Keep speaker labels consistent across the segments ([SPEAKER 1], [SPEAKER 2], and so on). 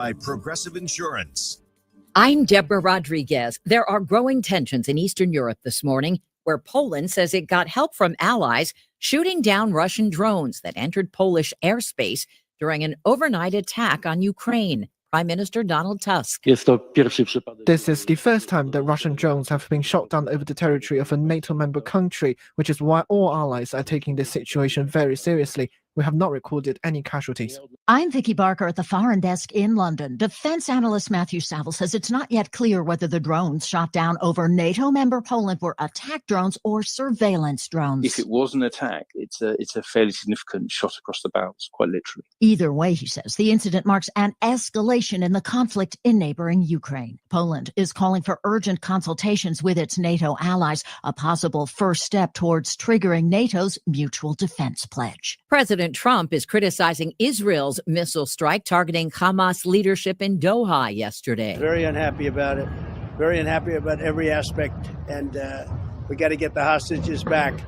[SPEAKER 1] By Progressive Insurance.
[SPEAKER 2] I'm Deborah Rodriguez. There are growing tensions in Eastern Europe this morning, where Poland says it got help from allies shooting down Russian drones that entered Polish airspace during an overnight attack on Ukraine. Prime Minister Donald Tusk.
[SPEAKER 3] This is the first time that Russian drones have been shot down over the territory of a NATO member country, which is why all allies are taking this situation very seriously. We have not recorded any casualties.
[SPEAKER 4] I'm Vicky Barker at the Foreign Desk in London. Defense analyst Matthew Saville says it's not yet clear whether the drones shot down over NATO member Poland were attack drones or surveillance drones.
[SPEAKER 5] If it was an attack, it's a fairly significant shot across the bows, quite literally.
[SPEAKER 4] Either way, he says, the incident marks an escalation in the conflict in neighboring Ukraine. Poland is calling for urgent consultations with its NATO allies, a possible first step towards triggering NATO's mutual defense pledge.
[SPEAKER 2] President Trump is criticizing Israel's missile strike targeting Hamas leadership in Doha yesterday.
[SPEAKER 6] Very unhappy about it. Very unhappy about every aspect. And we got to get the hostages back.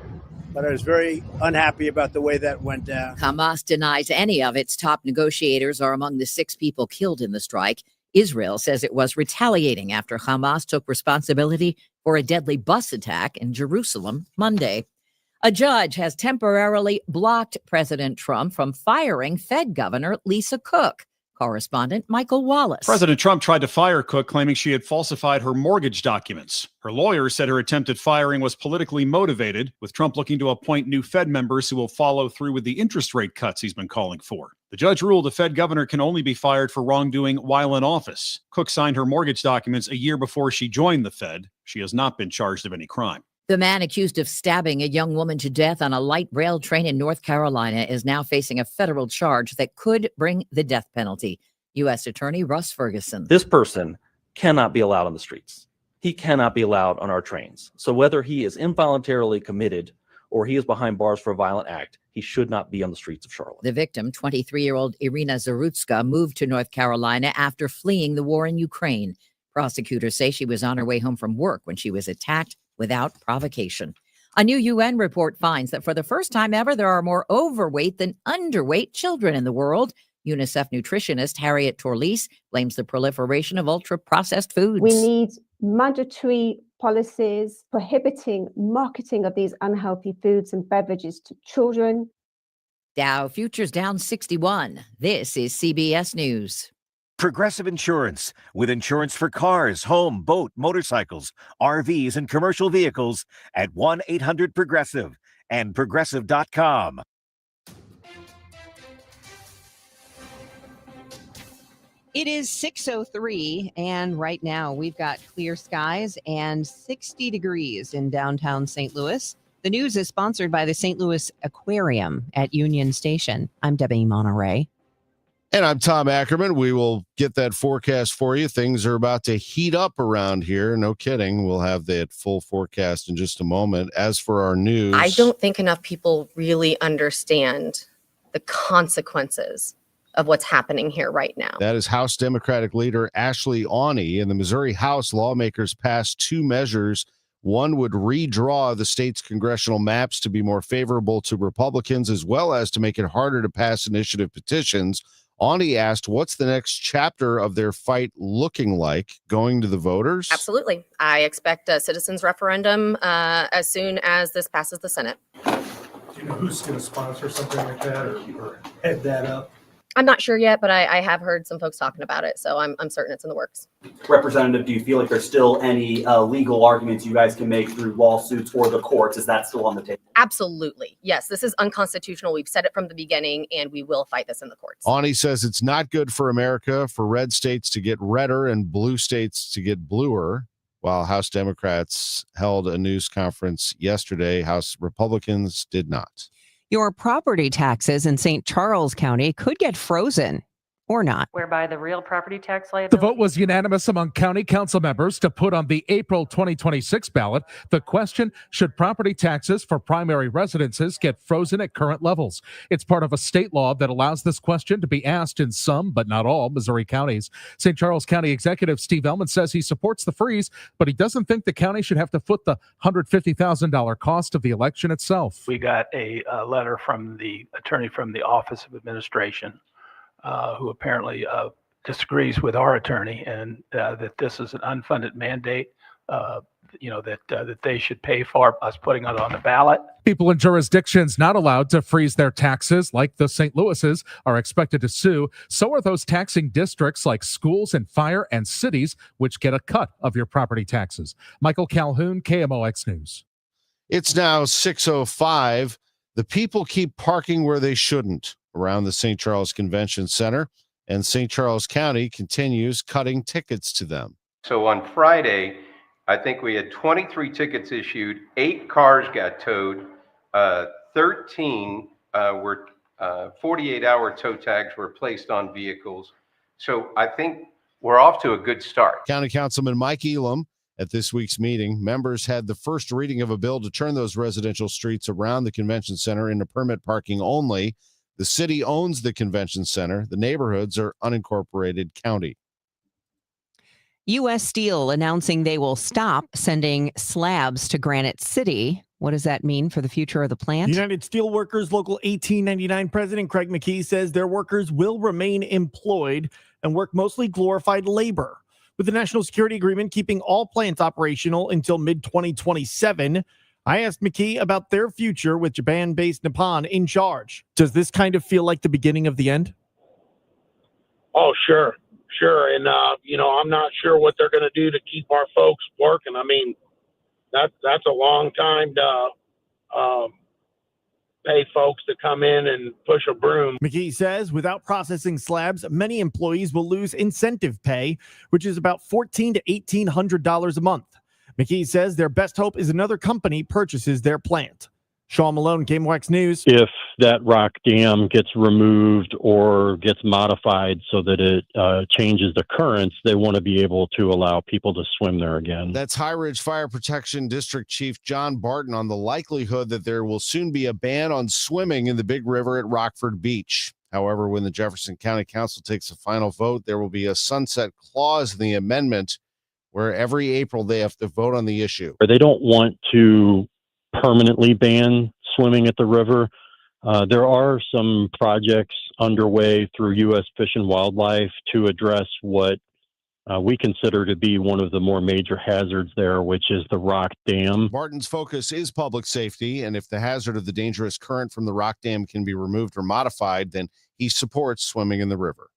[SPEAKER 6] But I was very unhappy about the way that went down.
[SPEAKER 2] Hamas denies any of its top negotiators are among the 6 people killed in the strike. Israel says it was retaliating after Hamas took responsibility for a deadly bus attack in Jerusalem Monday. A judge has temporarily blocked President Trump from firing Fed Governor Lisa Cook. Correspondent Michael Wallace.
[SPEAKER 7] President Trump tried to fire Cook, claiming she had falsified her mortgage documents. Her lawyer said her attempted firing was politically motivated, with Trump looking to appoint new Fed members who will follow through with the interest rate cuts he's been calling for. The judge ruled a Fed governor can only be fired for wrongdoing while in office. Cook signed her mortgage documents a year before she joined the Fed. She has not been charged of any crime.
[SPEAKER 2] The man accused of stabbing a young woman to death on a light rail train in North Carolina is now facing a federal charge that could bring the death penalty. U.S. Attorney Russ Ferguson.
[SPEAKER 8] This person cannot be allowed on the streets. He cannot be allowed on our trains. So whether he is involuntarily committed or he is behind bars for a violent act, he should not be on the streets of Charlotte.
[SPEAKER 2] The victim, 23-year-old Irina Zarutska, moved to North Carolina after fleeing the war in Ukraine. Prosecutors say she was on her way home from work when she was attacked without provocation. A new UN report finds that for the first time ever, there are more overweight than underweight children in the world. UNICEF nutritionist Harriet Torlese blames the proliferation of ultra-processed foods.
[SPEAKER 9] We need mandatory policies prohibiting marketing of these unhealthy foods and beverages to children.
[SPEAKER 2] Dow futures down 61. This is CBS News.
[SPEAKER 1] Progressive Insurance, with insurance for cars, home, boat, motorcycles, RVs, and commercial vehicles at 1-800-PROGRESSIVE and Progressive.com.
[SPEAKER 10] It is 6:03, and right now we've got clear skies and 60 degrees in downtown St. Louis. The news is sponsored by the St. Louis Aquarium at Union Station. I'm Debbie Monterrey.
[SPEAKER 11] And I'm Tom Ackerman. We will get that forecast for you. Things are about to heat up around here. No kidding. We'll have that full forecast in just a moment. As for our news,
[SPEAKER 12] I don't think enough people really understand the consequences of what's happening here right now.
[SPEAKER 11] That is House Democratic leader Ashley Awney. In the Missouri House, lawmakers passed 2 measures. One would redraw the state's congressional maps to be more favorable to Republicans, as well as to make it harder to pass initiative petitions. Awney asked, what's the next chapter of their fight looking like? Going to the voters?
[SPEAKER 12] Absolutely. I expect a citizens referendum as soon as this passes the Senate.
[SPEAKER 13] Do you know who's going to sponsor something like that or head that up?
[SPEAKER 12] I'm not sure yet, but I have heard some folks talking about it, so I'm certain it's in the works.
[SPEAKER 14] Representative, do you feel like there's still any legal arguments you guys can make through lawsuits or the courts? Is that still on the table?
[SPEAKER 12] Absolutely. Yes, this is unconstitutional. We've said it from the beginning, and we will fight this in the courts.
[SPEAKER 11] Awney says it's not good for America for red states to get redder and blue states to get bluer. While House Democrats held a news conference yesterday, House Republicans did not.
[SPEAKER 10] Your property taxes in St. Charles County could get frozen or not.
[SPEAKER 15] Whereby the real property tax liability.
[SPEAKER 16] The vote was unanimous among county council members to put on the April 2026 ballot the question, should property taxes for primary residences get frozen at current levels? It's part of a state law that allows this question to be asked in some, but not all, Missouri counties. St. Charles County Executive Steve Ellman says he supports the freeze, but he doesn't think the county should have to foot the $150,000 cost of the election itself.
[SPEAKER 17] We got a letter from the attorney from the Office of Administration who apparently
[SPEAKER 13] disagrees with our attorney, and that this is an unfunded mandate. That they should pay for us putting it on the ballot.
[SPEAKER 16] People in jurisdictions not allowed to freeze their taxes, like the St. Louis's, are expected to sue. So are those taxing districts like schools and fire and cities, which get a cut of your property taxes. Michael Calhoun, KMOX News.
[SPEAKER 11] It's now 6:05. The people keep parking where they shouldn't around the St. Charles Convention Center, and St. Charles County continues cutting tickets to them.
[SPEAKER 17] So on Friday, I think we had 23 tickets issued, 8 cars got towed, 13 were 48-hour tow tags were placed on vehicles. So I think we're off to a good start.
[SPEAKER 11] County Councilman Mike Elam at this week's meeting, members had the first reading of a bill to turn those residential streets around the convention center into permit parking only. The city owns the convention center. The neighborhoods are unincorporated county.
[SPEAKER 10] U.S. Steel announcing they will stop sending slabs to Granite City. What does that mean for the future of the plant?
[SPEAKER 18] United Steelworkers Local 1899 President Craig McKee says their workers will remain employed and work mostly glorified labor. With the national security agreement keeping all plants operational until mid-2027, I asked McKee about their future with Japan-based Nippon in charge. Does this kind of feel like the beginning of the end?
[SPEAKER 19] Oh, sure. And, I'm not sure what they're going to do to keep our folks working. I mean, that's a long time to pay folks to come in and push a broom.
[SPEAKER 18] McKee says without processing slabs, many employees will lose incentive pay, which is about $1,400 to $1,800 a month. McKee says their best hope is another company purchases their plant. Sean Malone, KMOX News.
[SPEAKER 20] If that rock dam gets removed or gets modified so that it changes the currents, they want to be able to allow people to swim there again.
[SPEAKER 11] That's High Ridge Fire Protection District Chief John Barton on the likelihood that there will soon be a ban on swimming in the Big River at Rockford Beach. However, when the Jefferson County Council takes a final vote, there will be a sunset clause in the amendment where every April they have to vote on the issue.
[SPEAKER 20] They don't want to permanently ban swimming at the river. There are some projects underway through U.S. Fish and Wildlife to address what we consider to be one of the more major hazards there, which is the rock dam.
[SPEAKER 11] Barton's focus is public safety, and if the hazard of the dangerous current from the rock dam can be removed or modified, then he supports swimming in the river.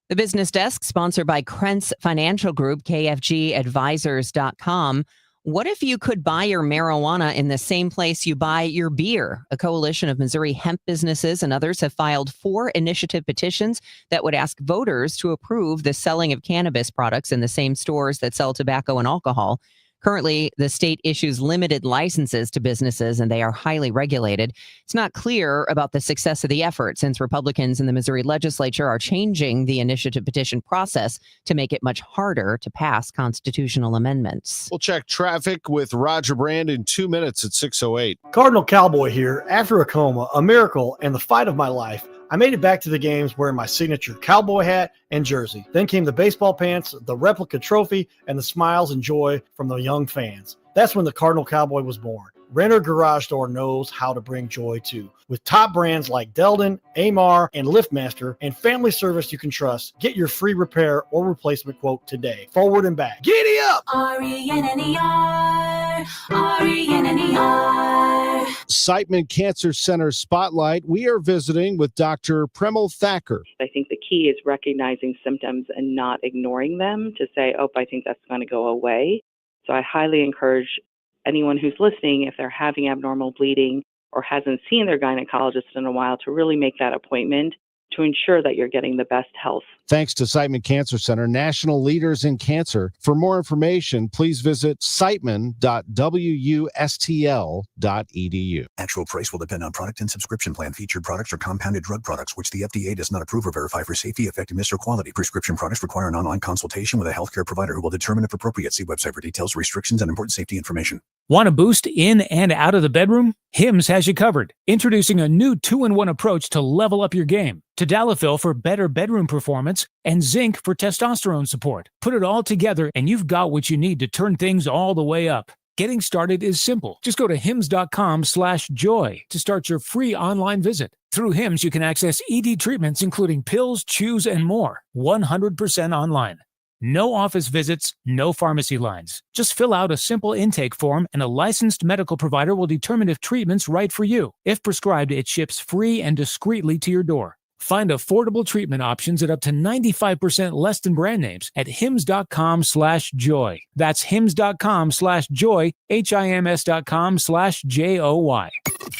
[SPEAKER 10] The Business Desk, sponsored by Krentz Financial Group, KFGadvisors.com. What if you could buy your marijuana in the same place you buy your beer? A coalition of Missouri hemp businesses and others have filed 4 initiative petitions that would ask voters to approve the selling of cannabis products in the same stores that sell tobacco and alcohol. Currently, the state issues limited licenses to businesses, and they are highly regulated. It's not clear about the success of the effort, since Republicans in the Missouri legislature are changing the initiative petition process to make it much harder to pass constitutional amendments.
[SPEAKER 11] We'll check traffic with Roger Brand in 2 minutes at 6:08.
[SPEAKER 21] Cardinal Cowboy here. After a coma, a miracle, and the fight of my life, I made it back to the games wearing my signature cowboy hat and jersey. Then came the baseball pants, the replica trophy, and the smiles and joy from the young fans. That's when the Cardinal Cowboy was born. Renner Garage Door knows how to bring joy too. With top brands like Delden, Amar, and LiftMaster, and family service you can trust, get your free repair or replacement quote today. Forward and back. Giddy up!
[SPEAKER 22] RENNER, RENNER.
[SPEAKER 11] Siteman Cancer Center Spotlight. We are visiting with Dr. Premal Thacker.
[SPEAKER 23] I think the key is recognizing symptoms and not ignoring them to say, oh, I think that's going to go away. So I highly encourage anyone who's listening, if they're having abnormal bleeding or hasn't seen their gynecologist in a while, to really make that appointment to ensure that you're getting the best health.
[SPEAKER 11] Thanks to Siteman Cancer Center, national leaders in cancer. For more information, please visit siteman.wustl.edu.
[SPEAKER 24] Actual price will depend on product and subscription plan. Featured products are compounded drug products, which the FDA does not approve or verify for safety, effectiveness, or quality. Prescription products require an online consultation with a healthcare provider who will determine if appropriate. See website for details, restrictions, and important safety information.
[SPEAKER 25] Want a boost in and out of the bedroom? Hims has you covered. Introducing a new 2-in-1 approach to level up your game. Tadalafil for better bedroom performance and zinc for testosterone support. Put it all together and you've got what you need to turn things all the way up. Getting started is simple. Just go to hims.com/joy to start your free online visit. Through Hims, you can access ED treatments including pills, chews, and more, 100% online. No office visits, no pharmacy lines. Just fill out a simple intake form and a licensed medical provider will determine if treatment's right for you. If prescribed, it ships free and discreetly to your door. Find affordable treatment options at up to 95% less than brand names at hims.com/joy. That's hims.com/joy, HIMS.com/JOY.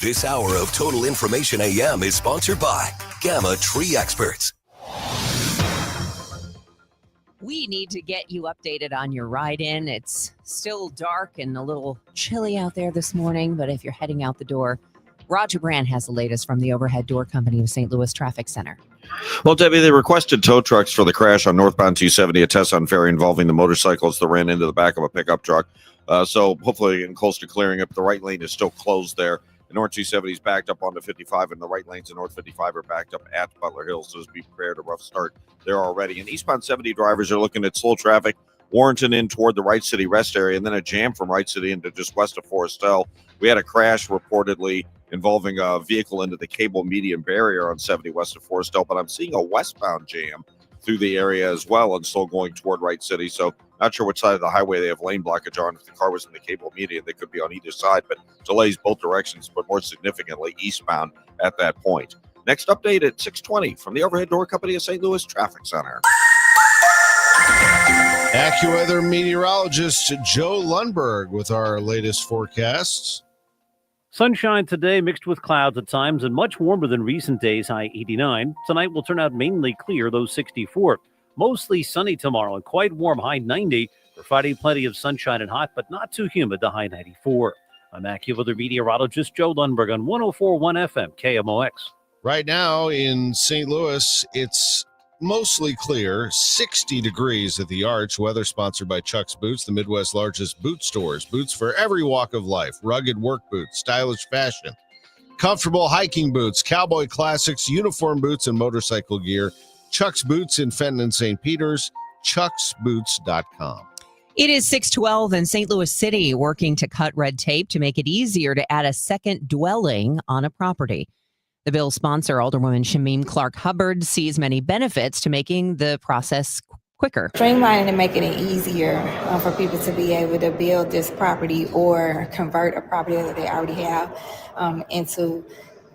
[SPEAKER 3] This hour of Total Information AM is sponsored by Gamma Tree Experts.
[SPEAKER 10] We need to get you updated on your ride in. It's still dark and a little chilly out there this morning, but if you're heading out the door, Roger Brand has the latest from the Overhead Door Company of St. Louis Traffic Center.
[SPEAKER 4] Well, Debbie, they requested tow trucks for the crash on northbound 270 at Tesson Ferry involving the motorcyclists that ran into the back of a pickup truck. So hopefully getting close to clearing up. The right lane is still closed there. The North 270 is backed up onto 55, and the right lanes in North 55 are backed up at Butler Hills. So just be prepared. A rough start there already. And eastbound 70 drivers are looking at slow traffic, Warrenton in toward the Wright City Rest area, and then a jam from Wright City into just west of Forestel. We had a crash reportedly involving a vehicle into the cable median barrier on 70 west of Forestel, but I'm seeing a westbound jam through the area as well and still going toward Wright City. So not sure which side of the highway they have lane blockage on. If the car was in the cable median, they could be on either side, but delays both directions, but more significantly eastbound at that point. Next update at 6:20 from the Overhead Door Company of St. Louis Traffic Center.
[SPEAKER 11] AccuWeather meteorologist Joe Lundberg with our latest forecasts.
[SPEAKER 5] Sunshine today mixed with clouds at times and much warmer than recent days, high 89. Tonight will turn out mainly clear, though 64. Mostly sunny tomorrow and quite warm, high 90. For Friday, plenty of sunshine and hot, but not too humid, the high 94. I'm AccuWeather meteorologist Joe Lundberg on 104.1 FM KMOX.
[SPEAKER 11] Right now in St. Louis, it's mostly clear, 60 degrees at the Arch. Weather sponsored by Chuck's Boots, the Midwest's largest boot stores. Boots for every walk of life. Rugged work boots, stylish fashion, comfortable hiking boots, cowboy classics, uniform boots, and motorcycle gear. Chuck's Boots in Fenton and St. Peters, chucksboots.com.
[SPEAKER 10] It is 6:12 in St. Louis City, working to cut red tape to make it easier to add a second dwelling on a property. The bill's sponsor, Alderwoman Shamim Clark Hubbard, sees many benefits to making the process quicker.
[SPEAKER 6] Streamlining and making it easier for people to be able to build this property or convert a property that they already have into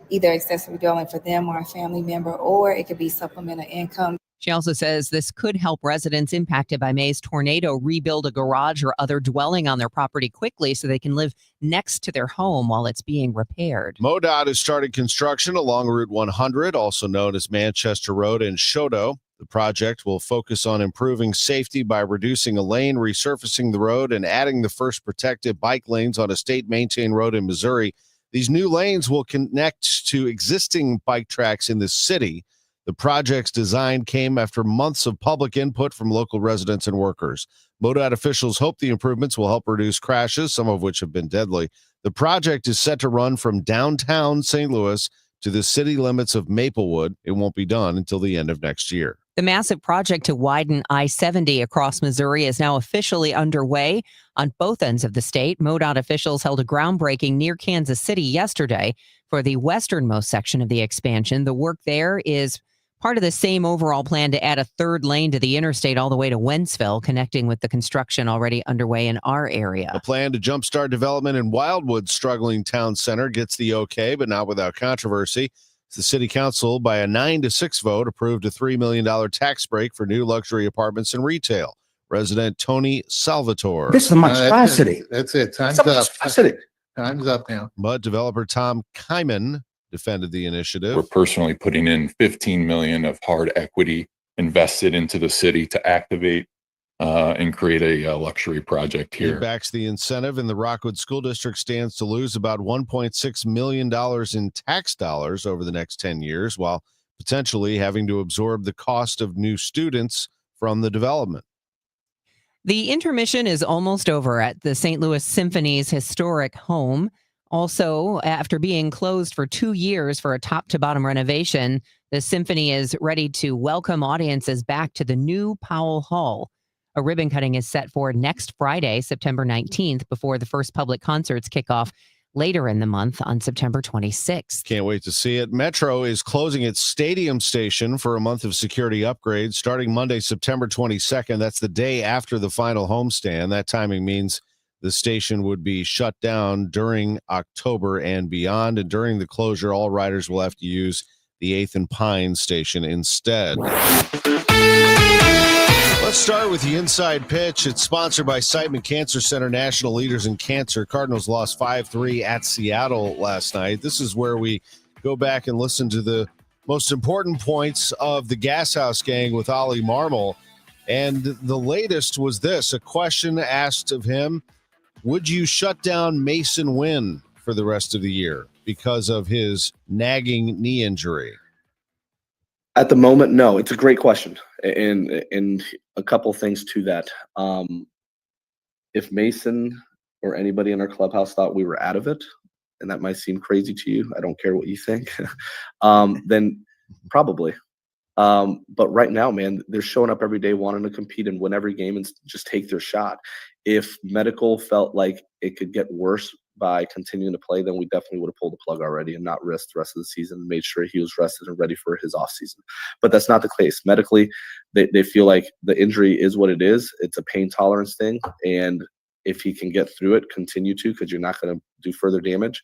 [SPEAKER 6] either accessory dwelling for them or a family member, or it could be supplemental income.
[SPEAKER 10] She also says this could help residents impacted by May's tornado rebuild a garage or other dwelling on their property quickly so they can live next to their home while it's being repaired.
[SPEAKER 11] MoDOT has started construction along Route 100, also known as Manchester Road and Shoto. The project will focus on improving safety by reducing a lane, resurfacing the road, and adding the first protected bike lanes on a state-maintained road in Missouri. These new lanes will connect to existing bike tracks in the city. The project's design came after months of public input from local residents and workers. MoDOT officials hope the improvements will help reduce crashes, some of which have been deadly. The project is set to run from downtown St. Louis to the city limits of Maplewood. It won't be done until the end of next year.
[SPEAKER 10] The massive project to widen I-70 across Missouri is now officially underway on both ends of the state. MoDOT officials held a groundbreaking near Kansas City yesterday for the westernmost section of the expansion. The work there is part of the same overall plan to add a third lane to the interstate all the way to Wentzville, connecting with the construction already underway in our area.
[SPEAKER 11] A plan to jumpstart development in Wildwood's struggling town center gets the okay, but not without controversy. The city council, by a 9-6 vote, approved a $3 million tax break for new luxury apartments and retail. Resident Tony Salvatore.
[SPEAKER 22] This is a monstrosity.
[SPEAKER 26] That's it. Time's
[SPEAKER 22] It's a
[SPEAKER 26] up.
[SPEAKER 22] monstrosity.
[SPEAKER 26] Time's up now.
[SPEAKER 11] But developer Tom Kyman defended the initiative.
[SPEAKER 27] We're personally putting in $15 million of hard equity invested into the city to activate and create a luxury project here.
[SPEAKER 11] He backs the incentive, and the Rockwood School District stands to lose about $1.6 million in tax dollars over the next 10 years, while potentially having to absorb the cost of new students from the development.
[SPEAKER 10] The intermission is almost over at the St. Louis Symphony's historic home. Also, after being closed for 2 years for a top-to-bottom renovation, the Symphony is ready to welcome audiences back to the new Powell Hall. A ribbon cutting is set for next Friday, September 19th, before the first public concerts kick off later in the month on September 26th.
[SPEAKER 11] Can't wait to see it. Metro is closing its stadium station for a month of security upgrades starting Monday, September 22nd. That's the day after the final homestand. That timing means the station would be shut down during October and beyond. And during the closure, all riders will have to use the 8th and Pine station instead. Let's start with the inside pitch. It's sponsored by Siteman Cancer Center, national leaders in cancer. Cardinals lost 5-3 at Seattle last night. This is where we go back and listen to the most important points of the Gas House Gang with Ollie Marmol. And the latest was this, a question asked of him, would you shut down Mason Wynn for the rest of the year because of his nagging knee injury?
[SPEAKER 1] At the moment, no. It's a great question, and a couple things to that. If Mason or anybody in our clubhouse thought we were out of it, and that might seem crazy to you, I don't care what you think, then probably. But right now, man, they're showing up every day wanting to compete and win every game and just take their shot. If medical felt like it could get worse by continuing to play, then we definitely would have pulled the plug already and not risked the rest of the season and made sure he was rested and ready for his offseason. But that's not the case. Medically, they feel like the injury is what it is. It's a pain tolerance thing. And if he can get through it, continue to, because you're not going to do further damage.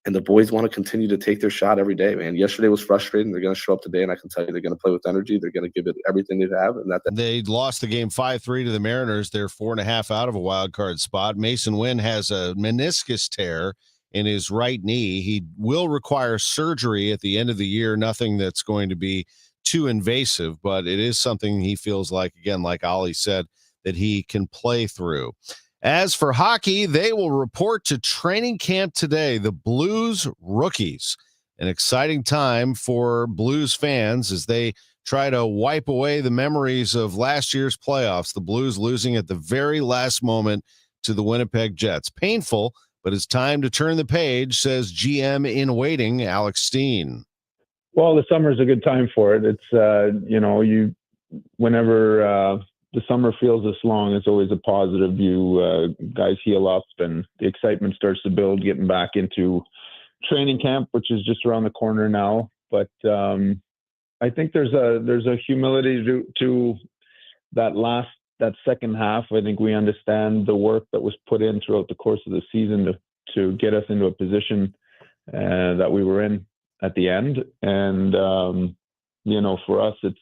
[SPEAKER 1] And the boys want to continue to take their shot every day, man. Yesterday was frustrating. They're going to show up today, and I can tell you they're going to play with energy. They're going to give it everything they have. And
[SPEAKER 11] they lost the game 5-3 to the Mariners. They're 4.5 out of a wild card spot. Mason Wynn has a meniscus tear in his right knee. He will require surgery at the end of the year. Nothing that's going to be too invasive, but it is something he feels like, again, like Ollie said, that he can play through. As for hockey, they will report to training camp today. The Blues rookies, an exciting time for Blues fans as they try to wipe away the memories of last year's playoffs. The Blues losing at the very last moment to the Winnipeg Jets. Painful, but it's time to turn the page, says GM in waiting, Alex Steen.
[SPEAKER 2] Well, the summer is a good time for it. It's, whenever the summer feels this long, it's always a positive. Guys heal up and the excitement starts to build, getting back into training camp, which is just around the corner now. But I think there's a humility to that second half. I think we understand the work that was put in throughout the course of the season to get us into a position that we were in at the end. And, for us, it's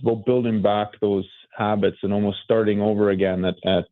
[SPEAKER 2] about building back those habits and almost starting over again at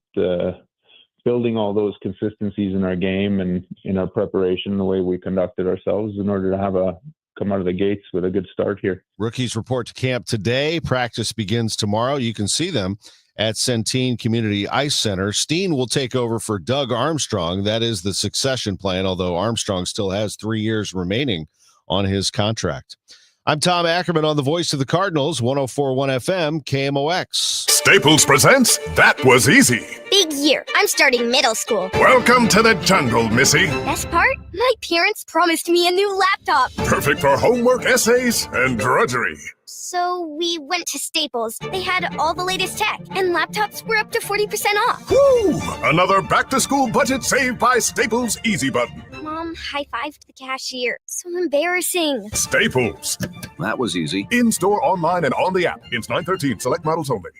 [SPEAKER 2] building all those consistencies in our game and in our preparation, the way we conducted ourselves in order to come out of the gates with a good start here.
[SPEAKER 11] Rookies report to camp today. Practice begins tomorrow. You can see them at Centene Community Ice Center. Steen will take over for Doug Armstrong. That is the succession plan, although Armstrong still has 3 years remaining on his contract. I'm Tom Ackerman on the Voice of the Cardinals, 104.1 FM, KMOX.
[SPEAKER 7] Staples presents That Was Easy.
[SPEAKER 8] Big year. I'm starting middle school.
[SPEAKER 7] Welcome to the jungle, Missy.
[SPEAKER 8] Best part? My parents promised me a new laptop.
[SPEAKER 7] Perfect for homework, essays, and drudgery.
[SPEAKER 8] So we went to Staples. They had all the latest tech, and laptops were up to 40% off.
[SPEAKER 7] Woo! Another back-to-school budget saved by Staples Easy Button.
[SPEAKER 8] Mom high-fived the cashier. So embarrassing.
[SPEAKER 7] Staples.
[SPEAKER 3] That was easy.
[SPEAKER 7] In-store, online, and on the app. It's 9/13. Select models only.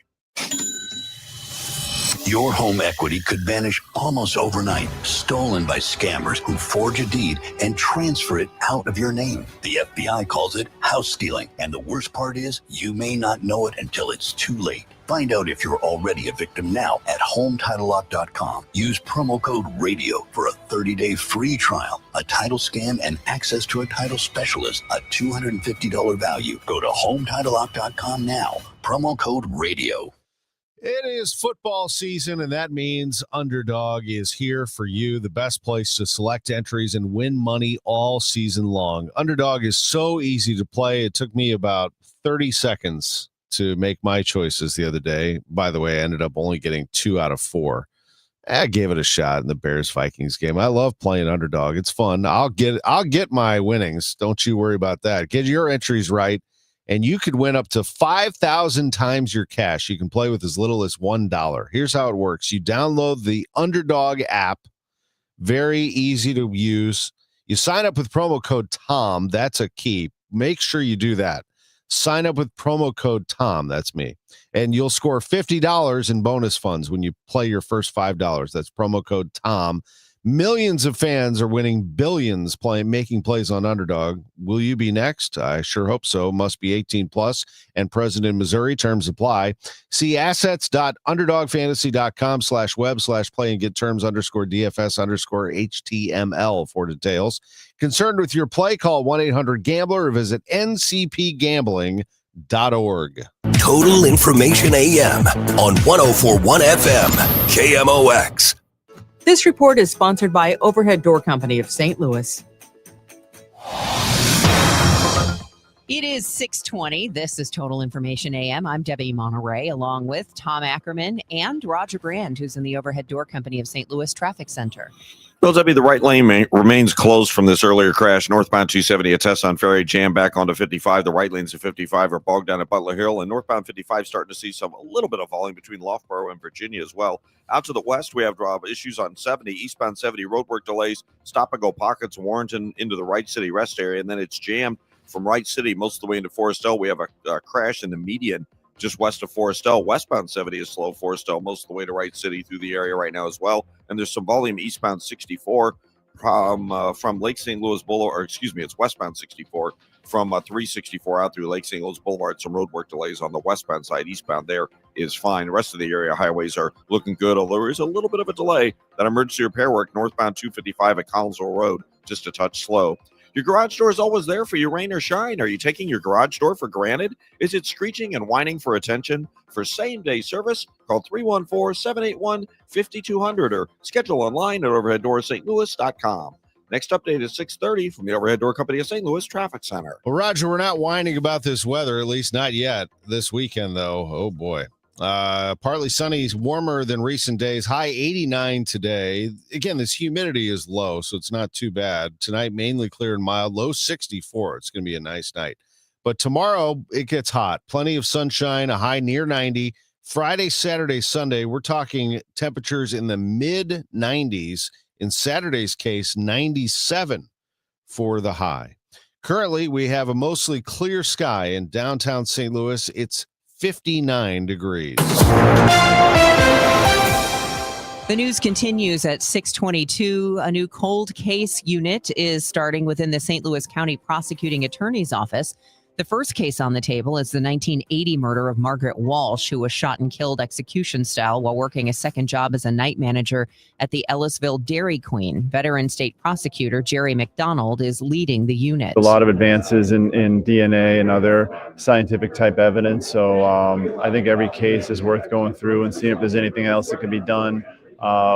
[SPEAKER 9] Your home equity could vanish almost overnight, stolen by scammers who forge a deed and transfer it out of your name. The FBI calls it house stealing, and the worst part is you may not know it until it's too late. Find out if you're already a victim now at HometitleLock.com. Use promo code RADIO for a 30-day free trial, a title scan, and access to a title specialist, a $250 value. Go to HometitleLock.com now. Promo code RADIO.
[SPEAKER 11] It is football season, and that means Underdog is here for you, the best place to select entries and win money all season long. Underdog is so easy to play. It took me about 30 seconds to make my choices the other day. By the way, I ended up only getting 2 out of 4. I gave it a shot in the Bears-Vikings game. I love playing Underdog. It's fun. I'll get my winnings. Don't you worry about that. Get your entries right, and you could win up to 5,000 times your cash. You can play with as little as $1. Here's how it works. You download the Underdog app, very easy to use. You sign up with promo code TOM. That's a key. Make sure you do that. Sign up with promo code TOM. That's me. And you'll score $50 in bonus funds when you play your first $5. That's promo code TOM. Millions of fans are winning billions making plays on Underdog. Will you be next? I sure hope so. Must be 18 plus and present in Missouri. Terms apply. See assets.underdogfantasy.com/web/play and get terms _DFS_HTML for details. Concerned with your play? Call 1-800-GAMBLER or visit ncpgambling.org.
[SPEAKER 3] Total Information AM on 104.1 FM, KMOX.
[SPEAKER 12] This report is sponsored by Overhead Door Company of St. Louis.
[SPEAKER 10] It is 6:20. This is Total Information AM. I'm Debbie Monterrey, along with Tom Ackerman and Roger Brand, who's in the Overhead Door Company of St. Louis Traffic Center.
[SPEAKER 4] Well, Debbie, the right lane remains closed from this earlier crash. Northbound 270 at Tesson Ferry, jam back onto 55. The right lanes of 55 are bogged down at Butler Hill, and northbound 55 starting to see a little bit of volume between Loughborough and Virginia as well. Out to the west, we have issues on 70, eastbound 70, roadwork delays, stop-and-go pockets, Warrenton into the Wright City rest area, and then it's jammed from Wright City most of the way into Forestell. We have a crash in the median just west of Forestell. Westbound 70 is slow. Forestell most of the way to Wright City through the area right now as well. And there's some volume eastbound 64 from Lake St. Louis Boulevard, or excuse me, it's westbound 64 from 364 out through Lake St. Louis Boulevard. Some roadwork delays on the westbound side. Eastbound there is fine. The rest of the area highways are looking good, although there is a little bit of a delay. That emergency repair work northbound 255 at Collinsville Road, just a touch slow. Your garage door is always there for you, rain or shine. Are you taking your garage door for granted? Is it screeching and whining for attention? For same-day service, call 314-781-5200 or schedule online at overheaddoorsstlouis.com. Next update is 6:30 from the Overhead Door Company of St. Louis Traffic Center.
[SPEAKER 11] Well, Roger, we're not whining about this weather, at least not yet. This weekend, though, oh boy. Partly sunny, warmer than recent days. High 89 today. Again, this humidity is low, so it's not too bad. Tonight, mainly clear and mild. Low 64. It's going to be a nice night. But tomorrow, it gets hot. Plenty of sunshine, a high near 90. Friday, Saturday, Sunday, we're talking temperatures in the mid-90s. In Saturday's case, 97 for the high. Currently, we have a mostly clear sky in downtown St. Louis. It's 59 degrees.
[SPEAKER 10] The news continues at 6:22. A new cold case unit is starting within the St. Louis County Prosecuting Attorney's Office. The first case on the table is the 1980 murder of Margaret Walsh, who was shot and killed execution style while working a second job as a night manager at the Ellisville Dairy Queen. Veteran state prosecutor Jerry McDonald is leading the unit.
[SPEAKER 13] A lot of advances in DNA and other scientific type evidence. So I think every case is worth going through and seeing if there's anything else that can be done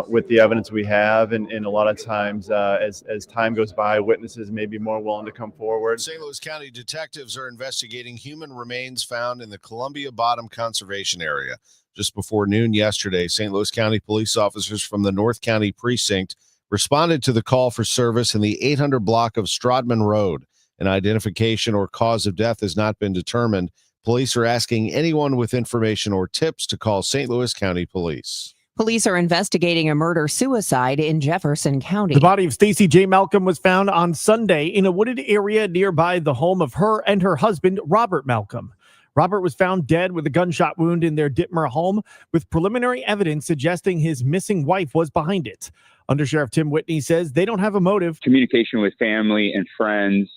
[SPEAKER 13] with the evidence we have. And a lot of times, as time goes by, witnesses may be more willing to come forward.
[SPEAKER 11] St. Louis County detectives are investigating human remains found in the Columbia Bottom Conservation Area. Just before noon yesterday, St. Louis County police officers from the North County Precinct responded to the call for service in the 800 block of Strodman Road. An identification or cause of death has not been determined. Police are asking anyone with information or tips to call St. Louis County Police.
[SPEAKER 10] Police are investigating a murder-suicide in Jefferson County.
[SPEAKER 18] The body of Stacy J. Malcolm was found on Sunday in a wooded area nearby the home of her and her husband, Robert Malcolm. Robert was found dead with a gunshot wound in their Dittmer home, with preliminary evidence suggesting his missing wife was behind it. Undersheriff Tim Whitney says they don't have a motive.
[SPEAKER 14] Communication with family and friends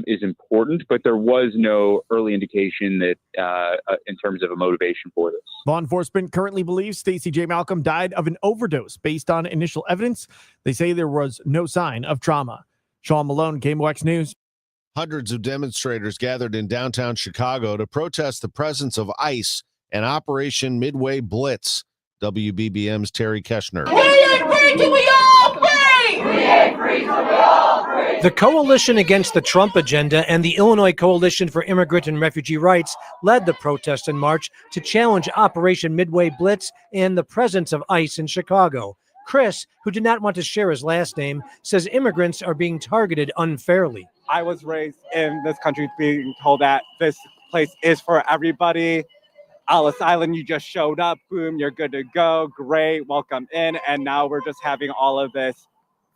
[SPEAKER 14] is important, but there was no early indication that in terms of a motivation for this.
[SPEAKER 18] Law enforcement currently believes Stacy J. Malcolm died of an overdose based on initial evidence. They say there was no sign of trauma. Sean Malone, KMOX News.
[SPEAKER 11] Hundreds of demonstrators gathered in downtown Chicago to protest the presence of ICE and Operation Midway Blitz. WBBM's Terry Keshner.
[SPEAKER 15] We ain't free till we all free! We ain't free till we all free!
[SPEAKER 16] The Coalition Against the Trump Agenda and the Illinois Coalition for Immigrant and Refugee Rights led the protest in March to challenge Operation Midway Blitz and the presence of ICE in Chicago. Chris, who did not want to share his last name, says immigrants are being targeted unfairly.
[SPEAKER 17] I was raised in this country being told that this place is for everybody. Ellis Island, you just showed up, boom, you're good to go, great, welcome in. And now we're just having all of this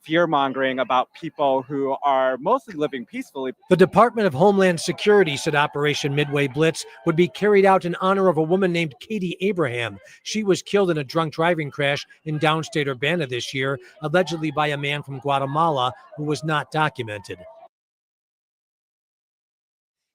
[SPEAKER 17] fear-mongering about people who are mostly living peacefully.
[SPEAKER 16] The Department of Homeland Security said Operation Midway Blitz would be carried out in honor of a woman named Katie Abraham. She was killed in a drunk driving crash in downstate Urbana this year, allegedly by a man from Guatemala who was not documented.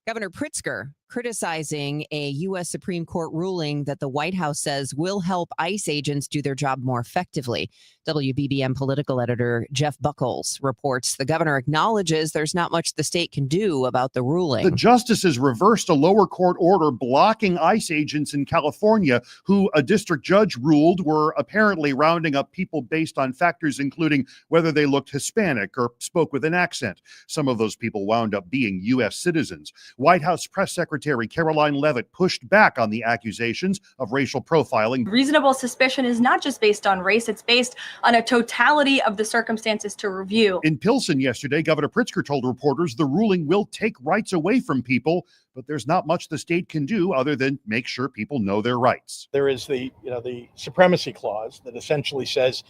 [SPEAKER 10] Governor Pritzker criticizing a U.S. Supreme Court ruling that the White House says will help ICE agents do their job more effectively. WBBM political editor Jeff Buckles reports the governor acknowledges there's not much the state can do about the ruling.
[SPEAKER 19] The justices reversed a lower court order blocking ICE agents in California who a district judge ruled were apparently rounding up people based on factors including whether they looked Hispanic or spoke with an accent. Some of those people wound up being U.S. citizens. White House Press Secretary Caroline Leavitt pushed back on the accusations of racial profiling.
[SPEAKER 20] Reasonable suspicion is not just based on race, it's based on a totality of the circumstances to review.
[SPEAKER 19] In Pilsen yesterday, Governor Pritzker told reporters the ruling will take rights away from people, but there's not much the state can do other than make sure people know their rights.
[SPEAKER 21] There is the supremacy clause that essentially says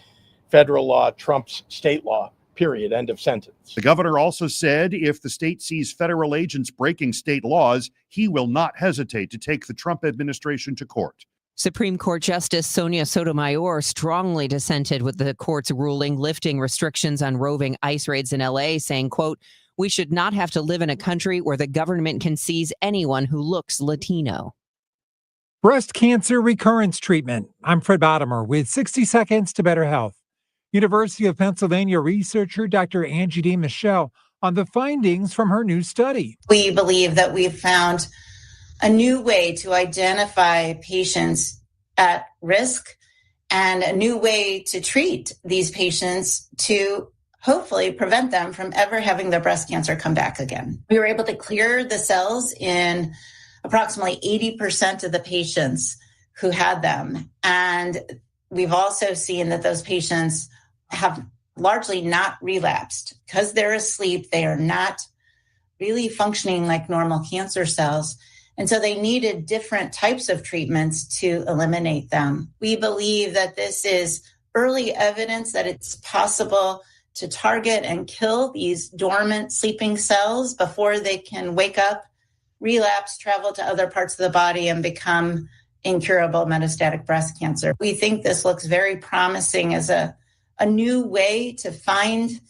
[SPEAKER 21] federal law trumps state law. Period. End of sentence.
[SPEAKER 19] The governor also said if the state sees federal agents breaking state laws, he will not hesitate to take the Trump administration to court.
[SPEAKER 10] Supreme Court Justice Sonia Sotomayor strongly dissented with the court's ruling lifting restrictions on roving ICE raids in L.A., saying, quote, "We should not have to live in a country where the government can seize anyone who looks Latino."
[SPEAKER 22] Breast cancer recurrence treatment. I'm Fred Bottomer with 60 Seconds to Better Health. University of Pennsylvania researcher Dr. Angie D. Michelle on the findings from her new study.
[SPEAKER 23] We believe that we've found a new way to identify patients at risk and a new way to treat these patients to hopefully prevent them from ever having their breast cancer come back again. We were able to clear the cells in approximately 80% of the patients who had them. And we've also seen that those patients have largely not relapsed. Because they're asleep, they are not really functioning like normal cancer cells. And so they needed different types of treatments to eliminate them. We believe that this is early evidence that it's possible to target and kill these dormant sleeping cells before they can wake up, relapse, travel to other parts of the body, and become incurable metastatic breast cancer. We think this looks very promising as a new way to find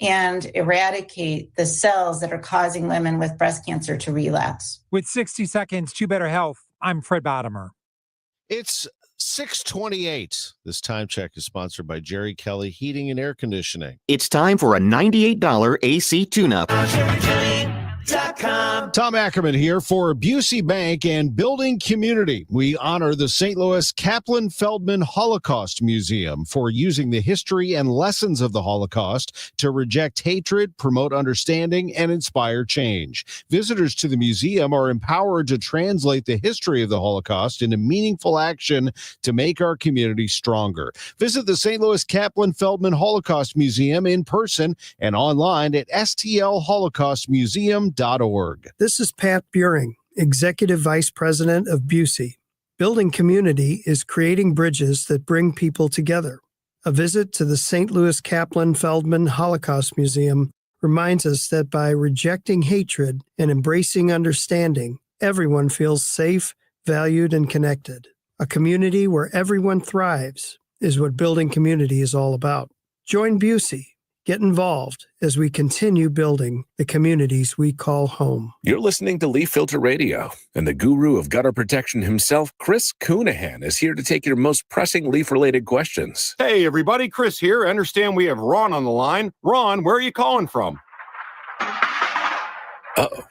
[SPEAKER 23] and eradicate the cells that are causing women with breast cancer to relapse.
[SPEAKER 22] With 60 Seconds to Better Health, I'm Fred Bottomer.
[SPEAKER 11] It's 6:28. This time check is sponsored by Jerry Kelly Heating and Air Conditioning.
[SPEAKER 26] It's time for a $98 AC tune-up.
[SPEAKER 11] Tom Ackerman here for Busey Bank and Building Community. We honor the St. Louis Kaplan Feldman Holocaust Museum for using the history and lessons of the Holocaust to reject hatred, promote understanding, and inspire change. Visitors to the museum are empowered to translate the history of the Holocaust into meaningful action to make our community stronger. Visit the St. Louis Kaplan Feldman Holocaust Museum in person and online at stlholocaustmuseum.org.
[SPEAKER 28] This is Pat Buring, Executive Vice President of Busey. Building Community is creating bridges that bring people together. A visit to the St. Louis Kaplan Feldman Holocaust Museum reminds us that by rejecting hatred and embracing understanding, everyone feels safe, valued, and connected. A community where everyone thrives is what Building Community is all about. Join Busey. Get involved as we continue building the communities we call home.
[SPEAKER 29] You're listening to Leaf Filter Radio, and the guru of gutter protection himself, Chris Coonahan, is here to take your most pressing leaf-related questions.
[SPEAKER 30] Hey, everybody, Chris here. I understand we have Ron on the line. Ron, where are you calling from?
[SPEAKER 29] Uh-oh.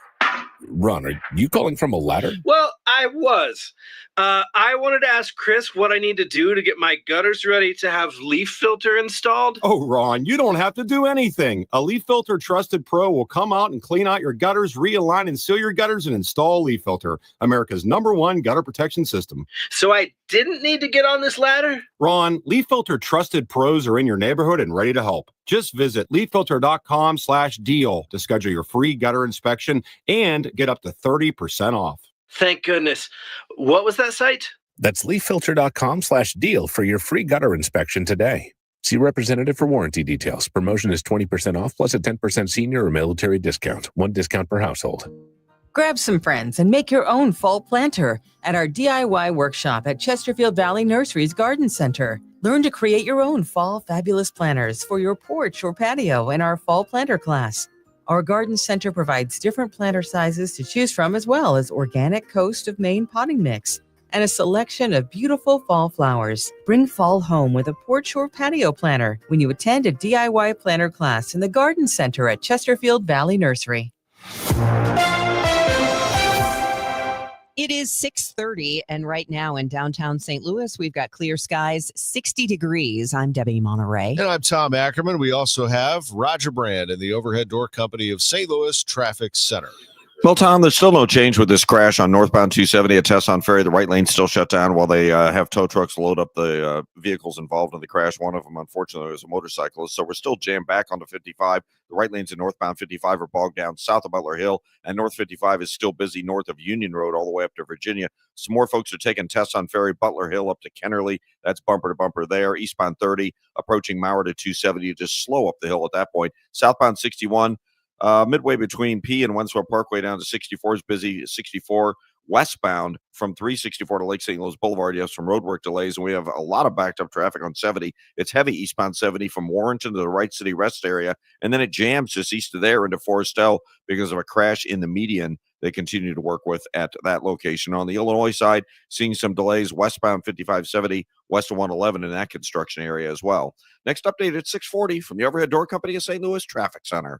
[SPEAKER 29] Ron, are you calling from a ladder?
[SPEAKER 31] Well, I was.
[SPEAKER 1] I wanted to ask Chris what I need to do to get my gutters ready to have leaf filter installed.
[SPEAKER 30] Oh, Ron, you don't have to do anything. A Leaf Filter Trusted Pro will come out and clean out your gutters, realign and seal your gutters, and install Leaf Filter, America's #1 gutter protection system.
[SPEAKER 1] So I didn't need to get on this ladder?
[SPEAKER 30] Ron, Leaf Filter Trusted Pros are in your neighborhood and ready to help. Just visit leaffilter.com/deal to schedule your free gutter inspection and get up to 30% off.
[SPEAKER 1] Thank goodness. What was that site?
[SPEAKER 29] That's leaffilter.com/deal for your free gutter inspection today. See representative for warranty details. Promotion is 20% off plus a 10% senior or military discount. One discount per household.
[SPEAKER 12] Grab some friends and make your own fall planter at our DIY workshop at Chesterfield Valley Nursery's Garden Center. Learn to create your own fall fabulous planters for your porch or patio in our fall planter class. Our garden center provides different planter sizes to choose from, as well as organic Coast of Maine potting mix and a selection of beautiful fall flowers. Bring fall home with a porch or patio planter when you attend a DIY planter class in the garden center at Chesterfield Valley Nursery.
[SPEAKER 10] It is 6:30, and right now in downtown St. Louis, we've got clear skies, 60 degrees. I'm Debbie Monterrey.
[SPEAKER 11] And I'm Tom Ackerman. We also have Roger Brand and the Overhead Door Company of St. Louis Traffic Center.
[SPEAKER 4] Well, Tom, there's still no change with this crash on northbound 270 at Tesson Ferry. The right lane's still shut down while they have tow trucks load up the vehicles involved in the crash. One of them, unfortunately, was a motorcyclist. So we're still jammed back onto 55. The right lanes in northbound 55 are bogged down south of Butler Hill, and North 55 is still busy north of Union Road all the way up to Virginia. Some more folks are taking Tesson Ferry, Butler Hill up to Kennerly. That's bumper to bumper there. Eastbound 30 approaching Mauer to 270, just slow up the hill at that point. Southbound 61. Midway between P and Wentworth Parkway down to 64 is busy. 64 westbound from 364 to Lake St. Louis Boulevard. You have some roadwork delays, and we have a lot of backed up traffic on 70. It's heavy eastbound 70 from Warrenton to the Wright City Rest area, and then it jams just east of there into Forestel because of a crash in the median they continue to work with at that location. On the Illinois side, seeing some delays westbound 5570, west of 111 in that construction area as well. Next update at 6:40 from the Overhead Door Company of St. Louis Traffic Center.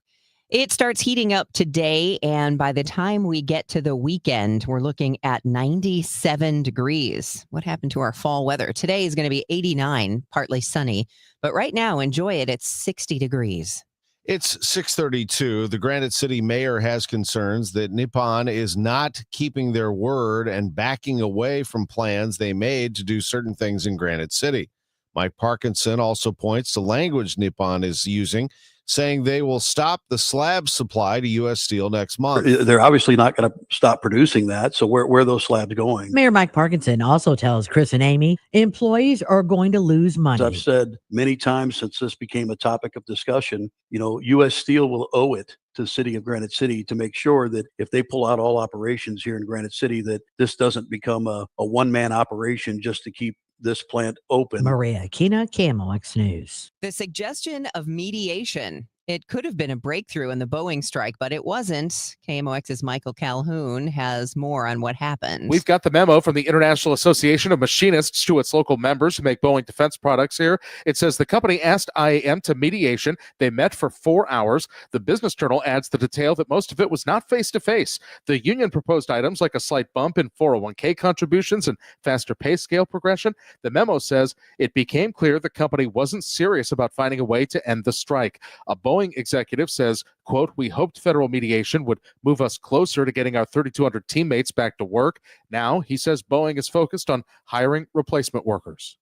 [SPEAKER 10] It starts heating up today, and by the time we get to the weekend, we're looking at 97 degrees. What happened to our fall weather? Today is going to be 89, partly sunny, but right now, enjoy it. It's 60 degrees.
[SPEAKER 11] It's 6:32. The Granite City mayor has concerns that Nippon is not keeping their word and backing away from plans they made to do certain things in Granite City. Mike Parkinson also points to language Nippon is using, saying they will stop the slab supply to U.S. Steel next month.
[SPEAKER 2] They're obviously not going to stop producing that. So where are those slabs going?
[SPEAKER 5] Mayor Mike Parkinson also tells Chris and Amy employees are going to lose money.
[SPEAKER 2] As I've said many times since this became a topic of discussion, U.S. Steel will owe it to the city of Granite City to make sure that if they pull out all operations here in Granite City, that this doesn't become a one-man operation just to keep this plant open.
[SPEAKER 5] Maria Aquina, KMOX News.
[SPEAKER 10] The suggestion of mediation. It could have been a breakthrough in the Boeing strike, but it wasn't. KMOX's Michael Calhoun has more on what happened.
[SPEAKER 6] We've got the memo from the International Association of Machinists to its local members who make Boeing defense products here. It says the company asked IAM to mediation. They met for 4 hours. The Business Journal adds the detail that most of it was not face-to-face. The union proposed items like a slight bump in 401k contributions and faster pay scale progression. The memo says it became clear the company wasn't serious about finding a way to end the strike. A Boeing executive says, quote, "We hoped federal mediation would move us closer to getting our 3,200 teammates back to work. Now," he says, "Boeing is focused on hiring replacement workers."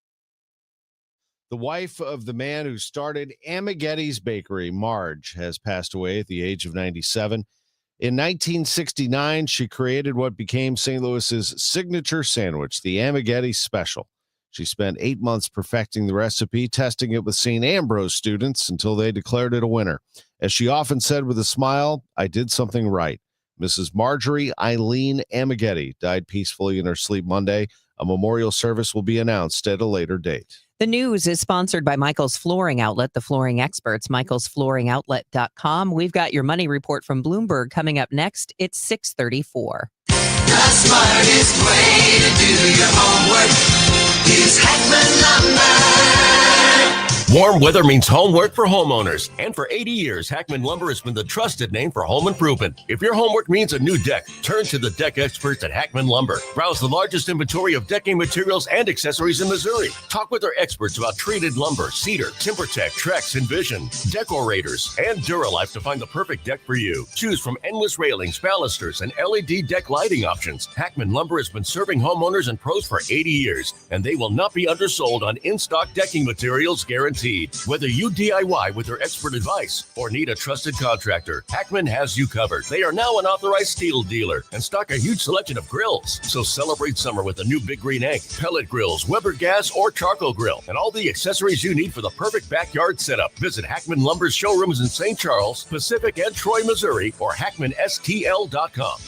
[SPEAKER 11] The wife of the man who started Amaghetti's Bakery, Marge, has passed away at the age of 97. In 1969, she created what became St. Louis's signature sandwich, the Amaghetti Special. She spent 8 months perfecting the recipe, testing it with St. Ambrose students until they declared it a winner. As she often said with a smile, "I did something right." Mrs. Marjorie Eileen Amaghetti died peacefully in her sleep Monday. A memorial service will be announced at a later date.
[SPEAKER 10] The news is sponsored by Michael's Flooring Outlet, the flooring experts, michaelsflooringoutlet.com. We've got your money report from Bloomberg coming up next. It's 6:34.
[SPEAKER 15] The smartest way to do your homework is Ackerman lumber.
[SPEAKER 3] Warm weather means homework for homeowners. And for 80 years, Hackman Lumber has been the trusted name for home improvement. If your homework means a new deck, turn to the deck experts at Hackman Lumber. Browse the largest inventory of decking materials and accessories in Missouri. Talk with our experts about treated lumber, cedar, TimberTech, Trex, Envision, Decorators, and Duralife to find the perfect deck for you. Choose from endless railings, balusters, and LED deck lighting options. Hackman Lumber has been serving homeowners and pros for 80 years, and they will not be undersold on in-stock decking materials guaranteed. Whether you DIY with their expert advice or need a trusted contractor, Ackerman has you covered. They are now an authorized steel dealer and stock a huge selection of grills. So celebrate summer with a new Big Green Egg, pellet grills, Weber gas, or charcoal grill, and all the accessories you need for the perfect backyard setup. Visit Hackman Lumber's showrooms in St. Charles, Pacific, and Troy, Missouri, or hackmanstl.com.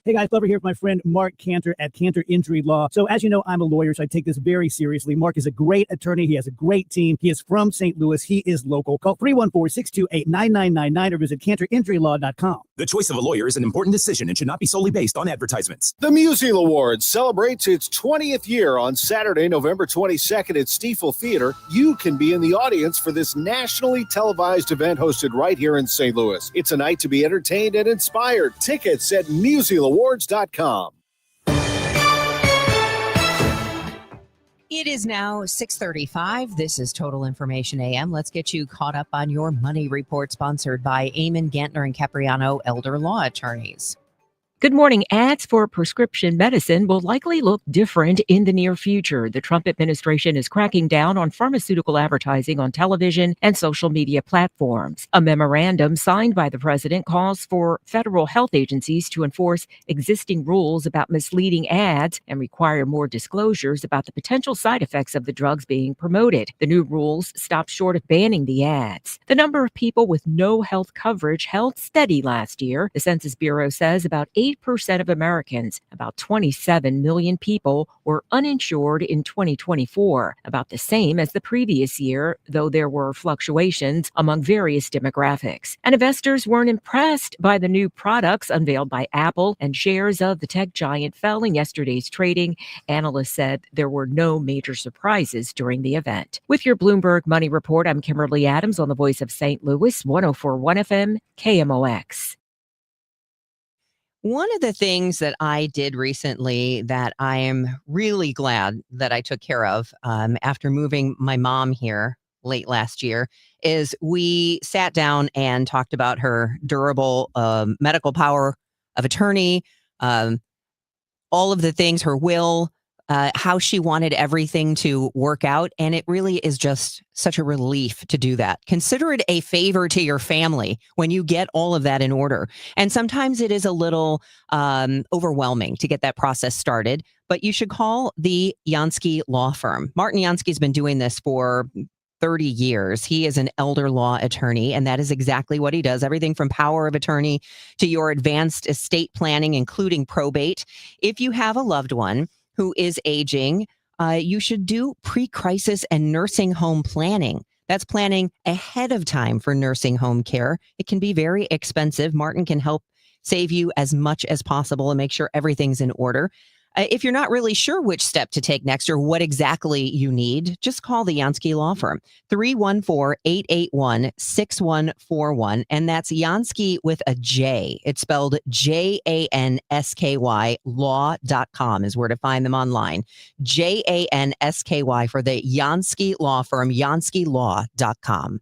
[SPEAKER 7] Hey guys, Glover here with my friend Mark Cantor at Cantor Injury Law. So as you know, I'm a lawyer, so I take this very seriously. Mark is a great attorney. He has a great team. He is from St. Louis. He is local. Call 314-628-9999 or visit cantorinjurylaw.com.
[SPEAKER 8] The choice of a lawyer is an important decision and should not be solely based on advertisements.
[SPEAKER 9] The Musial Awards celebrates its 20th year on Saturday, November 22nd at Stiefel Theater. You can be in the audience for this nationally televised event hosted right here in St. Louis. It's a night to be entertained and inspired. Tickets at musialawards.com.
[SPEAKER 10] It is now 6:35. This is Total Information AM. Let's get you caught up on your money report, sponsored by Eamon, Gantner, and Capriano Elder Law Attorneys.
[SPEAKER 13] Good morning. Ads for prescription medicine will likely look different in the near future. The Trump administration is cracking down on pharmaceutical advertising on television and social media platforms. A memorandum signed by the president calls for federal health agencies to enforce existing rules about misleading ads and require more disclosures about the potential side effects of the drugs being promoted. The new rules stop short of banning the ads. The number of people with no health coverage held steady last year. The Census Bureau says about 8% of Americans, about 27 million people, were uninsured in 2024, about the same as the previous year, though there were fluctuations among various demographics. And investors weren't impressed by the new products unveiled by Apple, and shares of the tech giant fell in yesterday's trading. Analysts said there were no major surprises during the event. With your Bloomberg Money Report, I'm Kimberly Adams on the Voice of St. Louis, 104.1 FM, KMOX.
[SPEAKER 10] One of the things that I did recently that I am really glad that I took care of after moving my mom here late last year is we sat down and talked about her durable medical power of attorney, all of the things, her will, how she wanted everything to work out. And it really is just such a relief to do that. Consider it a favor to your family when you get all of that in order. And sometimes it is a little overwhelming to get that process started, but you should call the Yansky Law Firm. Martin Yansky has been doing this for 30 years. He is an elder law attorney, and that is exactly what he does. Everything from power of attorney to your advanced estate planning, including probate. If you have a loved one who is aging, you should do pre-crisis and nursing home planning. That's planning ahead of time for nursing home care. It can be very expensive. Martin can help save you as much as possible and make sure everything's in order. If you're not really sure which step to take next or what exactly you need, just call the Yansky Law Firm, 314-881-6141. And that's Yansky with a J. It's spelled Jansky. Law.com is where to find them online. Jansky for the Yansky Law Firm, yanskylaw.com.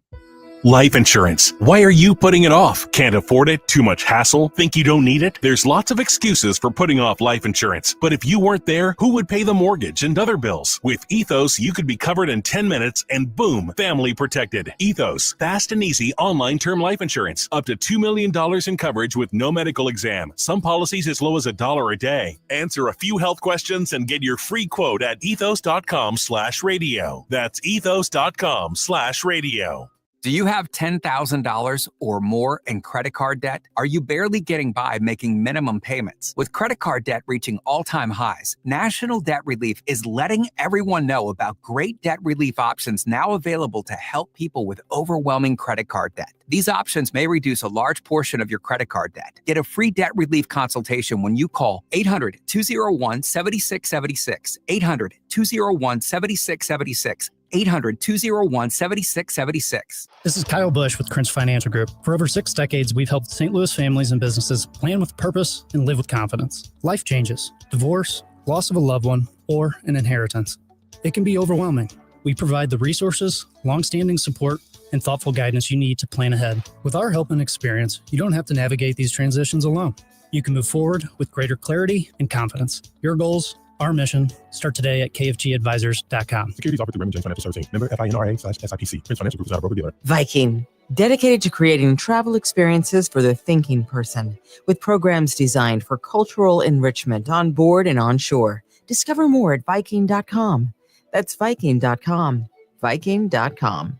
[SPEAKER 14] Life insurance. Why are you putting it off? Can't afford it? Too much hassle? Think you don't need it? There's lots of excuses for putting off life insurance. But if you weren't there, who would pay the mortgage and other bills? With Ethos, you could be covered in 10 minutes and boom, family protected. Ethos, fast and easy online term life insurance. Up to $2 million in coverage with no medical exam. Some policies as low as $1 a day. Answer a few health questions and get your free quote at ethos.com/radio. That's ethos.com/radio.
[SPEAKER 18] Do you have $10,000 or more in credit card debt? Are you barely getting by making minimum payments? With credit card debt reaching all-time highs, National Debt Relief is letting everyone know about great debt relief options now available to help people with overwhelming credit card debt. These options may reduce a large portion of your credit card debt. Get a free debt relief consultation when you call 800-201-7676. 800-201-7676. 800-201-7676.
[SPEAKER 16] This is Kyle Bush with Crinch Financial Group. For over 6 decades, we've helped St. Louis families and businesses plan with purpose and live with confidence. Life changes, divorce, loss of a loved one, or an inheritance. It can be overwhelming. We provide the resources, long-standing support, and thoughtful guidance you need to plan ahead. With our help and experience, you don't have to navigate these transitions alone. You can move forward with greater clarity and confidence. Your goals, our mission. Start today at kfgadvisors.com.
[SPEAKER 17] Securities offered through Raymond James Financial Services. Member FINRA/SIPC. Prince Financial Group is not a broker-dealer.
[SPEAKER 12] Viking, dedicated to creating travel experiences for the thinking person, with programs designed for cultural enrichment on board and on shore. Discover more at Viking.com. That's Viking.com. Viking.com.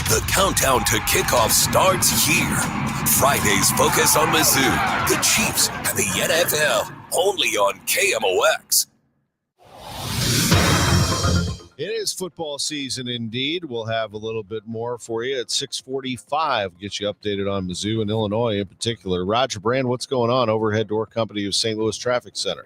[SPEAKER 19] The countdown to kickoff starts here. Friday's focus on Mizzou, the Chiefs, and the NFL. Only on KMOX.
[SPEAKER 11] It is football season indeed. We'll have a little bit more for you at 6:45. Get you updated on Mizzou and Illinois in particular. Roger Brand, what's going on? Overhead Door Company of St. Louis Traffic Center.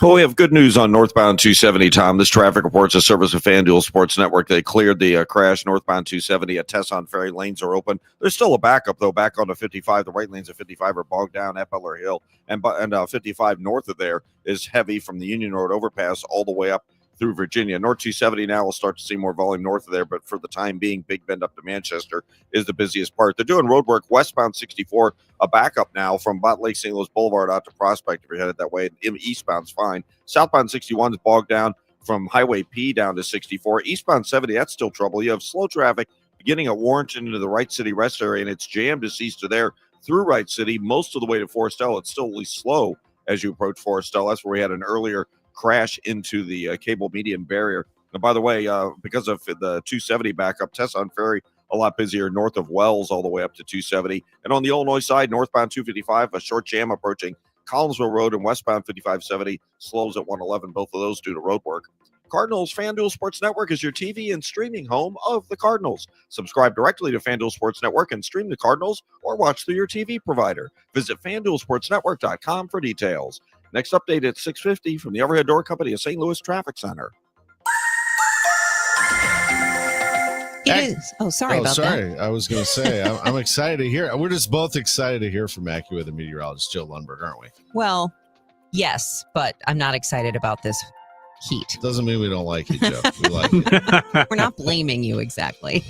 [SPEAKER 4] Well, we have good news on northbound 270, Tom. This traffic report's a service of FanDuel Sports Network. They cleared the crash northbound 270 at Tesson Ferry. Lanes are open. There's still a backup, though, back onto 55. The right lanes of 55 are bogged down at Butler Hill. And 55 north of there is heavy from the Union Road overpass all the way up through Virginia. North 270 now will start to see more volume north of there, but for the time being, Big Bend up to Manchester is the busiest part. They're doing road work westbound 64, a backup now from Bot Lake St. Louis Boulevard out to Prospect if you're headed that way. Eastbound's fine. Southbound 61 is bogged down from Highway P down to 64. Eastbound 70, that's still trouble. You have slow traffic beginning at Warrenton into the Wright City Rest Area, and it's jammed just east of there through Wright City most of the way to Forestell. It's still really slow as you approach Forestell. That's where we had an earlier crash into the cable median barrier. And by the way, because of the 270 backup, Tesson Ferry a lot busier north of Wells all the way up to 270. And on the Illinois side, northbound 255, a short jam approaching Collinsville Road, and westbound 5570 slows at 111, both of those due to road work. Cardinals FanDuel Sports Network is your TV and streaming home of the Cardinals. Subscribe directly to FanDuel Sports Network and stream the Cardinals or watch through your TV provider. Visit FanDuelSportsNetwork.com for details. Next update at 6:50 from the Overhead Door Company of St. Louis Traffic Center.
[SPEAKER 10] It is. Oh, sorry about that.
[SPEAKER 11] I was going to say, I'm excited to hear. We're just both excited to hear from AccuWeather meteorologist Joe Lundberg, aren't we?
[SPEAKER 10] Well, yes, but I'm not excited about this heat.
[SPEAKER 11] Doesn't mean we don't like it, Joe. We like it.
[SPEAKER 10] We're not blaming you exactly.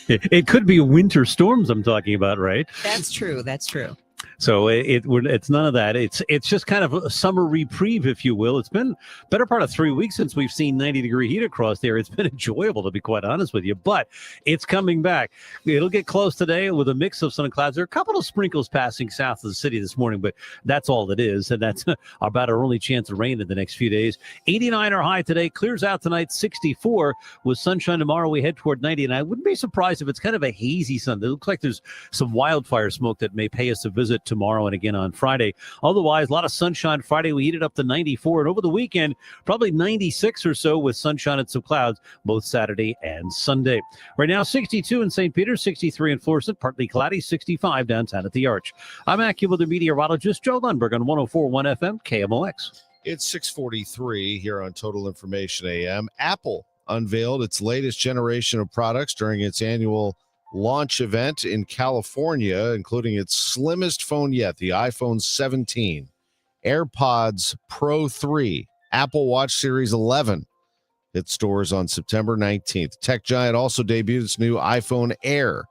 [SPEAKER 19] It could be winter storms I'm talking about, right?
[SPEAKER 10] That's true. That's true.
[SPEAKER 19] So it's none of that. It's just kind of a summer reprieve, if you will. It's been better part of 3 weeks since we've seen 90-degree heat across there. It's been enjoyable, to be quite honest with you, but it's coming back. It'll get close today with a mix of sun and clouds. There are a couple of sprinkles passing south of the city this morning, but that's all it is, and that's about our only chance of rain in the next few days. 89 our high today, clears out tonight, 64 with sunshine tomorrow. We head toward 90, and I wouldn't be surprised if it's kind of a hazy Sunday. It looks like there's some wildfire smoke that may pay us a visit tomorrow and again on Friday. Otherwise, a lot of sunshine Friday. We heated up to 94, and over the weekend, probably 96 or so with sunshine and some clouds both Saturday and Sunday. Right now, 62 in St. Peter, 63 in Florissant, partly cloudy, 65 downtown at the Arch. I'm AccuWeather meteorologist Joe Lundberg on 104.1 FM KMOX.
[SPEAKER 11] It's 6:43 here on Total Information AM. Apple unveiled its latest generation of products during its annual launch event in California, including its slimmest phone yet, the iPhone 17, AirPods Pro 3, Apple Watch Series 11. Hit stores on September 19th. Tech giant also debuted its new iPhone Air.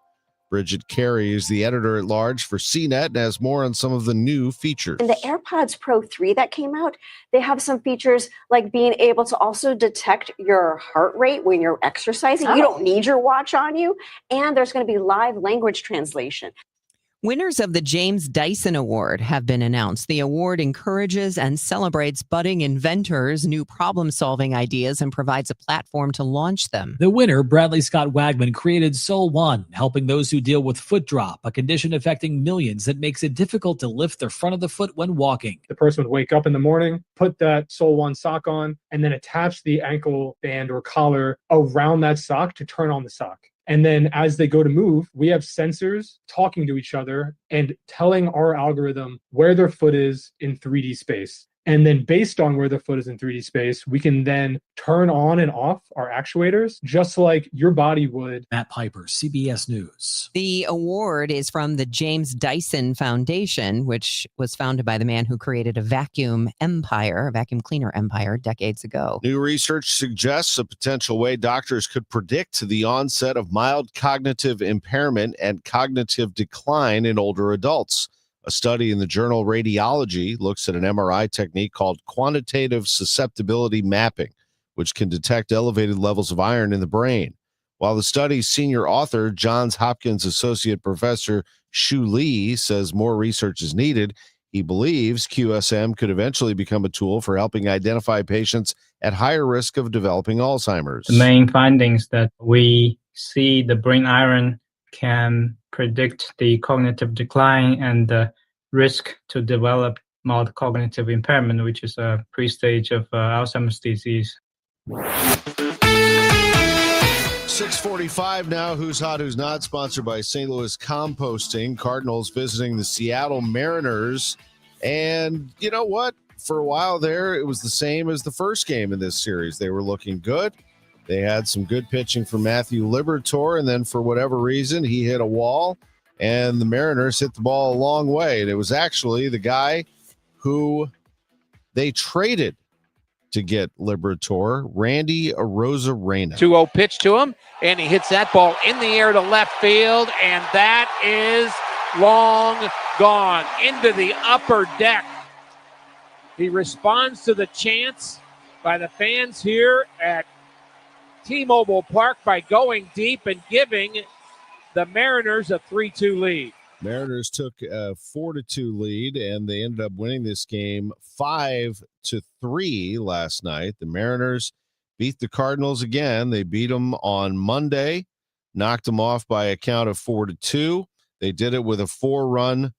[SPEAKER 11] Bridget Carey is the editor-at-large for CNET and has more on some of the new features.
[SPEAKER 20] In the AirPods Pro 3 that came out, they have some features like being able to also detect your heart rate when you're exercising. You don't need your watch on you. And there's going to be live language translation.
[SPEAKER 10] Winners of the James Dyson Award have been announced. The award encourages and celebrates budding inventors, new problem-solving ideas, and provides a platform to launch them.
[SPEAKER 21] The winner, Bradley Scott Wagman, created Sol One, helping those who deal with foot drop, a condition affecting millions that makes it difficult to lift their front of the foot when walking.
[SPEAKER 22] The person would wake up in the morning, put that Sol One sock on, and then attach the ankle band or collar around that sock to turn on the sock. And then as they go to move, we have sensors talking to each other and telling our algorithm where their foot is in 3D space. And then based on where the foot is in 3D space, we can then turn on and off our actuators, just like your body would.
[SPEAKER 21] Matt Piper, CBS News.
[SPEAKER 10] The award is from the James Dyson Foundation, which was founded by the man who created a vacuum cleaner empire decades ago.
[SPEAKER 11] New research suggests a potential way doctors could predict the onset of mild cognitive impairment and cognitive decline in older adults. A study in the journal Radiology looks at an MRI technique called quantitative susceptibility mapping, which can detect elevated levels of iron in the brain. While the study's senior author, Johns Hopkins Associate Professor Shu Li, says more research is needed, he believes QSM could eventually become a tool for helping identify patients at higher risk of developing Alzheimer's.
[SPEAKER 1] The main findings that we see the brain iron can predict the cognitive decline and the risk to develop mild cognitive impairment, which is a pre-stage of Alzheimer's disease.
[SPEAKER 11] 6:45 now. Who's Hot, Who's Not, sponsored by St. Louis Composting. Cardinals visiting the Seattle Mariners. And you know what? For a while there, it was the same as the first game in this series. They were looking good. They had some good pitching from Matthew Liberatore, and then for whatever reason, he hit a wall, and the Mariners hit the ball a long way. And it was actually the guy who they traded to get Liberatore, Randy Arozarena.
[SPEAKER 2] 2-0 pitch to him, and he hits that ball in the air to left field, and that is long gone into the upper deck. He responds to the chants by the fans here at T-Mobile Park by going deep and giving the Mariners a 3-2 lead.
[SPEAKER 11] Mariners took a 4-2 lead, and they ended up winning this game 5-3 last night. The Mariners beat the Cardinals again. They beat them on Monday, knocked them off by a count of 4-2. They did it with a 4-run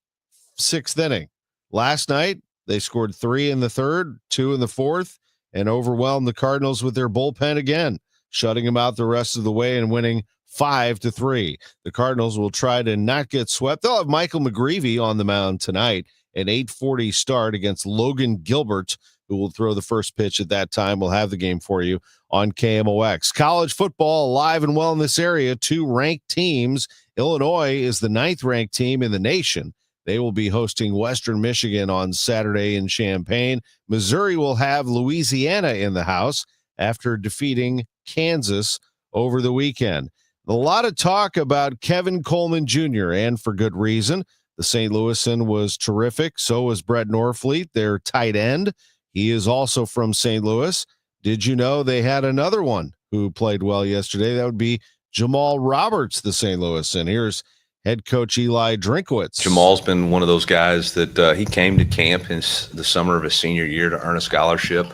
[SPEAKER 11] sixth inning. Last night, they scored 3 in the third, 2 in the fourth, and overwhelmed the Cardinals with their bullpen again, shutting them out the rest of the way and winning 5-3. The Cardinals will try to not get swept. They'll have Michael McGreevy on the mound tonight, an 8:40 start against Logan Gilbert, who will throw the first pitch at that time. We'll have the game for you on KMOX. College football alive and well in this area. 2 ranked teams. Illinois is the 9th ranked team in the nation. They will be hosting Western Michigan on Saturday in Champaign. Missouri will have Louisiana in the house after defeating Kansas over the weekend. A lot of talk about Kevin Coleman Jr., and for good reason. The St. Louisan was terrific. So was Brett Norfleet, their tight end. He is also from St. Louis. Did you know they had another one who played well yesterday? That would be Jamal Roberts, the St. Louisan. Here's head coach Eli Drinkwitz.
[SPEAKER 23] Jamal's been one of those guys that he came to camp in the summer of his senior year to earn a scholarship.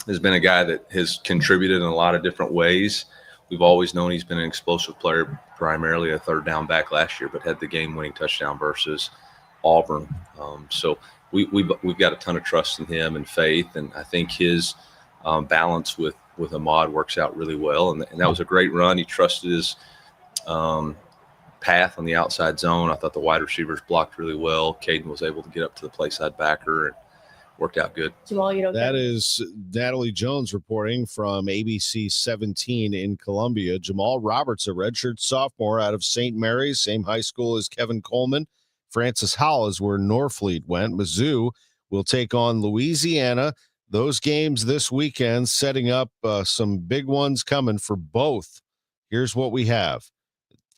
[SPEAKER 23] Has been a guy that has contributed in a lot of different ways. We've always known he's been an explosive player, primarily a third down back last year, but had the game-winning touchdown versus Auburn. So we've got a ton of trust in him and faith, and I think his balance with Ahmad works out really well. And that was a great run. He trusted his path on the outside zone. I thought the wide receivers blocked really well. Caden was able to get up to the play side backer and worked out good.
[SPEAKER 24] Jamal, you know
[SPEAKER 11] that is Natalie Jones reporting from ABC 17 in Columbia. Jamal Roberts, a redshirt sophomore out of St. Mary's, same high school as Kevin Coleman. Francis Howell is where Norfleet went. Mizzou will take on Louisiana. Those games this weekend setting up some big ones coming for both. Here's what we have.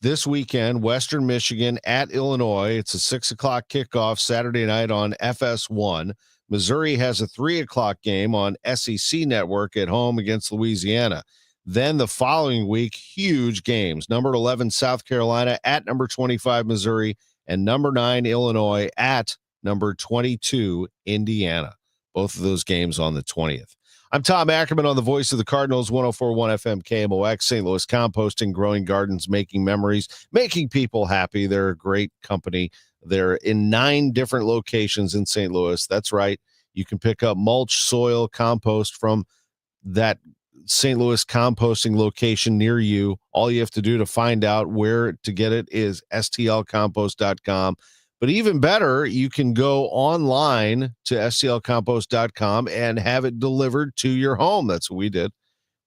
[SPEAKER 11] This weekend, Western Michigan at Illinois. It's a 6 o'clock kickoff Saturday night on FS1. Missouri has a 3 o'clock game on SEC Network at home against Louisiana. Then the following week, huge games. Number 11, South Carolina at number 25, Missouri, and number 9, Illinois at number 22, Indiana. Both of those games on the 20th. I'm Tom Ackerman on the voice of the Cardinals, 104.1 FM KMOX, St. Louis Composting, growing gardens, making memories, making people happy. They're a great company. They're in 9 different locations in St. Louis. That's right. You can pick up mulch, soil, compost from that St. Louis composting location near you. All you have to do to find out where to get it is stlcompost.com. But even better, you can go online to stlcompost.com and have it delivered to your home. That's what we did.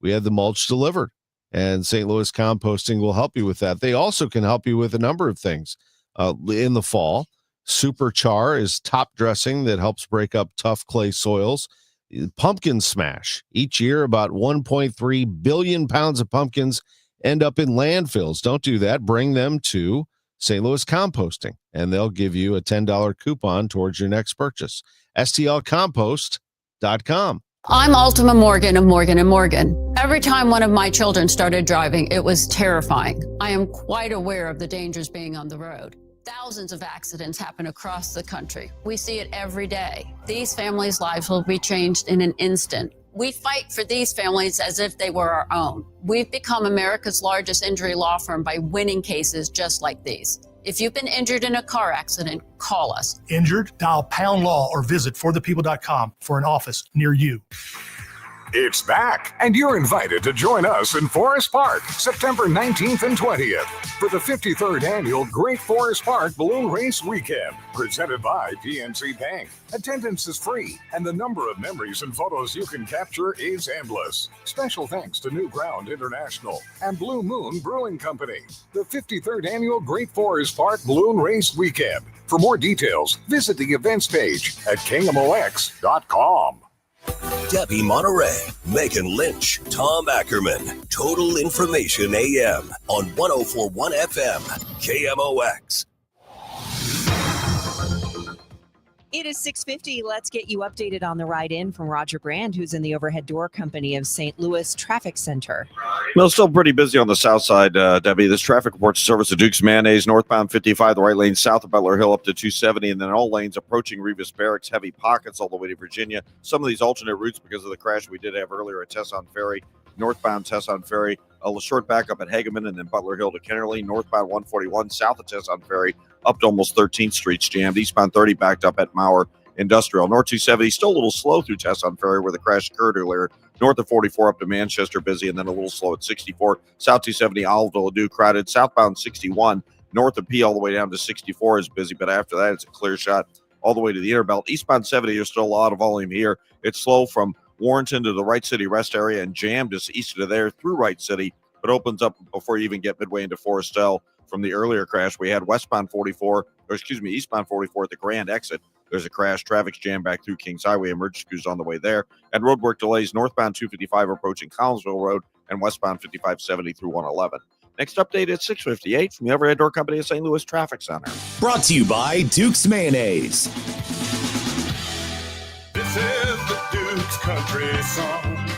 [SPEAKER 11] We had the mulch delivered, and St. Louis Composting will help you with that. They also can help you with a number of things in the fall. Super Char is top dressing that helps break up tough clay soils. Pumpkin Smash. Each year, about 1.3 billion pounds of pumpkins end up in landfills. Don't do that. Bring them to St. Louis Composting, and they'll give you a $10 coupon towards your next purchase. stlcompost.com.
[SPEAKER 5] I'm Ultima Morgan of Morgan & Morgan. Every time one of my children started driving, it was terrifying. I am quite aware of the dangers being on the road. Thousands of accidents happen across the country. We see it every day. These families' lives will be changed in an instant. We fight for these families as if they were our own. We've become America's largest injury law firm by winning cases just like these. If you've been injured in a car accident, call us.
[SPEAKER 6] Injured? Dial pound law or visit forthepeople.com for an office near you.
[SPEAKER 15] It's back, and you're invited to join us in Forest Park, September 19th and 20th, for the 53rd Annual Great Forest Park Balloon Race Weekend, presented by PNC Bank. Attendance is free, and the number of memories and photos you can capture is endless. Special thanks to New Ground International and Blue Moon Brewing Company. The 53rd Annual Great Forest Park Balloon Race Weekend. For more details, visit the events page at kmox.com.
[SPEAKER 3] Debbie Monterrey, Megan Lynch, Tom Ackerman. Total Information AM on 104.1 FM, KMOX.
[SPEAKER 10] It is 6:50. Let's get you updated on the ride in from Roger Brand, who's in the overhead door company of St. Louis Traffic Center.
[SPEAKER 4] Well, it's still pretty busy on the south side, Debbie. This traffic reports service of Duke's Mayonnaise, northbound 55, the right lane south of Butler Hill up to 270, and then all lanes approaching Revis Barracks, heavy pockets all the way to Virginia. Some of these alternate routes because of the crash we did have earlier at Tesson Ferry, northbound Tesson Ferry, a short backup at Hageman, and then Butler Hill to Kennerly, northbound 141 south of Tesson Ferry, up to almost 13th Street's jammed, eastbound 30 backed up at Mauer Industrial. North 270 still a little slow through Tesson Ferry where the crash occurred earlier. North of 44 up to Manchester busy, and then a little slow at 64. South 270 Oliveville Ladue crowded. Southbound 61 north of P all the way down to 64 is busy, but after that it's a clear shot all the way to the Interbelt. Eastbound 70 there's still a lot of volume here. It's slow from Warrenton to the Wright City Rest area and jammed just east of there through Wright City, but opens up before you even get midway into Forestel. From the earlier crash, we had eastbound 44 at the Grand exit. There's a crash. Traffic's jammed back through Kings Highway. Emergency crews on the way there. And roadwork delays northbound 255 approaching Collinsville Road and westbound 5570 through 111. Next update at 6:58 from the overhead door company of St. Louis Traffic Center.
[SPEAKER 8] Brought to you by Duke's Mayonnaise.
[SPEAKER 24] This is the Duke's Country Song.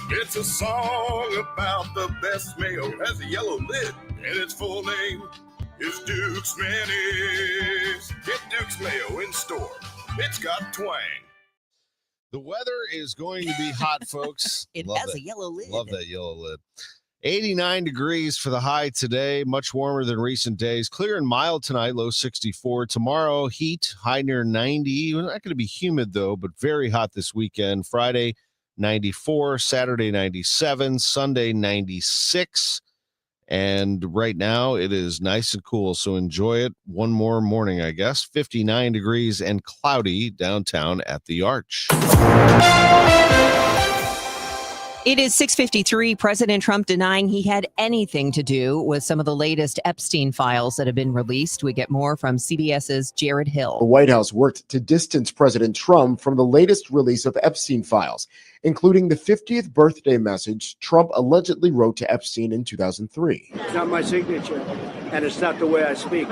[SPEAKER 24] It's a song about the best mayo. Has a yellow lid, and its full name is Duke's Mayonnaise. Get Duke's Mayo in store. It's got twang.
[SPEAKER 11] The weather is going to be hot, folks.
[SPEAKER 10] It
[SPEAKER 11] Love
[SPEAKER 10] has
[SPEAKER 11] that.
[SPEAKER 10] a yellow lid.
[SPEAKER 11] Love that yellow lid. 89 degrees for the high today, much warmer than recent days. Clear and mild tonight, low 64. Tomorrow, heat, high near 90. Not going to be humid, though, but very hot this weekend. Friday, 94. Saturday, 97. Sunday, 96. And right now, it is nice and cool, so enjoy it one more morning, I guess. 59 degrees and cloudy downtown at the Arch.
[SPEAKER 10] It is 6:53. President Trump denying he had anything to do with some of the latest Epstein files that have been released. We get more from CBS's Jared Hill.
[SPEAKER 25] The White House worked to distance President Trump from the latest release of Epstein files, including the 50th birthday message Trump allegedly wrote to Epstein in 2003.
[SPEAKER 26] It's not my signature, and it's not the way I speak.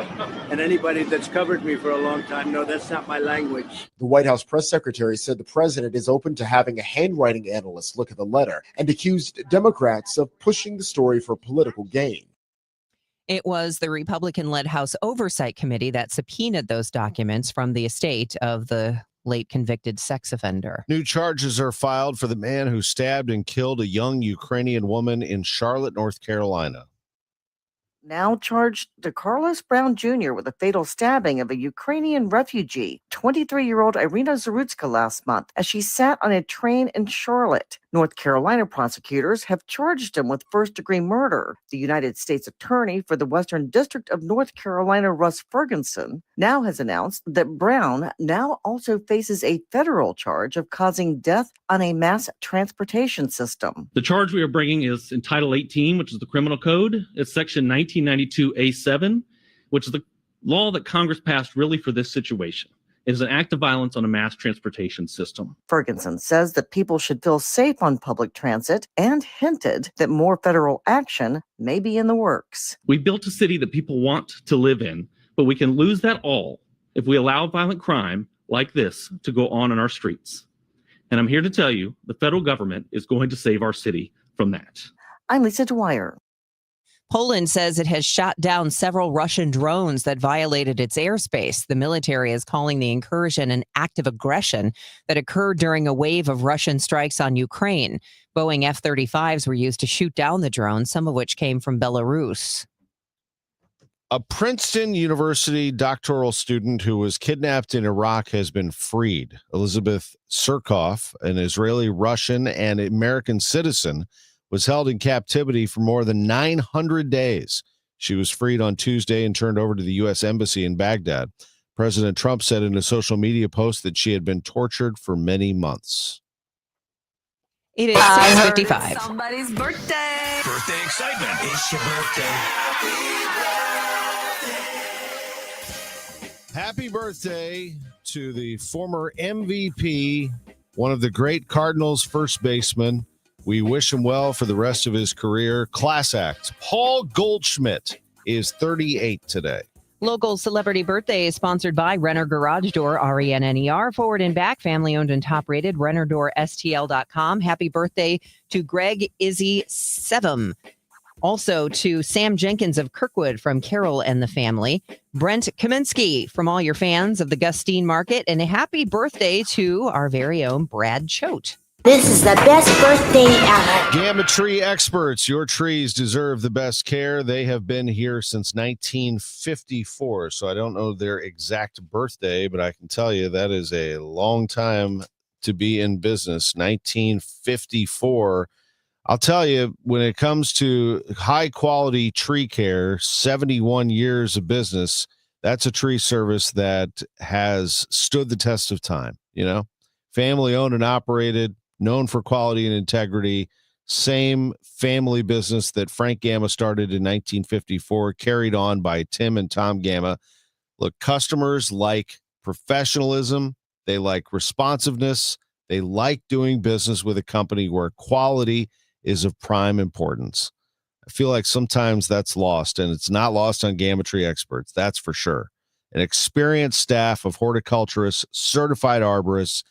[SPEAKER 26] And anybody that's covered me for a long time knows that's not my language.
[SPEAKER 25] The White House press secretary said the president is open to having a handwriting analyst look at the letter and accused Democrats of pushing the story for political gain.
[SPEAKER 10] It was the Republican-led House Oversight Committee that subpoenaed those documents from the estate of the late convicted sex offender.
[SPEAKER 11] New charges are filed for the man who stabbed and killed a young Ukrainian woman in Charlotte, North Carolina.
[SPEAKER 27] Now charged DeCarlos Brown Jr. with the fatal stabbing of a Ukrainian refugee, 23-year-old Irina Zarutska, last month as she sat on a train in Charlotte. North Carolina prosecutors have charged him with first-degree murder. The United States Attorney for the Western District of North Carolina, Russ Ferguson, now has announced that Brown now also faces a federal charge of causing death on a mass transportation system.
[SPEAKER 7] The charge we are bringing is in Title 18, which is the criminal code. It's section 1992A7, which is the law that Congress passed really for this situation. It is an act of violence on a mass transportation system.
[SPEAKER 27] Ferguson says that people should feel safe on public transit and hinted that more federal action may be in the works.
[SPEAKER 7] We built a city that people want to live in, but we can lose that all if we allow violent crime like this to go on in our streets. And I'm here to tell you, the federal government is going to save our city from that.
[SPEAKER 27] I'm Lisa Dwyer.
[SPEAKER 10] Poland says it has shot down several Russian drones that violated its airspace. The military is calling the incursion an act of aggression that occurred during a wave of Russian strikes on Ukraine. Boeing F-35s were used to shoot down the drones, some of which came from Belarus.
[SPEAKER 11] A Princeton University doctoral student who was kidnapped in Iraq has been freed. Elizabeth Surkoff, an Israeli, Russian, and American citizen, was held in captivity for more than 900 days. She was freed on Tuesday and turned over to the U.S. Embassy in Baghdad. President Trump said in a social media post that she had been tortured for many months.
[SPEAKER 10] It is 6:55.
[SPEAKER 9] Somebody's birthday.
[SPEAKER 8] Birthday excitement. It's your birthday.
[SPEAKER 11] Happy birthday to the former MVP, one of the great Cardinals first basemen. We wish him well for the rest of his career. Class act. Paul Goldschmidt is 38 today.
[SPEAKER 10] Local celebrity birthday is sponsored by Renner Garage Door, RENNER, forward and back, family owned and top rated, RennerDoorSTL.com. Happy birthday to Greg Izzy Sevum. Also to Sam Jenkins of Kirkwood from Carol and the family. Brent Kaminsky from all your fans of the Gustine Market. And a happy birthday to our very own Brad Choate.
[SPEAKER 13] This is the best birthday ever.
[SPEAKER 11] Gamma Tree experts, your trees deserve the best care. They have been here since 1954, so I don't know their exact birthday, but I can tell you that is a long time to be in business. 1954. I'll tell you, when it comes to high quality tree care, 71 years of business, that's a tree service that has stood the test of time. You know, family owned and operated, known for quality and integrity, same family business that Frank Gamma started in 1954, carried on by Tim and Tom Gamma. Look, customers like professionalism. They like responsiveness. They like doing business with a company where quality is of prime importance. I feel like sometimes that's lost, and it's not lost on Gamma Tree experts, that's for sure. An experienced staff of horticulturists, certified arborists,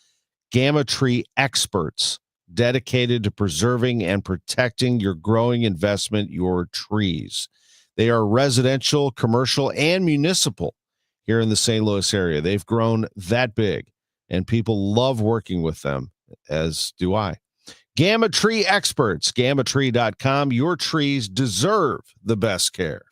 [SPEAKER 11] Gamma Tree experts dedicated to preserving and protecting your growing investment, your trees. They are residential, commercial, and municipal here in the St. Louis area. They've grown that big, and people love working with them, as do I. Gamma Tree experts, gammatree.com. Your trees deserve the best care.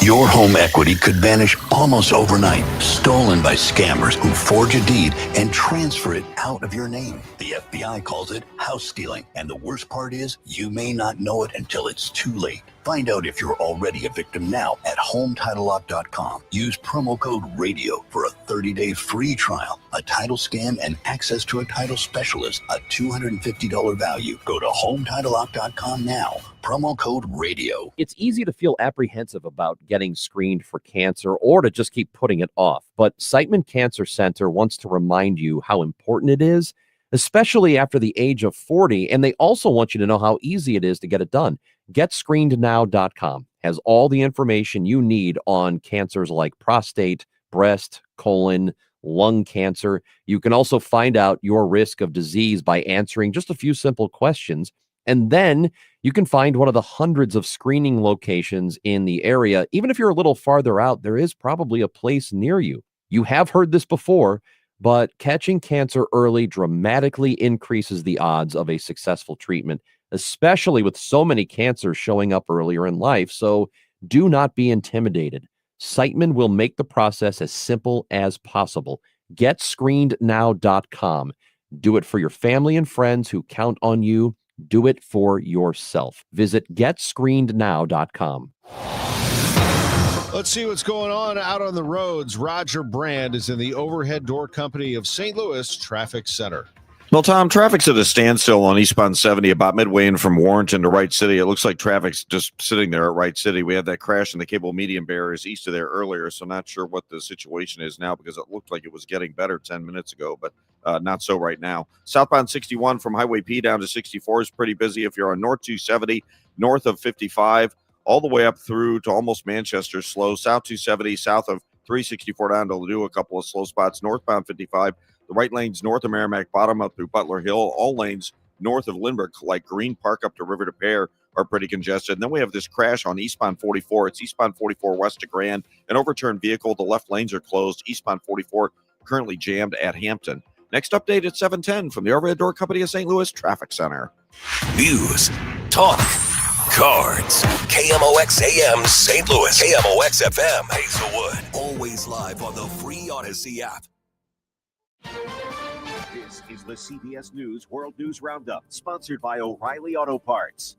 [SPEAKER 14] Your home equity could vanish almost overnight, stolen by scammers who forge a deed and transfer it out of your name. The FBI calls it house stealing, and the worst part is you may not know it until it's too late. Find out if you're already a victim now at HomeTitleLock.com. Use promo code RADIO for a 30-day free trial, a title scan, and access to a title specialist, a $250 value. Go to HomeTitleLock.com now. Promo code RADIO.
[SPEAKER 16] It's easy to feel apprehensive about getting screened for cancer or to just keep putting it off. But Siteman Cancer Center wants to remind you how important it is, especially after the age of 40. And they also want you to know how easy it is to get it done. GetScreenedNow.com has all the information you need on cancers like prostate, breast, colon, lung cancer. You can also find out your risk of disease by answering just a few simple questions. And then you can find one of the hundreds of screening locations in the area. Even if you're a little farther out, there is probably a place near you. You have heard this before, but catching cancer early dramatically increases the odds of a successful treatment, especially with so many cancers showing up earlier in life. So do not be intimidated. Siteman will make the process as simple as possible. GetScreenedNow.com. Do it for your family and friends who count on you. Do it for yourself. Visit GetScreenedNow.com.
[SPEAKER 11] Let's see what's going on out on the roads. Roger Brand is in the Overhead Door Company of St. Louis Traffic Center.
[SPEAKER 4] Well, Tom, traffic's at a standstill on eastbound 70 about midway in from Warrenton to Wright City. It looks like traffic's just sitting there at Wright City. We had that crash in the cable median barriers east of there earlier, so not sure what the situation is now because it looked like it was getting better 10 minutes ago, but not so right now. Southbound 61 from Highway P down to 64 is pretty busy. If you're on North 270, north of 55, all the way up through to almost Manchester, slow. South 270, south of 364 down to Ladue, a couple of slow spots. Northbound 55, the right lanes north of Merrimack Bottom up through Butler Hill. All lanes north of Lindbergh, like Green Park up to River to Pear, are pretty congested. And then we have this crash on eastbound 44. It's eastbound 44 west to Grand. An overturned vehicle. The left lanes are closed. Eastbound 44 currently jammed at Hampton. Next update at 7:10 from the Overhead Door Company of St. Louis Traffic Center.
[SPEAKER 3] News, talk, cards. KMOX AM St. Louis. KMOX FM Hazelwood. Always live on the free Odyssey app.
[SPEAKER 12] This is the CBS News World News Roundup, sponsored by O'Reilly Auto Parts.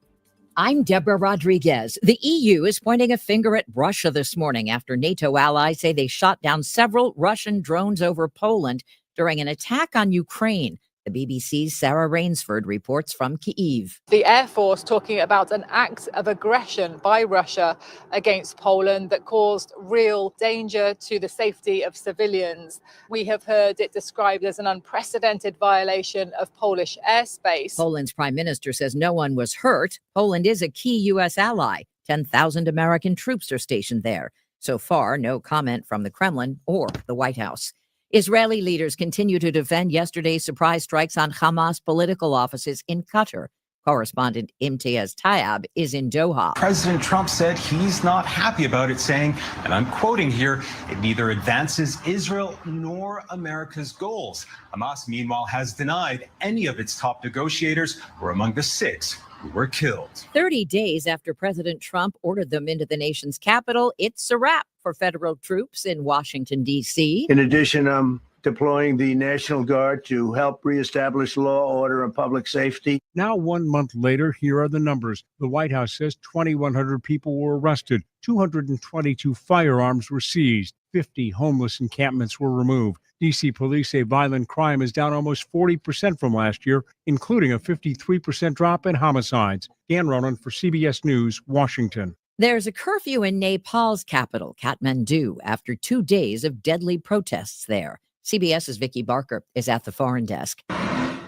[SPEAKER 17] I'm Deborah Rodriguez. The EU is pointing a finger at Russia this morning after NATO allies say they shot down several Russian drones over Poland during an attack on Ukraine. The BBC's Sarah Rainsford reports from Kyiv.
[SPEAKER 18] The Air Force talking about an act of aggression by Russia against Poland that caused real danger to the safety of civilians. We have heard it described as an unprecedented violation of Polish airspace.
[SPEAKER 17] Poland's prime minister says no one was hurt. Poland is a key U.S. ally. 10,000 American troops are stationed there. So far, no comment from the Kremlin or the White House. Israeli leaders continue to defend yesterday's surprise strikes on Hamas political offices in Qatar. Correspondent Imtiaz Tayab is in Doha.
[SPEAKER 19] President Trump said he's not happy about it, saying, and I'm quoting here, it neither advances Israel nor America's goals. Hamas, meanwhile, has denied any of its top negotiators were among the 6 who were killed.
[SPEAKER 17] 30 days after President Trump ordered them into the nation's capital, it's a wrap for federal troops in Washington, D.C.
[SPEAKER 26] In addition, I'm deploying the National Guard to help reestablish law, order, and public safety.
[SPEAKER 20] Now, 1 month later, here are the numbers. The White House says 2,100 people were arrested, 222 firearms were seized, 50 homeless encampments were removed. D.C. police say violent crime is down almost 40% from last year, including a 53% drop in homicides. Dan Ronan for CBS News, Washington.
[SPEAKER 17] There's a curfew in Nepal's capital, Kathmandu, after 2 days of deadly protests there. CBS's Vicki Barker is at the foreign desk.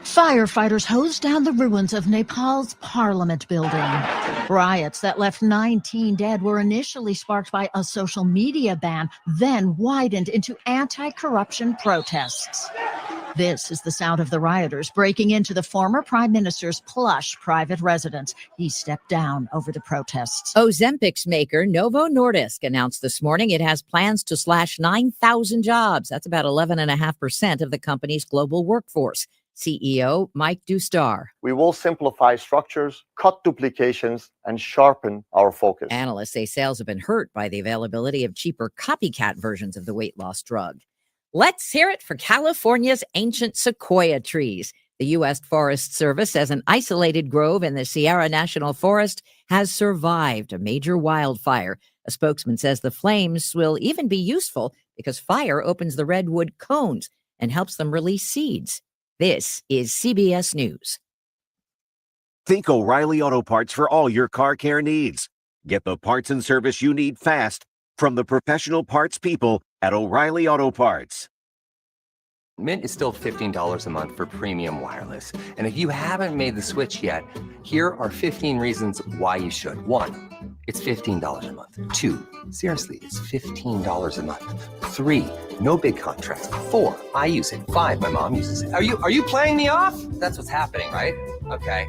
[SPEAKER 21] Firefighters hosed down the ruins of Nepal's parliament building. Riots that left 19 dead were initially sparked by a social media ban, then widened into anti-corruption protests. This is the sound of the rioters breaking into the former prime minister's plush private residence. He stepped down over the protests.
[SPEAKER 17] Ozempic's maker, Novo Nordisk, announced this morning it has plans to slash 9,000 jobs. That's about 11.5% of the company's global workforce. CEO Mike Dustar.
[SPEAKER 22] We will simplify structures, cut duplications, and sharpen our focus.
[SPEAKER 17] Analysts say sales have been hurt by the availability of cheaper copycat versions of the weight loss drug. Let's hear it for California's ancient sequoia trees. The U.S. Forest Service says an isolated grove in the Sierra National Forest has survived a major wildfire. A spokesman says the flames will even be useful because fire opens the redwood cones and helps them release seeds. This is CBS News.
[SPEAKER 12] Think O'Reilly Auto Parts for all your car care needs. Get the parts and service you need fast from the professional parts people at O'Reilly Auto Parts.
[SPEAKER 28] Mint is still $15 a month for premium wireless. And if you haven't made the switch yet, here are 15 reasons why you should. 1, it's $15 a month. 2, seriously, it's $15 a month. 3, no big contracts. 4, I use it. 5, my mom uses it. Are you playing me off? That's what's happening, right? Okay.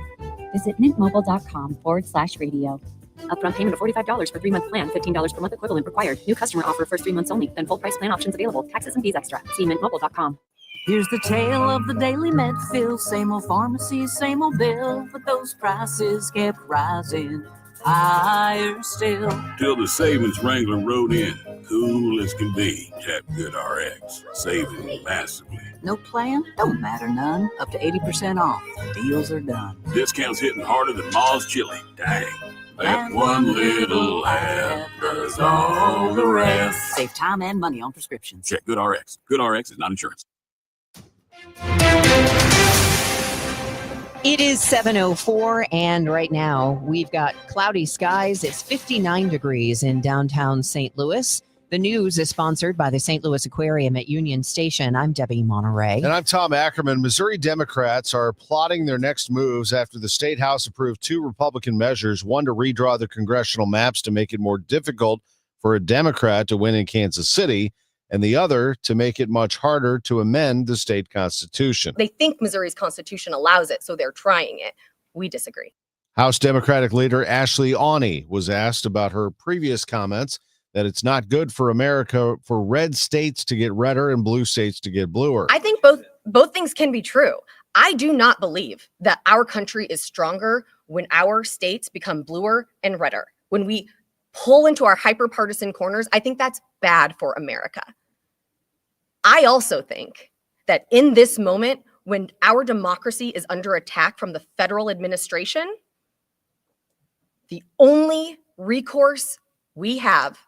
[SPEAKER 29] Visit mintmobile.com/radio. Upfront payment of $45 for 3-month plan, $15 per month equivalent required. New customer offer first 3 months only. Then full price plan options available. Taxes and fees extra. See mintmobile.com.
[SPEAKER 30] Here's the tale of the daily med fill. Same old pharmacy, same old bill. But those prices kept rising higher still.
[SPEAKER 24] Till the savings wrangler rode in. Cool as can be. Tap Good RX. Saving massively.
[SPEAKER 30] No plan? Don't matter none. Up to 80% off. Deals are done.
[SPEAKER 24] Discounts hitting harder than Ma's chili. Dang. That one little app does all the rest.
[SPEAKER 30] Save time and money on prescriptions.
[SPEAKER 24] Check GoodRx. GoodRx is not insurance.
[SPEAKER 10] It is 7:04, and right now we've got cloudy skies. It's 59 degrees in downtown St. Louis. The news is sponsored by the St. Louis Aquarium at Union Station. I'm Debbie Monterrey.
[SPEAKER 11] And I'm Tom Ackerman. Missouri Democrats are plotting their next moves after the state house approved two Republican measures, one to redraw the congressional maps to make it more difficult for a Democrat to win in Kansas City, and the other to make it much harder to amend the state constitution.
[SPEAKER 1] They think Missouri's constitution allows it, so they're trying it. We disagree.
[SPEAKER 11] House Democratic leader Ashley Awney was asked about her previous comments that it's not good for America for red states to get redder and blue states to get bluer.
[SPEAKER 1] I think both things can be true. I do not believe that our country is stronger when our states become bluer and redder. When we pull into our hyper-partisan corners, I think that's bad for America. I also think that in this moment, when our democracy is under attack from the federal administration, the only recourse we have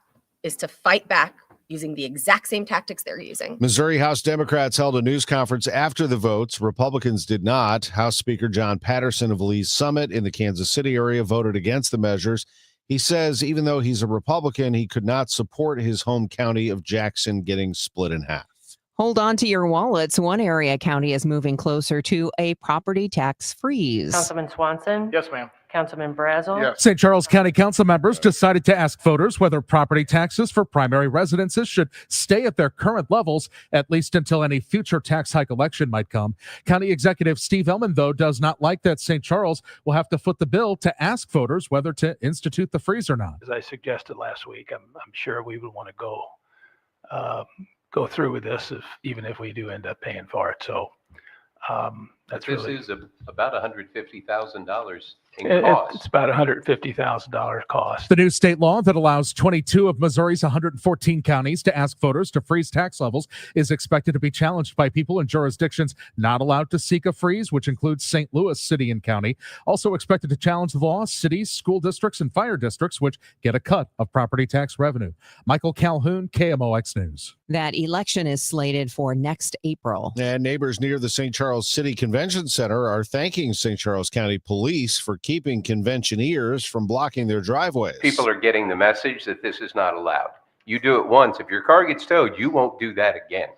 [SPEAKER 1] is to fight back using the exact same tactics they're using.
[SPEAKER 11] Missouri House Democrats held a news conference after the votes. Republicans did not. House Speaker John Patterson of Lee's Summit in the Kansas City area voted against the measures. He says even though he's a Republican, he could not support his home county of Jackson getting split in half.
[SPEAKER 10] Hold on to your wallets. One area county is moving closer to a property tax freeze.
[SPEAKER 2] Councilman Swanson?
[SPEAKER 5] Yes, ma'am.
[SPEAKER 2] Councilman Brazel?
[SPEAKER 5] Yes.
[SPEAKER 6] St. Charles County Council members decided to ask voters whether property taxes for primary residences should stay at their current levels, at least until any future tax hike election might come. County Executive Steve Ellman, though, does not like that St. Charles will have to foot the bill to ask voters whether to institute the freeze or not.
[SPEAKER 5] As I suggested last week, I'm sure we would want to go through with this even if we do end up paying for it. So that's
[SPEAKER 7] this
[SPEAKER 5] really
[SPEAKER 7] is about $150,000 in cost.
[SPEAKER 5] It's about $150,000 cost.
[SPEAKER 6] The new state law that allows 22 of Missouri's 114 counties to ask voters to freeze tax levels is expected to be challenged by people in jurisdictions not allowed to seek a freeze, which includes St. Louis City and County. Also expected to challenge the law, cities, school districts, and fire districts, which get a cut of property tax revenue. Michael Calhoun, KMOX News.
[SPEAKER 10] That election is slated for next April.
[SPEAKER 11] And neighbors near the St. Charles City Convention Center are thanking St. Charles County Police for keeping conventioneers from blocking their driveways.
[SPEAKER 7] People are getting the message that this is not allowed. You do it once. If your car gets towed, you won't do that again.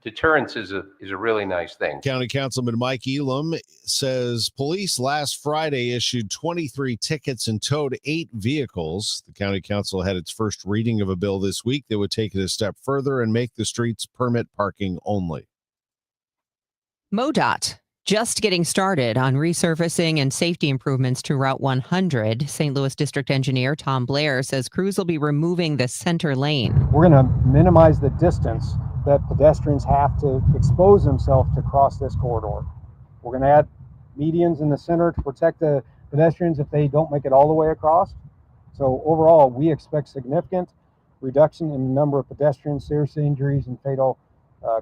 [SPEAKER 7] Deterrence is a really nice thing.
[SPEAKER 11] County Councilman Mike Elam says police last Friday issued 23 tickets and towed 8 vehicles. The county council had its first reading of a bill this week that would take it a step further and make the streets permit parking only.
[SPEAKER 10] MoDOT just getting started on resurfacing and safety improvements to Route 100. St. Louis District Engineer Tom Blair says crews will be removing the center lane.
[SPEAKER 9] We're going to minimize the distance that pedestrians have to expose themselves to cross this corridor. We're going to add medians in the center to protect the pedestrians if they don't make it all the way across. So overall, we expect significant reduction in the number of pedestrian serious injuries and fatal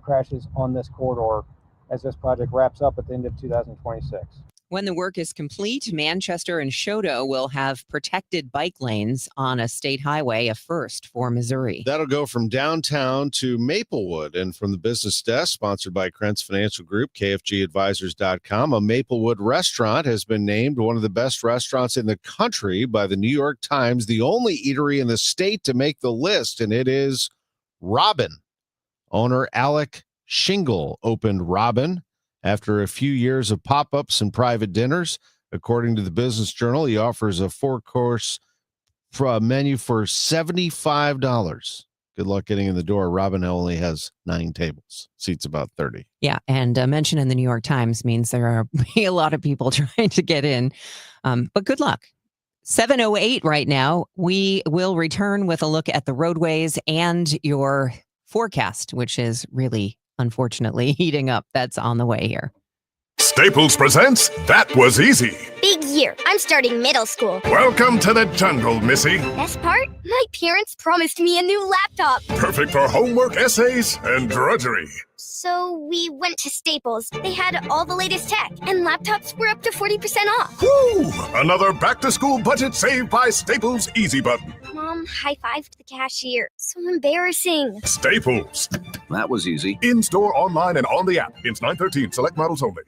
[SPEAKER 9] crashes on this corridor as this project wraps up at the end of 2026.
[SPEAKER 10] When the work is complete, Manchester and Choteau will have protected bike lanes on a state highway, a first for Missouri.
[SPEAKER 11] That'll go from downtown to Maplewood. And from the business desk, sponsored by Krentz Financial Group, KFGadvisors.com, a Maplewood restaurant has been named one of the best restaurants in the country by the New York Times, the only eatery in the state to make the list, and it is Robin. Owner Alec Shingle opened Robin after a few years of pop-ups and private dinners. According to the Business Journal, he offers a 4-course menu for $75. Good luck getting in the door. Robin only has 9 tables. Seats about 30.
[SPEAKER 10] Yeah, and mention in the New York Times means there are a lot of people trying to get in. But good luck. 7:08 right now. We will return with a look at the roadways and your forecast, which is really, unfortunately, heating up. That's on the way here.
[SPEAKER 24] Staples presents That Was Easy.
[SPEAKER 13] Big year. I'm starting middle school.
[SPEAKER 24] Welcome to the jungle, Missy.
[SPEAKER 13] Best part? My parents promised me a new laptop.
[SPEAKER 24] Perfect for homework, essays, and drudgery.
[SPEAKER 13] So we went to Staples. They had all the latest tech, and laptops were up to 40% off.
[SPEAKER 24] Woo! Another back-to-school budget saved by Staples Easy Button.
[SPEAKER 13] Mom high-fived the cashier. So embarrassing.
[SPEAKER 24] Staples.
[SPEAKER 3] That was easy.
[SPEAKER 24] In-store, online, and on the app. It's 9/13. Select models only.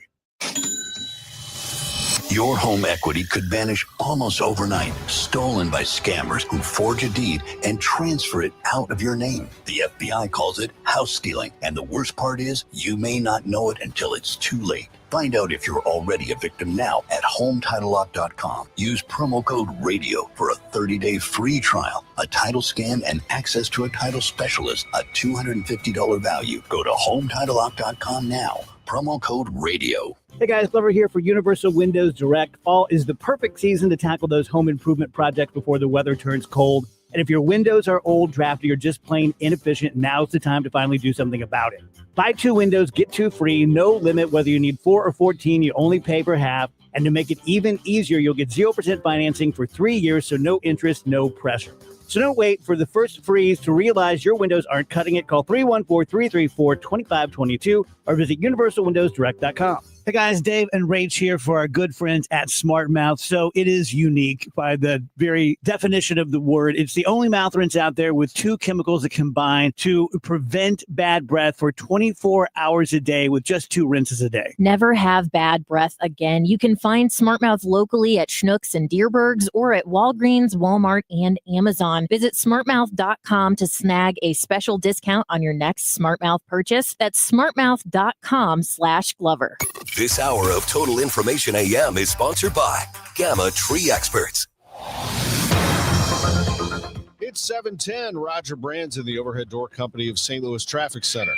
[SPEAKER 4] Your home equity could vanish almost overnight, stolen by scammers who forge a deed and transfer it out of your name. The FBI calls it house stealing, and the worst part is you may not know it until it's too late. Find out if you're already a victim now at HometitleLock.com. Use promo code RADIO for a 30-day free trial, a title scan, and access to a title specialist, a $250 value. Go to HometitleLock.com now. Promo code RADIO.
[SPEAKER 8] Hey guys, Glover here for Universal Windows Direct. Fall is the perfect season to tackle those home improvement projects before the weather turns cold. And if your windows are old, drafty, or just plain inefficient, now's the time to finally do something about it. Buy 2 windows, get 2 free, no limit whether you need 4 or 14, you only pay per half. And to make it even easier, you'll get 0% financing for 3 years, so no interest, no pressure. So don't wait for the first freeze to realize your windows aren't cutting it. Call 314-334-2522 or visit universalwindowsdirect.com. Hey guys, Dave and Rach here for our good friends at Smart Mouth. So it is unique by the very definition of the word. It's the only mouth rinse out there with 2 chemicals that combine to prevent bad breath for 24 hours a day with just 2 rinses a day.
[SPEAKER 14] Never have bad breath again. You can find Smart Mouth locally at Schnucks and Deerbergs or at Walgreens, Walmart, and Amazon. Visit smartmouth.com to snag a special discount on your next Smart Mouth purchase. That's smartmouth.com/Glover.
[SPEAKER 15] This hour of Total Information AM is sponsored by Gamma Tree Experts.
[SPEAKER 11] It's 7:10. Roger Brands in the Overhead Door Company of St. Louis Traffic Center.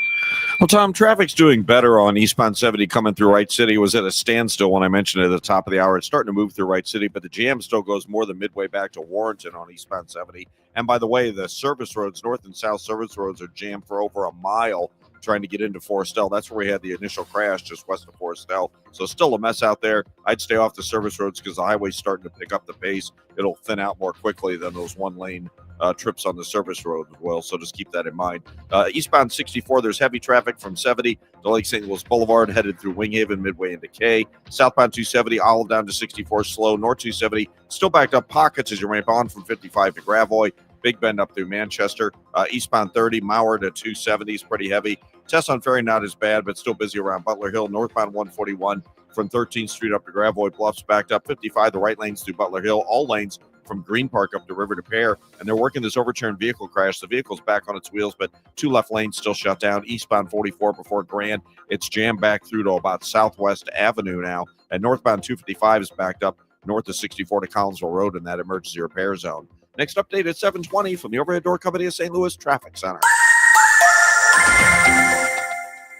[SPEAKER 16] Well, Tom, traffic's doing better on eastbound 70 coming through Wright City. It was at a standstill when I mentioned it at the top of the hour. It's starting to move through Wright City, but the jam still goes more than midway back to Warrenton on eastbound 70. And by the way, the service roads, north and south service roads, are jammed for over a mile trying to get into Forestel. That's where we had the initial crash, just west of Forestel. So still a mess out there. I'd stay off the service roads because the highway's starting to pick up the pace. It'll thin out more quickly than those one-lane trips on the service road as well. So just keep that in mind. Eastbound 64, there's heavy traffic from 70 to Lake St. Louis Boulevard, headed through Winghaven, midway into K. Southbound 270, Olive down to 64, slow. North 270, still backed up pockets as you ramp on from 55 to Gravois. Big Bend up through Manchester. Eastbound 30, Mauer to 270 is pretty heavy. Tesson Ferry not as bad, but still busy around Butler Hill. Northbound 141 from 13th Street up to Gravois Bluffs, backed up 55, the right lanes through Butler Hill. All lanes from Green Park up to River to Pear, and they're working this overturned vehicle crash. The vehicle's back on its wheels, but 2 left lanes still shut down. Eastbound 44 before Grand, it's jammed back through to about Southwest Avenue now, and northbound 255 is backed up north of 64 to Collinsville Road in that emergency repair zone. Next update at 7:20 from the Overhead Door Company of St. Louis Traffic Center.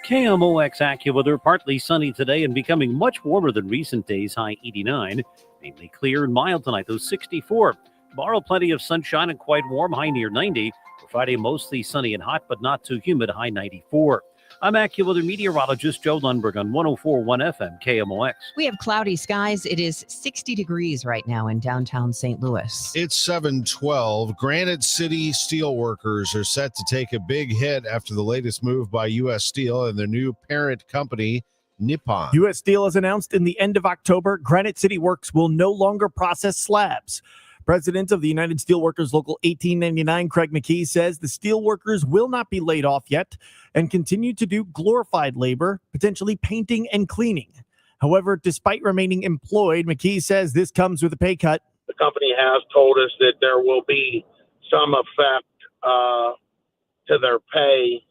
[SPEAKER 18] KMOX AccuWeather, partly sunny today and becoming much warmer than recent days, high 89. Mainly clear and mild tonight, though 64. Tomorrow, plenty of sunshine and quite warm, high near 90. For Friday, mostly sunny and hot, but not too humid, high 94. I'm AccuWeather meteorologist Joe Lundberg on 104.1 FM KMOX.
[SPEAKER 10] We have cloudy skies. It is 60 degrees right now in downtown St. Louis.
[SPEAKER 11] It's 7:12. Granite City steelworkers are set to take a big hit after the latest move by U.S. Steel and their new parent company, Nippon.
[SPEAKER 23] U.S. Steel has announced in the end of October, Granite City Works will no longer process slabs. President of the United Steelworkers Local 1899, Craig McKee, says the steelworkers will not be laid off yet and continue to do glorified labor, potentially painting and cleaning. However, despite remaining employed, McKee says this comes with a pay cut.
[SPEAKER 25] The company has told us that there will be some effect to their pay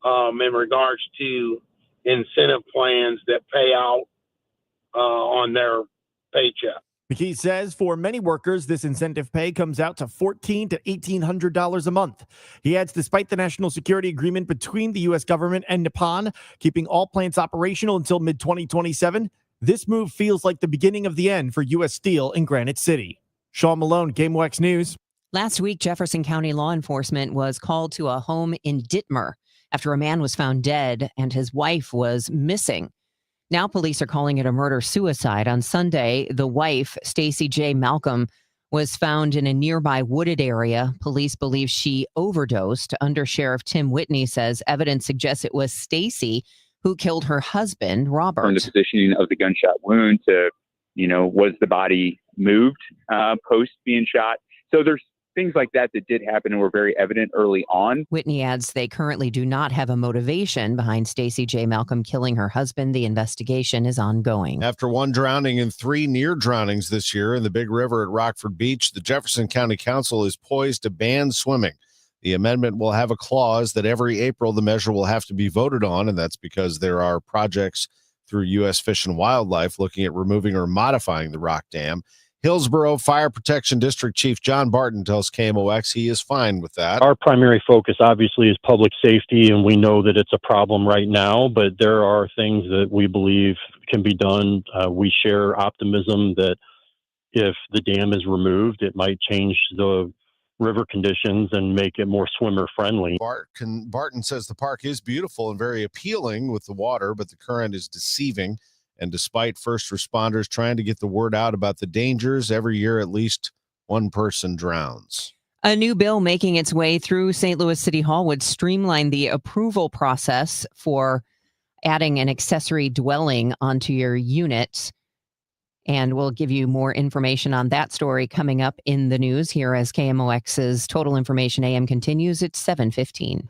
[SPEAKER 25] in regards to incentive plans that pay out on their paycheck.
[SPEAKER 23] McKee says for many workers, this incentive pay comes out to $1,400 to $1,800 a month. He adds, despite the national security agreement between the U.S. government and Nippon, keeping all plants operational until mid-2027, this move feels like the beginning of the end for U.S. Steel in Granite City. Sean Malone, KMOX News.
[SPEAKER 10] Last week, Jefferson County law enforcement was called to a home in Dittmer after a man was found dead and his wife was missing. Now police are calling it a murder-suicide. On Sunday, the wife, Stacy J. Malcolm, was found in a nearby wooded area. Police believe she overdosed. Undersheriff Tim Whitney says evidence suggests it was Stacy who killed her husband, Robert.
[SPEAKER 3] From the positioning of the gunshot wound to, was the body moved post being shot? So there's things like that did happen and were very evident early on.
[SPEAKER 10] Whitney adds they currently do not have a motivation behind Stacy J. Malcolm killing her husband. The investigation is ongoing.
[SPEAKER 11] After one drowning and 3 near drownings this year in the Big River at Rockford Beach, the Jefferson County Council is poised to ban swimming. The amendment will have a clause that every April the measure will have to be voted on, and that's because there are projects through U.S. Fish and Wildlife looking at removing or modifying the rock dam. Hillsborough Fire Protection District Chief John Barton tells KMOX he is fine with that.
[SPEAKER 12] Our primary focus obviously is public safety, and we know that it's a problem right now, but there are things that we believe can be done. We share optimism that if the dam is removed, it might change the river conditions and make it more swimmer friendly.
[SPEAKER 11] Barton says the park is beautiful and very appealing with the water, but the current is deceiving. And despite first responders trying to get the word out about the dangers, every year at least one person drowns.
[SPEAKER 10] A new bill making its way through St. Louis City Hall would streamline the approval process for adding an accessory dwelling onto your unit. And we'll give you more information on that story coming up in the news here as KMOX's Total Information AM continues. It's 7:15.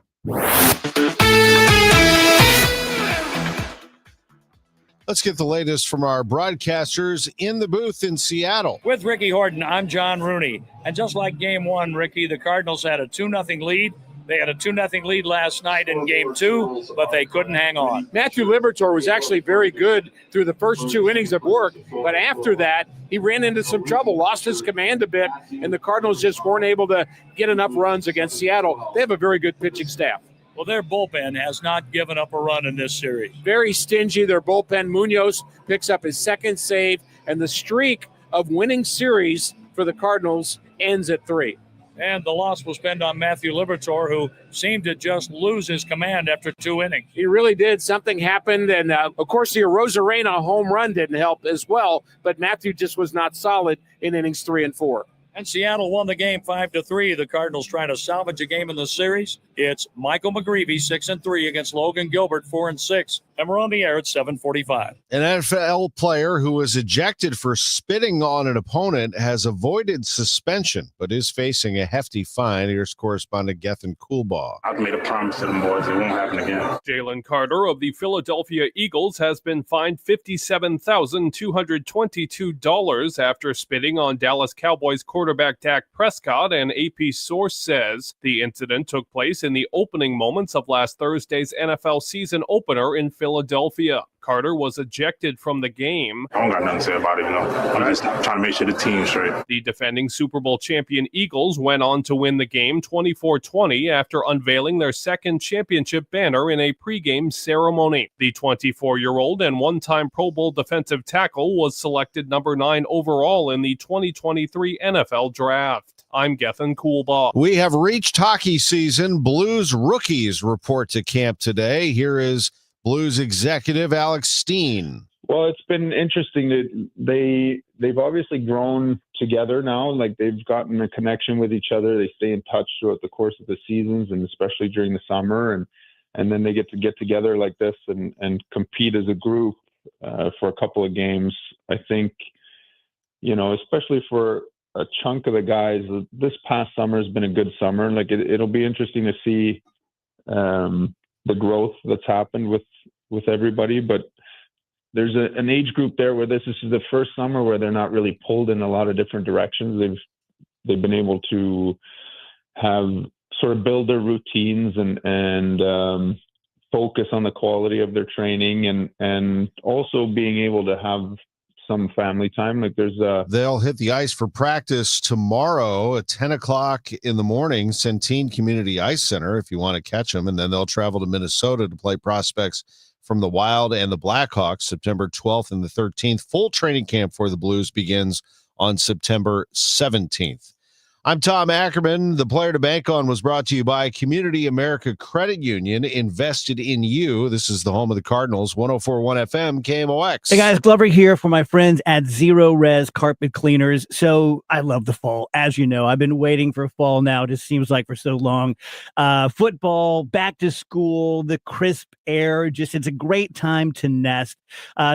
[SPEAKER 11] Let's get the latest from our broadcasters in the booth in Seattle.
[SPEAKER 17] With Ricky Horton, I'm John Rooney. And just like game one, Ricky, the Cardinals had a 2-0 lead. They had a 2-0 lead last night in game two, but they couldn't hang on.
[SPEAKER 19] Matthew Liberatore was actually very good through the first 2 innings of work, but after that, he ran into some trouble, lost his command a bit, and the Cardinals just weren't able to get enough runs against Seattle. They have a very good pitching staff.
[SPEAKER 17] Well, their bullpen has not given up a run in this series.
[SPEAKER 19] Very stingy, their bullpen. Munoz picks up his second save, and the streak of winning series for the Cardinals ends at 3.
[SPEAKER 17] And the loss will spend on Matthew Liberatore, who seemed to just lose his command after 2 innings.
[SPEAKER 19] He really did. Something happened, and of course the Arozarena home run didn't help as well, but Matthew just was not solid in innings 3 and 4.
[SPEAKER 17] And Seattle won the game 5-3. The Cardinals trying to salvage a game in the series. It's Michael McGreevy 6-3 against Logan Gilbert 4-6. And we're on the air at 7:45.
[SPEAKER 11] An NFL player who was ejected for spitting on an opponent has avoided suspension, but is facing a hefty fine. Here's correspondent Gethin Coolbaugh.
[SPEAKER 20] I've made a promise to them boys. It won't happen again.
[SPEAKER 21] Jalen Carter of the Philadelphia Eagles has been fined $57,222 after spitting on Dallas Cowboys quarterback Dak Prescott, an AP source says. The incident took place in the opening moments of last Thursday's NFL season opener in Philadelphia. Carter was ejected from the game.
[SPEAKER 20] I don't got nothing to say about it, I'm just trying to make sure the team's straight.
[SPEAKER 21] The defending Super Bowl champion Eagles went on to win the game 24-20 after unveiling their second championship banner in a pregame ceremony. The 24-year-old and one-time Pro Bowl defensive tackle was selected number 9 overall in the 2023 NFL Draft. I'm Gethin Coolbaugh.
[SPEAKER 11] We have reached hockey season. Blues rookies report to camp today. Here is Blues executive Alex Steen.
[SPEAKER 3] Well, it's been interesting that they've obviously grown together now. Like, they've gotten a connection with each other. They stay in touch throughout the course of the seasons, and especially during the summer. And then they get together like this and compete as a group for a couple of games. I think, especially for a chunk of the guys, this past summer has been a good summer. Like, it'll be interesting to see the growth that's happened with everybody, but there's an age group there where this is the first summer where they're not really pulled in a lot of different directions. They've been able to have sort of build their routines and focus on the quality of their training and also being able to have some family time. Like,
[SPEAKER 11] they'll hit the ice for practice tomorrow at 10 o'clock in the morning, Centene Community Ice Center, if you want to catch them. And then they'll travel to Minnesota to play prospects from the Wild and the Blackhawks September 12th and the 13th. Full training camp for the Blues begins on September 17th. I'm Tom Ackerman. The Player to Bank On was brought to you by Community America Credit Union, invested in you. This is the home of the Cardinals, 104.1 FM, KMOX.
[SPEAKER 8] Hey guys, Glover here for my friends at Zero Res Carpet Cleaners. So I love the fall. As you know, I've been waiting for fall now. It just seems like for so long. Football, back to school, the crisp air, it's a great time to nest.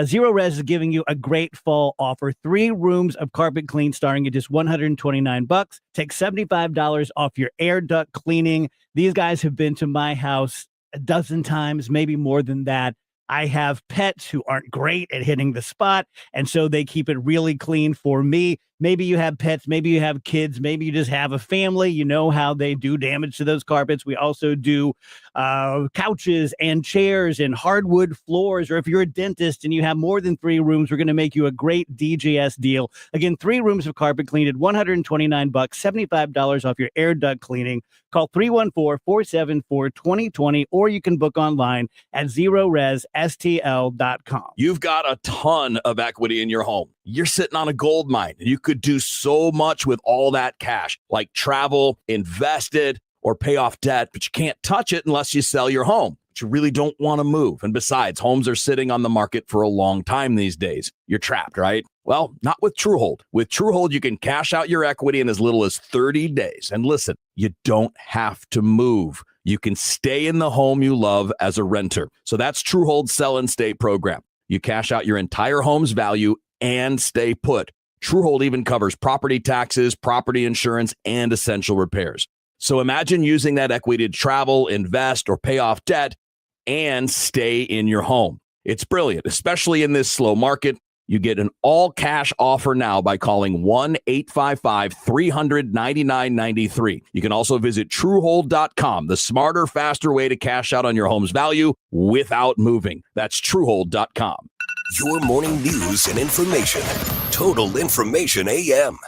[SPEAKER 8] Zero Res is giving you a great fall offer. 3 rooms of carpet clean starting at just $129. Take $75 off your air duct cleaning. These guys have been to my house a dozen times, maybe more than that. I have pets who aren't great at hitting the spot, and so they keep it really clean for me. Maybe you have pets, maybe you have kids, maybe you just have a family. You know how they do damage to those carpets. We also do couches and chairs and hardwood floors. Or if you're a dentist and you have more than 3 rooms, we're going to make you a great DJS deal. Again, 3 rooms of carpet cleaned at $129, $75 off your air duct cleaning. Call 314-474-2020, or you can book online at ZeroResSTL.com.
[SPEAKER 1] You've got a ton of equity in your home. You're sitting on a gold mine, and you could do so much with all that cash, like travel, invest it, or pay off debt, but you can't touch it unless you sell your home. But you really don't want to move. And besides, homes are sitting on the market for a long time these days. You're trapped, right? Well, not with TrueHold. With TrueHold, you can cash out your equity in as little as 30 days. And listen, you don't have to move. You can stay in the home you love as a renter. So that's TrueHold's Sell and Stay program. You cash out your entire home's value and stay put. TrueHold even covers property taxes, property insurance, and essential repairs. So imagine using that equity to travel, invest, or pay off debt and stay in your home. It's brilliant, especially in this slow market. You get an all-cash offer now by calling 1-855-300-9993. You can also visit TrueHold.com, the smarter, faster way to cash out on your home's value without moving. That's TrueHold.com.
[SPEAKER 15] Your morning news and information. Total Information AM.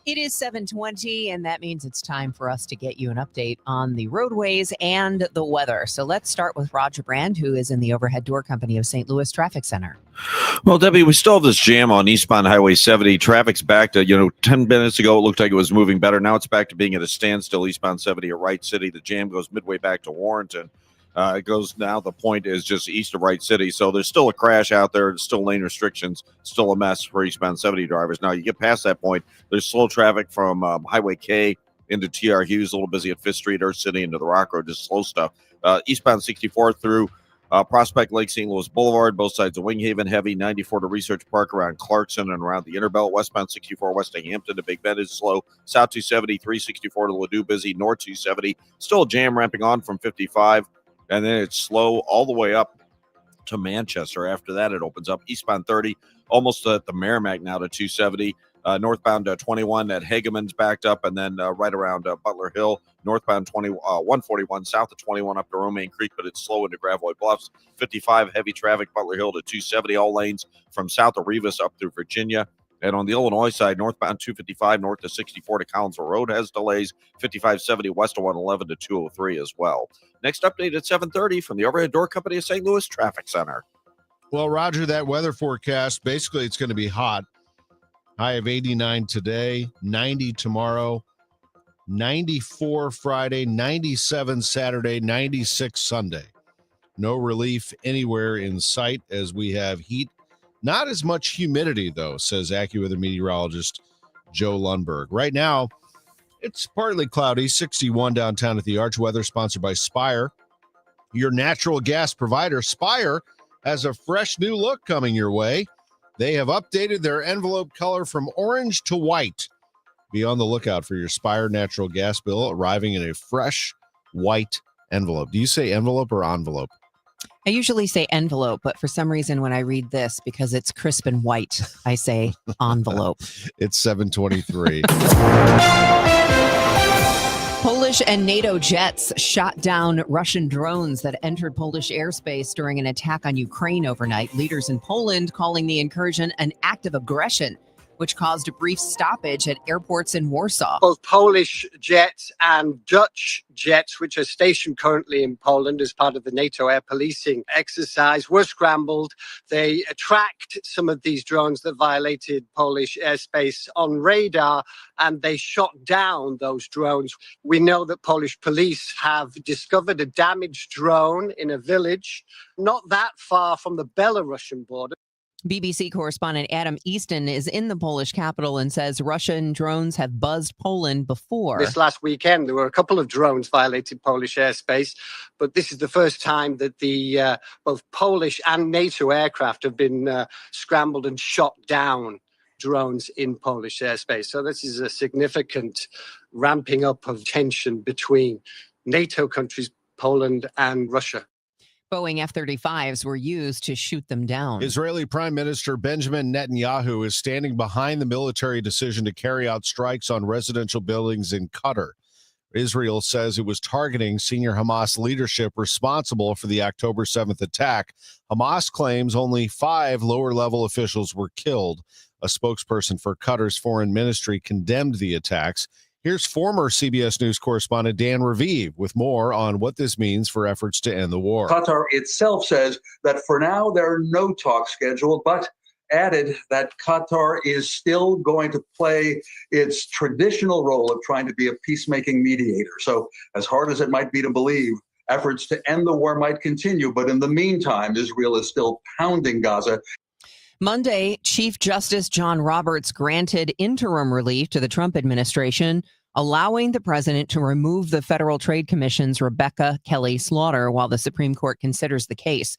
[SPEAKER 10] It is 7:20, and that means it's time for us to get you an update on the roadways and the weather. So let's start with Roger Brand, who is in the Overhead Door Company of St. Louis Traffic Center.
[SPEAKER 16] Well, Debbie, we still have this jam on eastbound Highway 70. Traffic's back to, 10 minutes ago, it looked like it was moving better. Now it's back to being at a standstill eastbound 70 at Wright City. The jam goes midway back to Warrenton. It goes now, the point is just east of Wright City. So there's still a crash out there. There's still lane restrictions, still a mess for eastbound 70 drivers. Now you get past that point, there's slow traffic from Highway K into TR Hughes, a little busy at 5th Street, Earth City into the Rock Road, just slow stuff. Eastbound 64 through Prospect Lake, St. Louis Boulevard, both sides of Winghaven, heavy. 94 to Research Park around Clarkson and around the Interbelt. Westbound 64 west of Hampton to Big Bend is slow. South 270, 364 to Ladue busy. North 270, still a jam ramping on from 55. And then it's slow all the way up to Manchester. After that, it opens up. Eastbound 30, almost at the Merrimack now to 270. Northbound 21 at Hageman's backed up. And then right around Butler Hill, northbound 141, south of 21 up to Romaine Creek, but it's slow into Gravois Bluffs. 55, heavy traffic, Butler Hill to 270. All lanes from south of Rivas up through Virginia. And on the Illinois side, northbound 255 north to 64 to Collinsville Road has delays. 5570 west of 111 to 203 as well. Next update at 7:30 from the Overhead Door Company of St. Louis Traffic Center.
[SPEAKER 11] Well, Roger, that weather forecast, basically it's going to be hot. High of 89 today, 90 tomorrow, 94 Friday, 97 Saturday, 96 Sunday. No relief anywhere in sight as we have heat. Not as much humidity, though, says AccuWeather meteorologist Joe Lundberg. Right now, it's partly cloudy, 61 downtown at the Arch. Weather sponsored by Spire, your natural gas provider. Spire has a fresh new look coming your way. They have updated their envelope color from orange to white. Be on the lookout for your Spire natural gas bill arriving in a fresh white envelope. Do you say envelope or envelope?
[SPEAKER 10] I usually say envelope, but for some reason when I read this, because it's crisp and white, I say envelope.
[SPEAKER 11] It's 7:23.
[SPEAKER 10] Polish and NATO jets shot down Russian drones that entered Polish airspace during an attack on Ukraine overnight. Leaders in Poland calling the incursion an act of aggression. which caused a brief stoppage at airports in Warsaw.
[SPEAKER 2] Both Polish jets and Dutch jets, which are stationed currently in Poland as part of the NATO air policing exercise, were scrambled. They tracked some of these drones that violated Polish airspace on radar, and they shot down those drones. We know that Polish police have discovered a damaged drone in a village not that far from the Belarusian border.
[SPEAKER 10] BBC correspondent Adam Easton is in the Polish capital and says Russian drones have buzzed Poland before.
[SPEAKER 2] This last weekend, there were a couple of drones violated Polish airspace, but this is the first time that the both Polish and NATO aircraft have been scrambled and shot down drones in Polish airspace. So this is a significant ramping up of tension between NATO countries, Poland and Russia.
[SPEAKER 10] Boeing F-35s were used to shoot them down.
[SPEAKER 11] Israeli Prime Minister Benjamin Netanyahu is standing behind the military decision to carry out strikes on residential buildings in Qatar. Israel says it was targeting senior Hamas leadership responsible for the October 7th attack. Hamas claims only 5 lower-level officials were killed. A spokesperson for Qatar's foreign ministry condemned the attacks. Here's former CBS News correspondent Dan Raviv with more on what this means for efforts to end the war.
[SPEAKER 5] Qatar itself says that for now there are no talks scheduled, but added that Qatar is still going to play its traditional role of trying to be a peacemaking mediator. So as hard as it might be to believe, efforts to end the war might continue, but in the meantime, Israel is still pounding Gaza.
[SPEAKER 10] Monday, Chief Justice John Roberts granted interim relief to the Trump administration, allowing the president to remove the Federal Trade Commission's Rebecca Kelly Slaughter while the Supreme Court considers the case.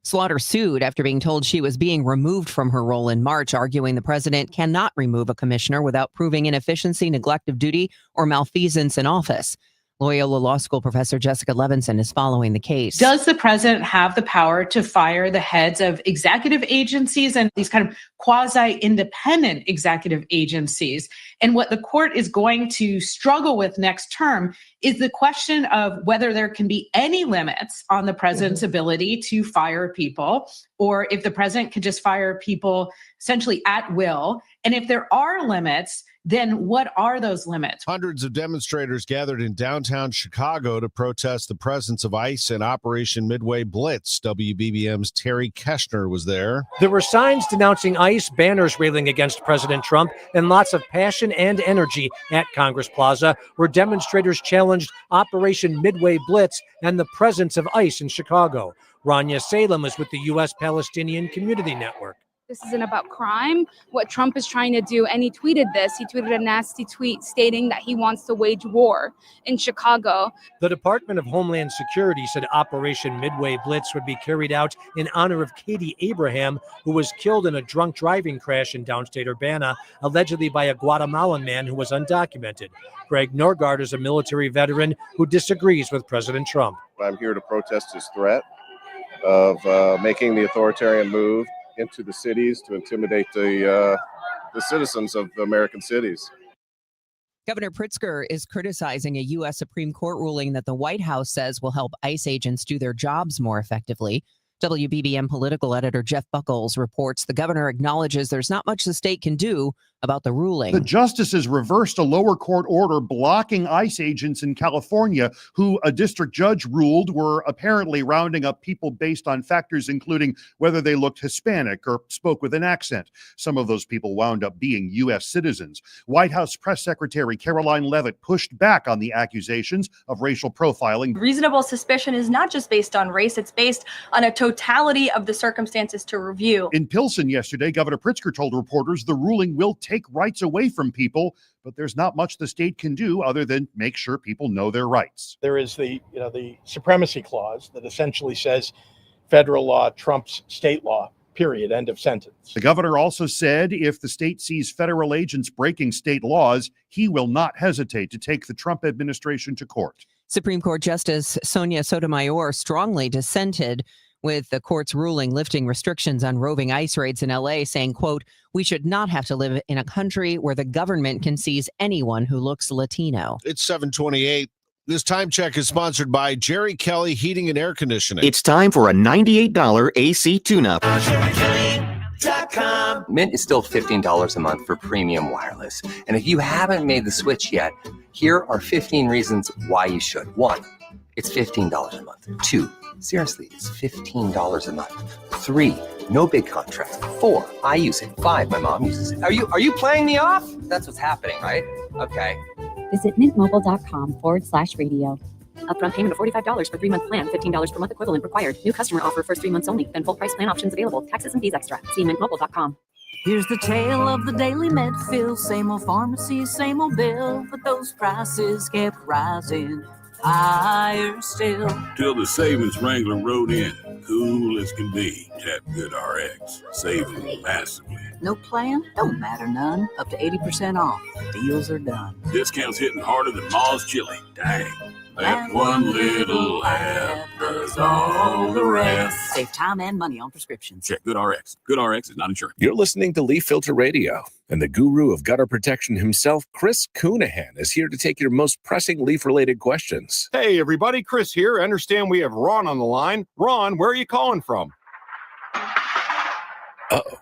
[SPEAKER 10] Slaughter sued after being told she was being removed from her role in March, arguing the president cannot remove a commissioner without proving inefficiency, neglect of duty, or malfeasance in office. Loyola Law School professor Jessica Levinson is following the case.
[SPEAKER 6] Does the president have the power to fire the heads of executive agencies and these kind of quasi-independent executive agencies? And what the court is going to struggle with next term is the question of whether there can be any limits on the president's ability to fire people, or if the president can just fire people essentially at will. And if there are limits, then what are those limits?
[SPEAKER 11] Hundreds of demonstrators gathered in downtown Chicago to protest the presence of ICE in Operation Midway Blitz. WBBM's Terry Keshner was there.
[SPEAKER 7] There were signs denouncing ICE, banners railing against President Trump, and lots of passion and energy at Congress Plaza, where demonstrators challenged Operation Midway Blitz and the presence of ICE in Chicago. Rania Salem is with the U.S. Palestinian Community Network.
[SPEAKER 22] This isn't about crime, what Trump is trying to do. And he tweeted this. He tweeted a nasty tweet stating that he wants to wage war in Chicago.
[SPEAKER 7] The Department of Homeland Security said Operation Midway Blitz would be carried out in honor of Katie Abraham, who was killed in a drunk driving crash in downstate Urbana, allegedly by a Guatemalan man who was undocumented. Greg Norgard is a military veteran who disagrees with President Trump.
[SPEAKER 26] I'm here to protest his threat of making the authoritarian move into the cities to intimidate the citizens of the American cities.
[SPEAKER 10] Governor Pritzker is criticizing a U.S. Supreme Court ruling that the White House says will help ICE agents do their jobs more effectively. WBBM political editor Jeff Buckles reports the governor acknowledges there's not much the state can do about the ruling.
[SPEAKER 27] The justices reversed a lower court order blocking ICE agents in California who a district judge ruled were apparently rounding up people based on factors including whether they looked Hispanic or spoke with an accent. Some of those people wound up being U.S. citizens. White House Press Secretary Caroline Leavitt pushed back on the accusations of racial profiling.
[SPEAKER 28] Reasonable suspicion is not just based on race, it's based on a totality of the circumstances to review.
[SPEAKER 27] In Pilsen yesterday, Governor Pritzker told reporters the ruling will take rights away from people, but there's not much the state can do other than make sure people know their rights.
[SPEAKER 29] There is the supremacy clause that essentially says federal law trumps state law, period, end of sentence.
[SPEAKER 27] The governor also said if the state sees federal agents breaking state laws, he will not hesitate to take the Trump administration to court.
[SPEAKER 10] Supreme Court Justice Sonia Sotomayor strongly dissented with the court's ruling lifting restrictions on roving ICE raids in L.A., saying, quote, "We should not have to live in a country where the government can seize anyone who looks Latino."
[SPEAKER 11] It's 7:28. This time check is sponsored by Jerry Kelly Heating and Air Conditioning.
[SPEAKER 30] It's time for a $98 AC tune-up.
[SPEAKER 4] Mint.com. Mint is still $15 a month for premium wireless. And if you haven't made the switch yet, here are 15 reasons why you should. 1, it's $15 a month. 2, seriously, it's $15 a month. 3, no big contract. 4, I use it. 5, my mom uses it. Are you playing me off? That's what's happening, right? Okay.
[SPEAKER 9] Visit mintmobile.com/radio. Upfront payment of $45 for 3-month plan. $15 per month equivalent required. New customer offer first 3 months only. Then full price plan options available. Taxes and fees extra. See mintmobile.com.
[SPEAKER 12] Here's the tale of the daily med fill. Same old pharmacy, same old bill. But those prices kept rising higher still.
[SPEAKER 13] Till the savings wrangler rode in, cool as can be. Tap Good RX, saving massively.
[SPEAKER 12] No plan? Don't matter none. Up to 80% off. Deals are done.
[SPEAKER 13] Discounts hitting harder than Ma's chili. Dang. That one little app does all the rest.
[SPEAKER 12] Save time and money on prescriptions.
[SPEAKER 13] Check Good RX. Good RX is not insurance.
[SPEAKER 14] You're listening to Leaf Filter Radio, and the guru of gutter protection himself, Chris Coonahan, is here to take your most pressing leaf-related questions.
[SPEAKER 18] Hey, everybody. Chris here. I understand we have Ron on the line. Ron, where are you calling from?
[SPEAKER 14] Uh-oh.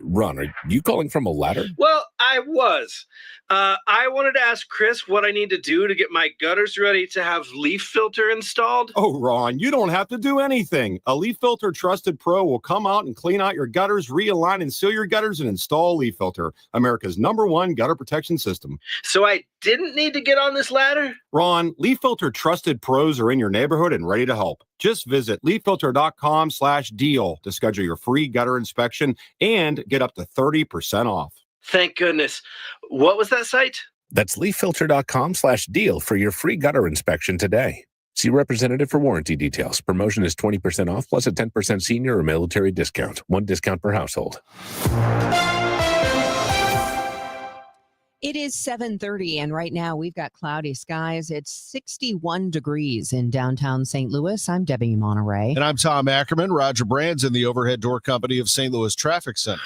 [SPEAKER 14] Ron, are you calling from a ladder?
[SPEAKER 23] Well, I was. I wanted to ask Chris what I need to do to get my gutters ready to have leaf filter installed.
[SPEAKER 18] Oh, Ron, you don't have to do anything. A Leaf Filter Trusted Pro will come out and clean out your gutters, realign and seal your gutters, and install Leaf Filter, America's #1 gutter protection system.
[SPEAKER 23] So I didn't need to get on this ladder?
[SPEAKER 18] Ron, Leaf Filter Trusted Pros are in your neighborhood and ready to help. Just visit leaffilter.com/deal to schedule your free gutter inspection and get up to 30% off.
[SPEAKER 23] Thank goodness. What was that site?
[SPEAKER 14] That's leaffilter.com/deal for your free gutter inspection today. See representative for warranty details. Promotion is 20% off plus a 10% senior or military discount. 1 discount per household.
[SPEAKER 10] It is 7:30, and right now we've got cloudy skies. It's 61 degrees in downtown St. Louis. I'm Debbie Monterrey.
[SPEAKER 11] And I'm Tom Ackerman. Roger Brand's in the Overhead Door Company of St. Louis Traffic Center.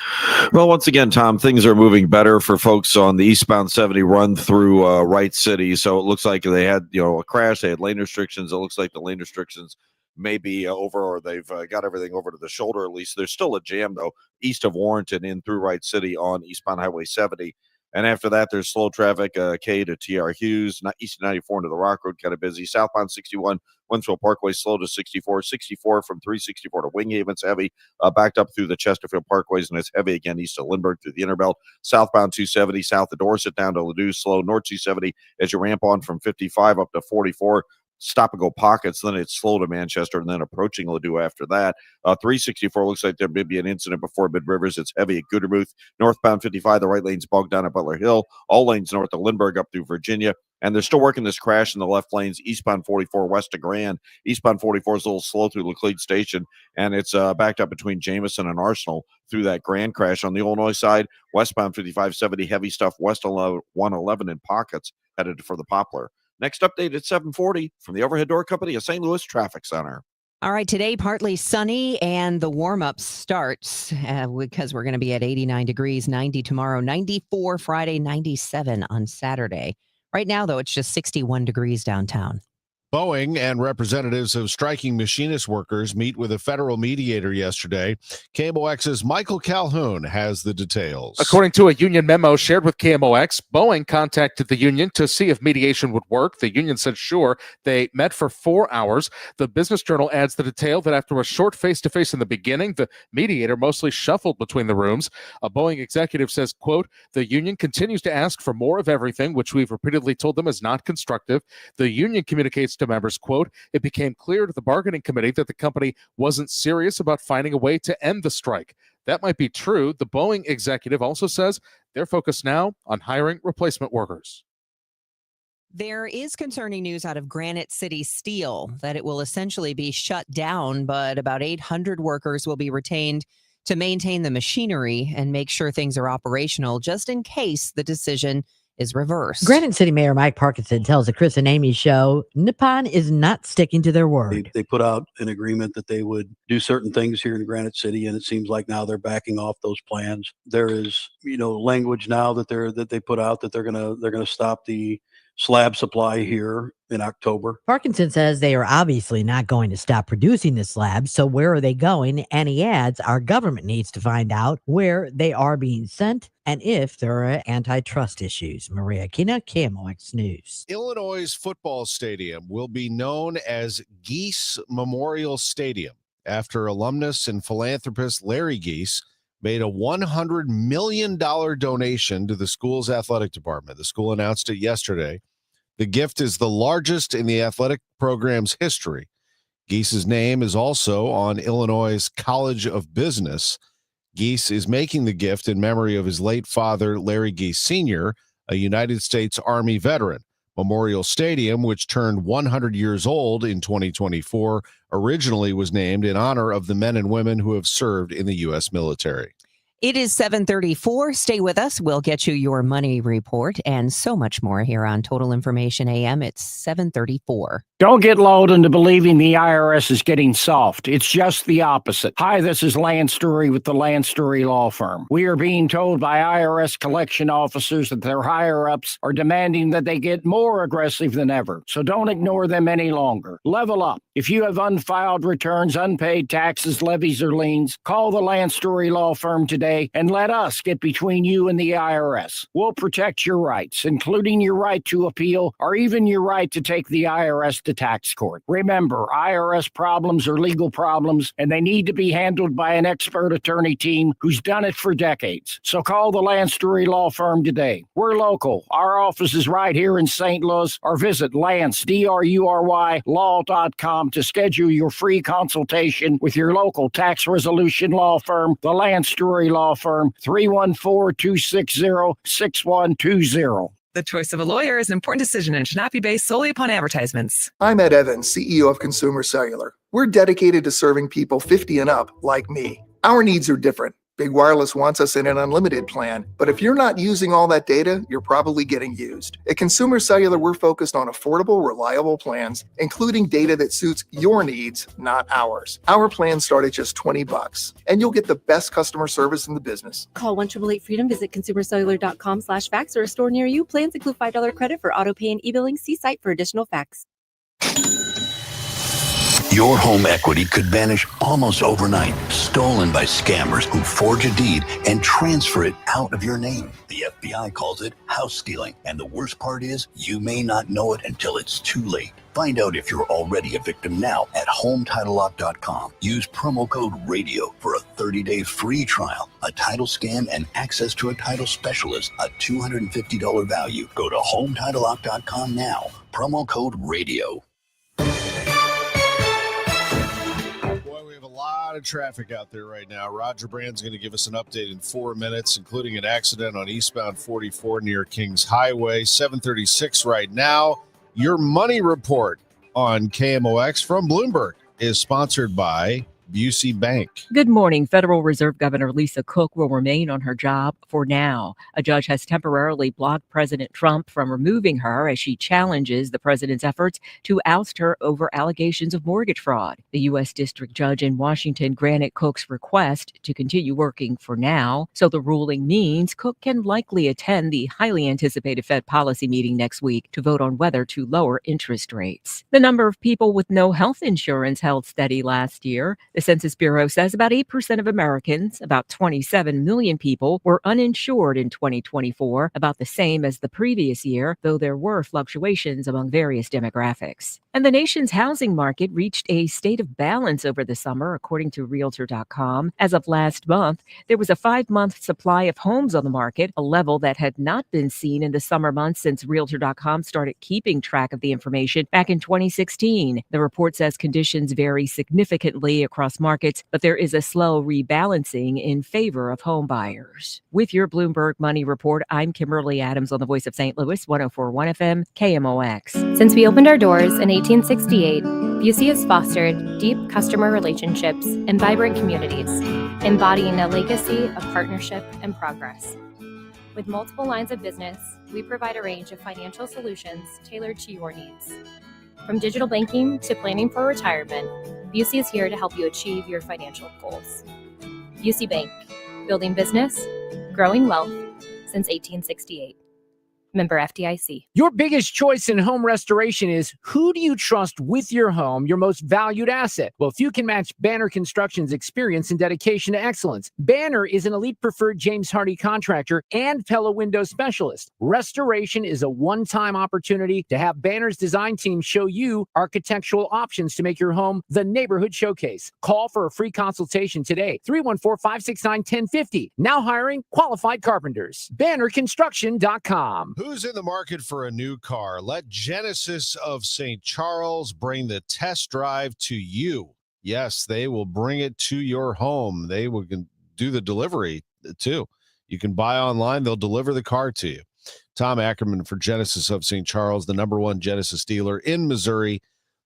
[SPEAKER 16] Well, once again, Tom, things are moving better for folks on the eastbound 70 run through Wright City. So it looks like they had, a crash. They had lane restrictions. It looks like the lane restrictions may be over, or they've got everything over to the shoulder at least. There's still a jam, though, east of Warrenton in through Wright City on eastbound Highway 70. And after that, there's slow traffic, K to TR Hughes, east 94 into the Rock Road, kind of busy. Southbound 61, Winsville Parkway, slow to 64. 64 from 364 to Winghaven's heavy, backed up through the Chesterfield Parkways, and it's heavy again east of Lindbergh through the Innerbelt. Southbound 270, south of Dorset down to Ladue, slow. North 270 as you ramp on from 55 up to 44. Stop-and-go pockets, then it's slow to Manchester, and then approaching Ladue after that. 364 looks like there may be an incident before Mid-Rivers. It's heavy at Goodermuth. Northbound 55, the right lane's bogged down at Butler Hill. All lanes north of Lindbergh up through Virginia. And they're still working this crash in the left lanes, eastbound 44 west of Grand. Eastbound 44 is a little slow through Laclede Station, and it's backed up between Jameson and Arsenal through that Grand crash. On the Illinois side, westbound 5570, heavy stuff west of 111 in pockets, headed for the Poplar. Next update at 7:40 from the Overhead Door Company of St. Louis Traffic Center.
[SPEAKER 10] All right, today partly sunny, and the warm-up starts because we're going to be at 89 degrees, 90 tomorrow, 94 Friday, 97 on Saturday. Right now, though, it's just 61 degrees downtown.
[SPEAKER 11] Boeing and representatives of striking machinist workers meet with a federal mediator yesterday. KMOX's Michael Calhoun has the details.
[SPEAKER 24] According to a union memo shared with KMOX, Boeing contacted the union to see if mediation would work. The union said sure. They met for 4 hours. The Business Journal adds the detail that after a short face-to-face in the beginning, the mediator mostly shuffled between the rooms. A Boeing executive says, quote, "The union continues to ask for more of everything, which we've repeatedly told them is not constructive. The union communicates to members, quote, it became clear to the bargaining committee that the company wasn't serious about finding a way to end the strike. That might be true. The Boeing executive also says they're focused now on hiring replacement workers."
[SPEAKER 10] There is concerning news out of Granite City Steel that it will essentially be shut down, but about 800 workers will be retained to maintain the machinery and make sure things are operational just in case the decision is reversed.
[SPEAKER 25] Granite City Mayor Mike Parkinson tells the Chris and Amy show Nippon is not sticking to their word.
[SPEAKER 30] They put out an agreement that they would do certain things here in Granite City, and it seems like now they're backing off those plans. There is, language now that they put out that they're gonna stop the slab supply here in October.
[SPEAKER 25] Parkinson says they are obviously not going to stop producing the slabs, so where are they going? And he adds our government needs to find out where they are being sent and if there are antitrust issues. Maria Kina, KMOX News.
[SPEAKER 11] Illinois' football stadium will be known as Geese Memorial Stadium after alumnus and philanthropist Larry Geese made a $100 million donation to the school's athletic department. The school announced it yesterday. The gift is the largest in the athletic program's history. Geese's name is also on Illinois' College of Business. Geese is making the gift in memory of his late father, Larry Geese Sr., a United States Army veteran. Memorial Stadium, which turned 100 years old in 2024, originally was named in honor of the men and women who have served in the U.S. military.
[SPEAKER 10] It is 7:34. Stay with us. We'll get you your money report and so much more here on Total Information AM. It's 7:34.
[SPEAKER 1] Don't get lulled into believing the IRS is getting soft. It's just the opposite. Hi, this is Lance Story with the Lance Story Law Firm. We are being told by IRS collection officers that their higher-ups are demanding that they get more aggressive than ever. So don't ignore them any longer. Level up. If you have unfiled returns, unpaid taxes, levies, or liens, call the Lance Story Law Firm today and let us get between you and the IRS. We'll protect your rights, including your right to appeal or even your right to take the IRS to tax court. Remember, IRS problems are legal problems, and they need to be handled by an expert attorney team who's done it for decades. So call the Lance Story Law Firm today. We're local. Our office is right here in St. Louis, or visit Lance, DRURY, law.com to schedule your free consultation with your local tax resolution law firm, the Lance Story Law Firm, 314-260-6120.
[SPEAKER 2] The choice of a lawyer is an important decision and should not be based solely upon advertisements.
[SPEAKER 3] I'm Ed Evans, CEO of Consumer Cellular. We're dedicated to serving people 50 and up like me. Our needs are different. Big Wireless wants us in an unlimited plan, but if you're not using all that data, you're probably getting used. At Consumer Cellular, we're focused on affordable, reliable plans, including data that suits your needs, not ours. Our plans start at just $20, and you'll get the best customer service in the business.
[SPEAKER 9] Call 1-888-FREEDOM, visit consumercellular.com/facts or a store near you. Plans include $5 credit for auto pay and e-billing. See site for additional facts.
[SPEAKER 5] Your home equity could vanish almost overnight, stolen by scammers who forge a deed and transfer it out of your name. The FBI calls it house stealing, and the worst part is you may not know it until it's too late. Find out if you're already a victim now at HomeTitleLock.com. Use promo code RADIO for a 30-day free trial, a title scan, and access to a title specialist, a $250 value. Go to HomeTitleLock.com now. Promo code RADIO.
[SPEAKER 11] A lot of traffic out there right now. Roger Brand's going to give us an update in 4 minutes, including an accident on eastbound 44 near Kings Highway. 7:36 right now. Your money report on KMOX from Bloomberg is sponsored by Busey Bank.
[SPEAKER 8] Good morning. Federal Reserve Governor Lisa Cook will remain on her job for now. A judge has temporarily blocked President Trump from removing her as she challenges the president's efforts to oust her over allegations of mortgage fraud. The U.S. District Judge in Washington granted Cook's request to continue working for now, so the ruling means Cook can likely attend the highly anticipated Fed policy meeting next week to vote on whether to lower interest rates. The number of people with no health insurance held steady last year. The Census Bureau says about 8% of Americans, about 27 million people, were uninsured in 2024, about the same as the previous year, though there were fluctuations among various demographics. And the nation's housing market reached a state of balance over the summer, according to Realtor.com. As of last month, there was a 5-month supply of homes on the market, a level that had not been seen in the summer months since Realtor.com started keeping track of the information back in 2016. The report says conditions vary significantly across markets, but there is a slow rebalancing in favor of home buyers. With your Bloomberg Money Report, I'm Kimberly Adams on the Voice of St. Louis, 104.1 FM, KMOX.
[SPEAKER 15] Since we opened our doors in 1868, Busey has fostered deep customer relationships and vibrant communities, embodying a legacy of partnership and progress. With multiple lines of business, we provide a range of financial solutions tailored to your needs. From digital banking to planning for retirement, Busey is here to help you achieve your financial goals. Busey Bank, building business, growing wealth since 1868. Member FDIC.
[SPEAKER 6] Your biggest choice in home restoration is who do you trust with your home, your most valued asset? Well, if you can match Banner Construction's experience and dedication to excellence. Banner is an elite preferred James Hardie contractor and Pella window specialist. Restoration is a one-time opportunity to have Banner's design team show you architectural options to make your home the neighborhood showcase. Call for a free consultation today. 314-569-1050. Now hiring qualified carpenters. BannerConstruction.com.
[SPEAKER 11] Who's in the market for a new car? Let Genesis of St. Charles bring the test drive to you. Yes, they will bring it to your home. They will do the delivery too. You can buy online. They'll deliver the car to you. Tom Ackerman for Genesis of St. Charles, the #1 Genesis dealer in Missouri,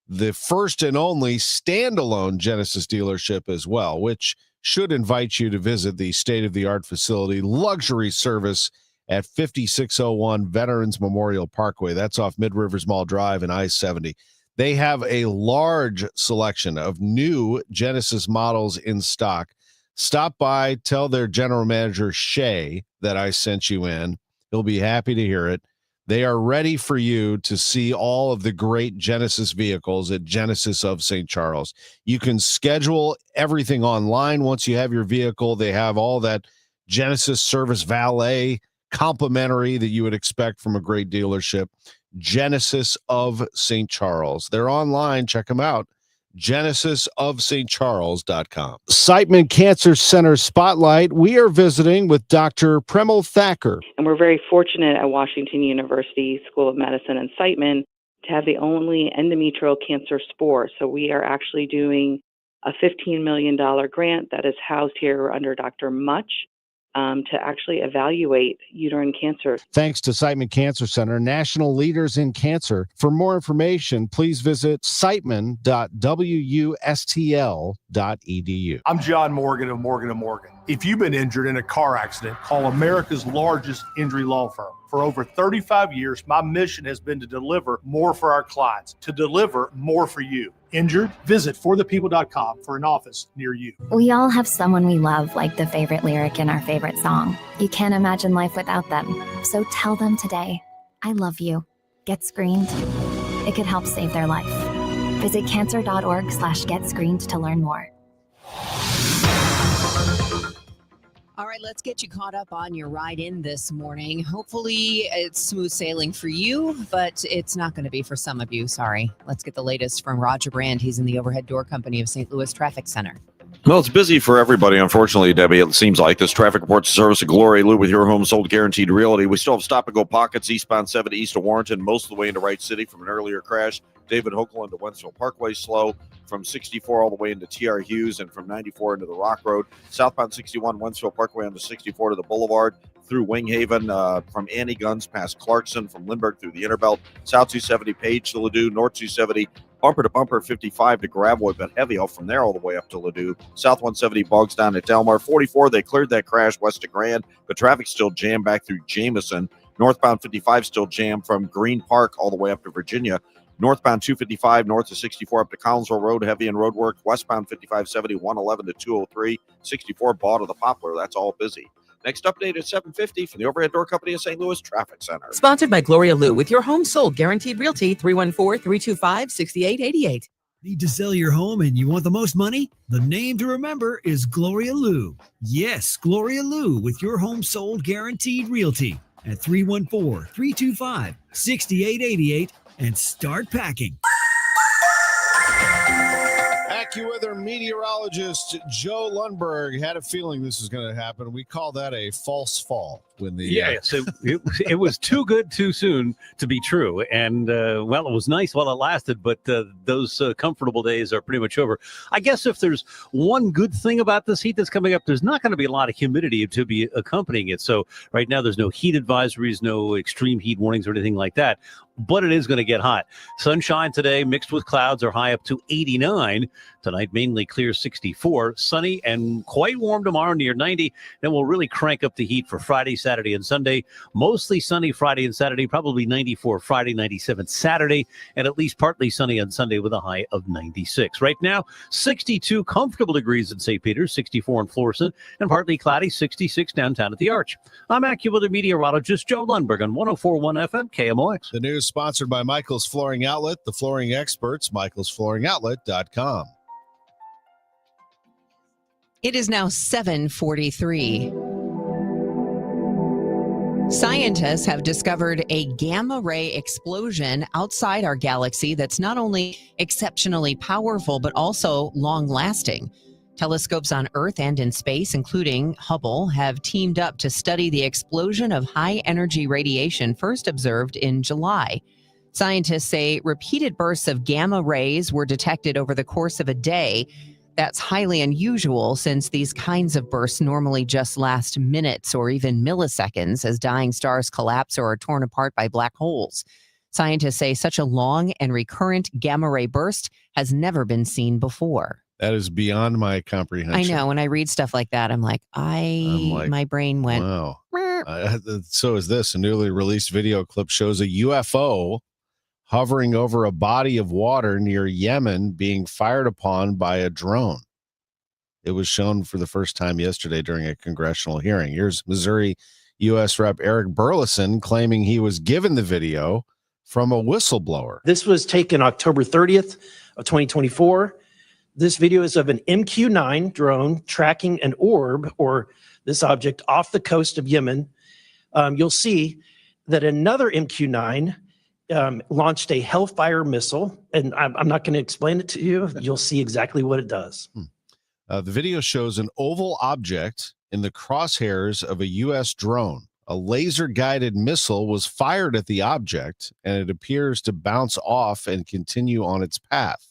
[SPEAKER 11] the first and only standalone Genesis dealership as well, which should invite you to visit the state-of-the-art facility, luxury service at 5601 Veterans Memorial Parkway. That's off Mid-Rivers Mall Drive and I-70. They have a large selection of new Genesis models in stock. Stop by, tell their general manager, Shay, that I sent you in. He'll be happy to hear it. They are ready for you to see all of the great Genesis vehicles at Genesis of St. Charles. You can schedule everything online once you have your vehicle. They have all that Genesis service valet complimentary that you would expect from a great dealership. Genesis of St. Charles. They're online. Check them out. GenesisofStCharles.com. Siteman Cancer Center Spotlight. We are visiting with Dr. Premal Thacker.
[SPEAKER 7] And we're very fortunate at Washington University School of Medicine and Siteman to have the only endometrial cancer spore. So we are actually doing a $15 million grant that is housed here under Dr. Much to actually evaluate uterine cancer.
[SPEAKER 11] Thanks to Siteman Cancer Center, national leaders in cancer. For more information, please visit siteman.wustl.edu.
[SPEAKER 17] I'm John Morgan of Morgan & Morgan. If you've been injured in a car accident, call America's largest injury law firm. For over 35 years, my mission has been to deliver more for our clients, to deliver more for you. Injured? Visit forthepeople.com for an office near you.
[SPEAKER 19] We all have someone we love, like the favorite lyric in our favorite song. You can't imagine life without them. So tell them today, I love you. Get screened. It could help save their life. Visit cancer.org/getscreened to learn more.
[SPEAKER 10] All right, let's get you caught up on your ride in this morning. Hopefully it's smooth sailing for you, but it's not going to be for some of you. Sorry. Let's get the latest from Roger Brand. He's in the Overhead Door Company of St. Louis Traffic Center.
[SPEAKER 16] Well, it's busy for everybody, unfortunately, Debbie. It seems like this traffic reports service of Glory Lou with your home sold guaranteed realty. We still have stop-and-go pockets eastbound 70 east of Warrenton, most of the way into Wright City from an earlier crash. David Hokeland to Wentzville Parkway slow, from 64 all the way into T.R. Hughes and from 94 into the Rock Road. Southbound 61 Wentzville Parkway onto 64 to the Boulevard through Winghaven, from Annie Guns past Clarkson, from Lindbergh through the Innerbelt. South 270 Page to Ladue, North 270 bumper to bumper 55 to Gravois, but heavy out from there all the way up to Ladue. South 170 bogs down at Delmar. 44, they cleared that crash west of Grand, but traffic still jammed back through Jameson. Northbound 55 still jammed from Green Park all the way up to Virginia. Northbound 255 north of 64 up to Collinsville Road, heavy in road work. Westbound 5570, 111 to 203, 64 Ball to the Poplar. That's all busy. Next update at 7:50 from the Overhead Door Company of St. Louis Traffic Center.
[SPEAKER 2] Sponsored by Gloria Lou with your home sold guaranteed realty 314-325-6888.
[SPEAKER 20] Need to sell your home and you want the most money? The name to remember is Gloria Lou. Yes, Gloria Lou with your home sold guaranteed realty at 314-325-6888 and start packing.
[SPEAKER 11] AccuWeather meteorologist Joe Lundberg had a feeling this was going to happen. We call that a false fall. When the
[SPEAKER 21] so it was too good too soon to be true, and well, it was nice while it lasted, but those comfortable days are pretty much over. I guess if there's one good thing about this heat that's coming up, there's not going to be a lot of humidity to be accompanying it. So right now there's no heat advisories, no extreme heat warnings or anything like that. but it is going to get hot. Sunshine today mixed with clouds are high up to 89. Tonight, mainly clear 64. Sunny and quite warm tomorrow near 90. Then we'll really crank up the heat for Friday, Saturday, and Sunday. Mostly sunny Friday and Saturday, probably 94 Friday, 97 Saturday, and at least partly sunny on Sunday with a high of 96. Right now, 62 comfortable degrees in St. Peter's, 64 in Florissant, and partly cloudy, 66 downtown at the Arch. I'm AccuWeather meteorologist Joe Lundberg on 104.1 FM KMOX.
[SPEAKER 11] The news sponsored by Michael's Flooring Outlet, the flooring experts, michaelsflooringoutlet.com.
[SPEAKER 10] It is now 7:43. Scientists have discovered a gamma ray explosion outside our galaxy that's not only exceptionally powerful, but also long-lasting. Telescopes on Earth and in space, including Hubble, have teamed up to study the explosion of high-energy radiation first observed in July. Scientists say repeated bursts of gamma rays were detected over the course of a day. That's highly unusual since these kinds of bursts normally just last minutes or even milliseconds as dying stars collapse or are torn apart by black holes. Scientists say such a long and recurrent gamma ray burst has never been seen before.
[SPEAKER 11] That is beyond my comprehension.
[SPEAKER 10] I know. When I read stuff like that, I'm like, my brain went.
[SPEAKER 11] Wow. So is this. A newly released video clip shows a UFO hovering over a body of water near Yemen being fired upon by a drone. It was shown for the first time yesterday during a congressional hearing. Here's Missouri U.S. Rep. Eric Burleson claiming he was given the video from a whistleblower.
[SPEAKER 4] This was taken October 30th of 2024. This video is of an MQ-9 drone tracking an orb, or this object, off the coast of Yemen. You'll see that another MQ-9 launched a Hellfire missile, and I'm not going to explain it to you. You'll see exactly what it does.
[SPEAKER 11] The video shows an oval object in the crosshairs of a U.S. drone. A laser-guided missile was fired at the object, and it appears to bounce off and continue on its path.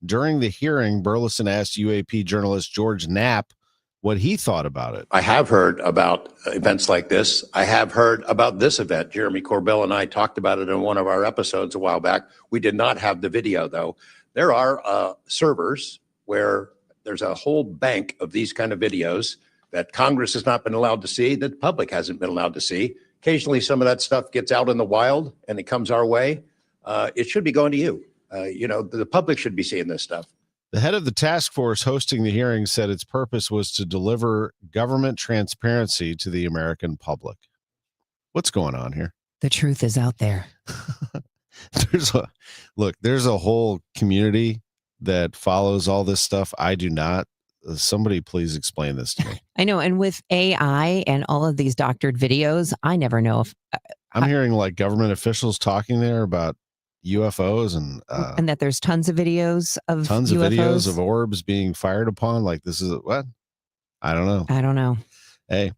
[SPEAKER 11] During the hearing, Burleson asked UAP journalist George Knapp what he thought about it.
[SPEAKER 12] I have heard about events like this. I have heard about this event. Jeremy Corbell and I talked about it in one of our episodes a while back. We did not have the video, though. There are servers where there's a whole bank of these kind of videos that Congress has not been allowed to see, that the public hasn't been allowed to see. Occasionally, some of that stuff gets out in the wild and it comes our way. It should be going to you. The public should be seeing this stuff.
[SPEAKER 11] The head of the task force hosting the hearing said its purpose was to deliver government transparency to the American public. What's going on here?
[SPEAKER 10] The truth is out there.
[SPEAKER 11] There's a whole community that follows all this stuff. I do not. Somebody please explain this to me.
[SPEAKER 10] I know. And with AI and all of these doctored videos, I never know if
[SPEAKER 11] I'm hearing like government officials talking there about UFOs
[SPEAKER 10] and that there's tons of videos of
[SPEAKER 11] videos of orbs being fired upon. Like, this is what? I don't know. Hey,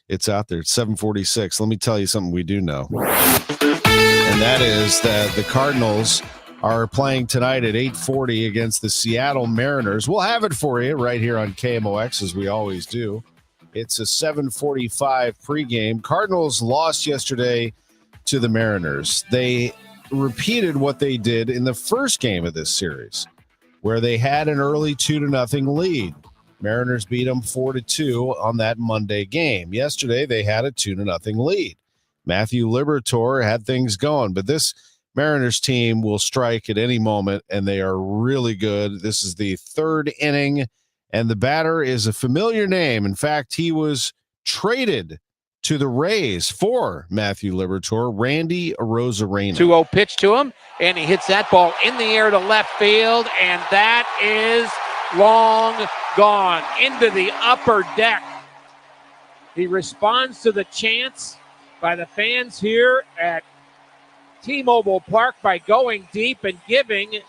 [SPEAKER 11] it's out there. It's 7:46. Let me tell you something we do know. And that is that the Cardinals are playing tonight at 8:40 against the Seattle Mariners. We'll have it for you right here on KMOX, as we always do. It's a 7:45 pregame. Cardinals lost yesterday to the Mariners. They repeated what they did in the first game of this series, where they had an early 2-0 lead. Mariners beat them 4-2 on that Monday game. Yesterday, they had a 2-0 lead. Matthew Liberatore had things going, but this Mariners team will strike at any moment, and they are really good. This is the third inning, and the batter is a familiar name. In fact, he was traded to the Rays for Matthew Liberatore, Randy Arozarena.
[SPEAKER 24] 2-0 pitch to him, and he hits that ball in the air to left field, and that is long gone into the upper deck. He responds to the chants by the fans here at T-Mobile Park by going deep and giving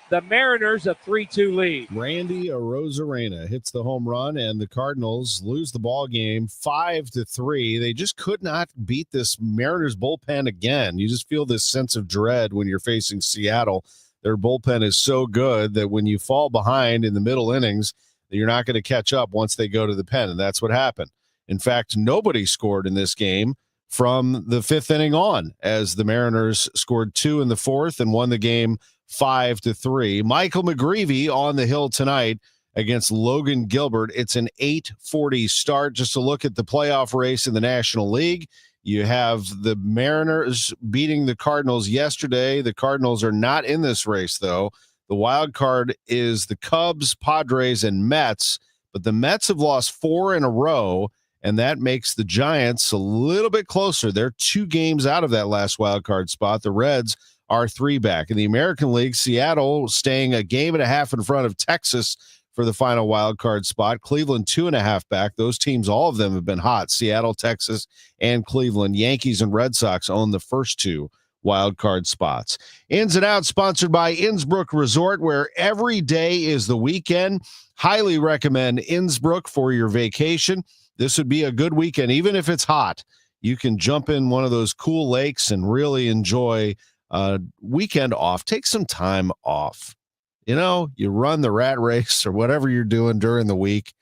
[SPEAKER 24] the Mariners a 3-2 lead.
[SPEAKER 11] Randy Arozarena hits the home run, and the Cardinals lose the ball game 5-3. They just could not beat this Mariners bullpen again. You just feel this sense of dread when you're facing Seattle. Their bullpen is so good that when you fall behind in the middle innings, you're not going to catch up once they go to the pen, and that's what happened. In fact, nobody scored in this game from the fifth inning on, as the Mariners scored 2 in the fourth and won the game 5-3. Michael McGreevy on the hill tonight against Logan Gilbert. It's an 8:40 start. Just to look at the playoff race in the National League, you have the Mariners beating the Cardinals yesterday. The Cardinals are not in this race, though. The wild card is the Cubs, Padres, and Mets, but the Mets have lost 4 in a row, and that makes the Giants a little bit closer. They're 2 games out of that last wild card spot. The Reds are 3 back. In the American League, Seattle staying a game and a half in front of Texas for the final wild card spot. Cleveland 2.5 back. Those teams, all of them have been hot. Seattle, Texas, and Cleveland. Yankees and Red Sox own the first 2 wild card spots. Ins and Outs sponsored by Innsbrook Resort, where every day is the weekend. Highly recommend Innsbrook for your vacation. This would be a good weekend, even if it's hot. You can jump in one of those cool lakes and really enjoy a weekend off. Take some time off. You know, you run the rat race or whatever you're doing during the week.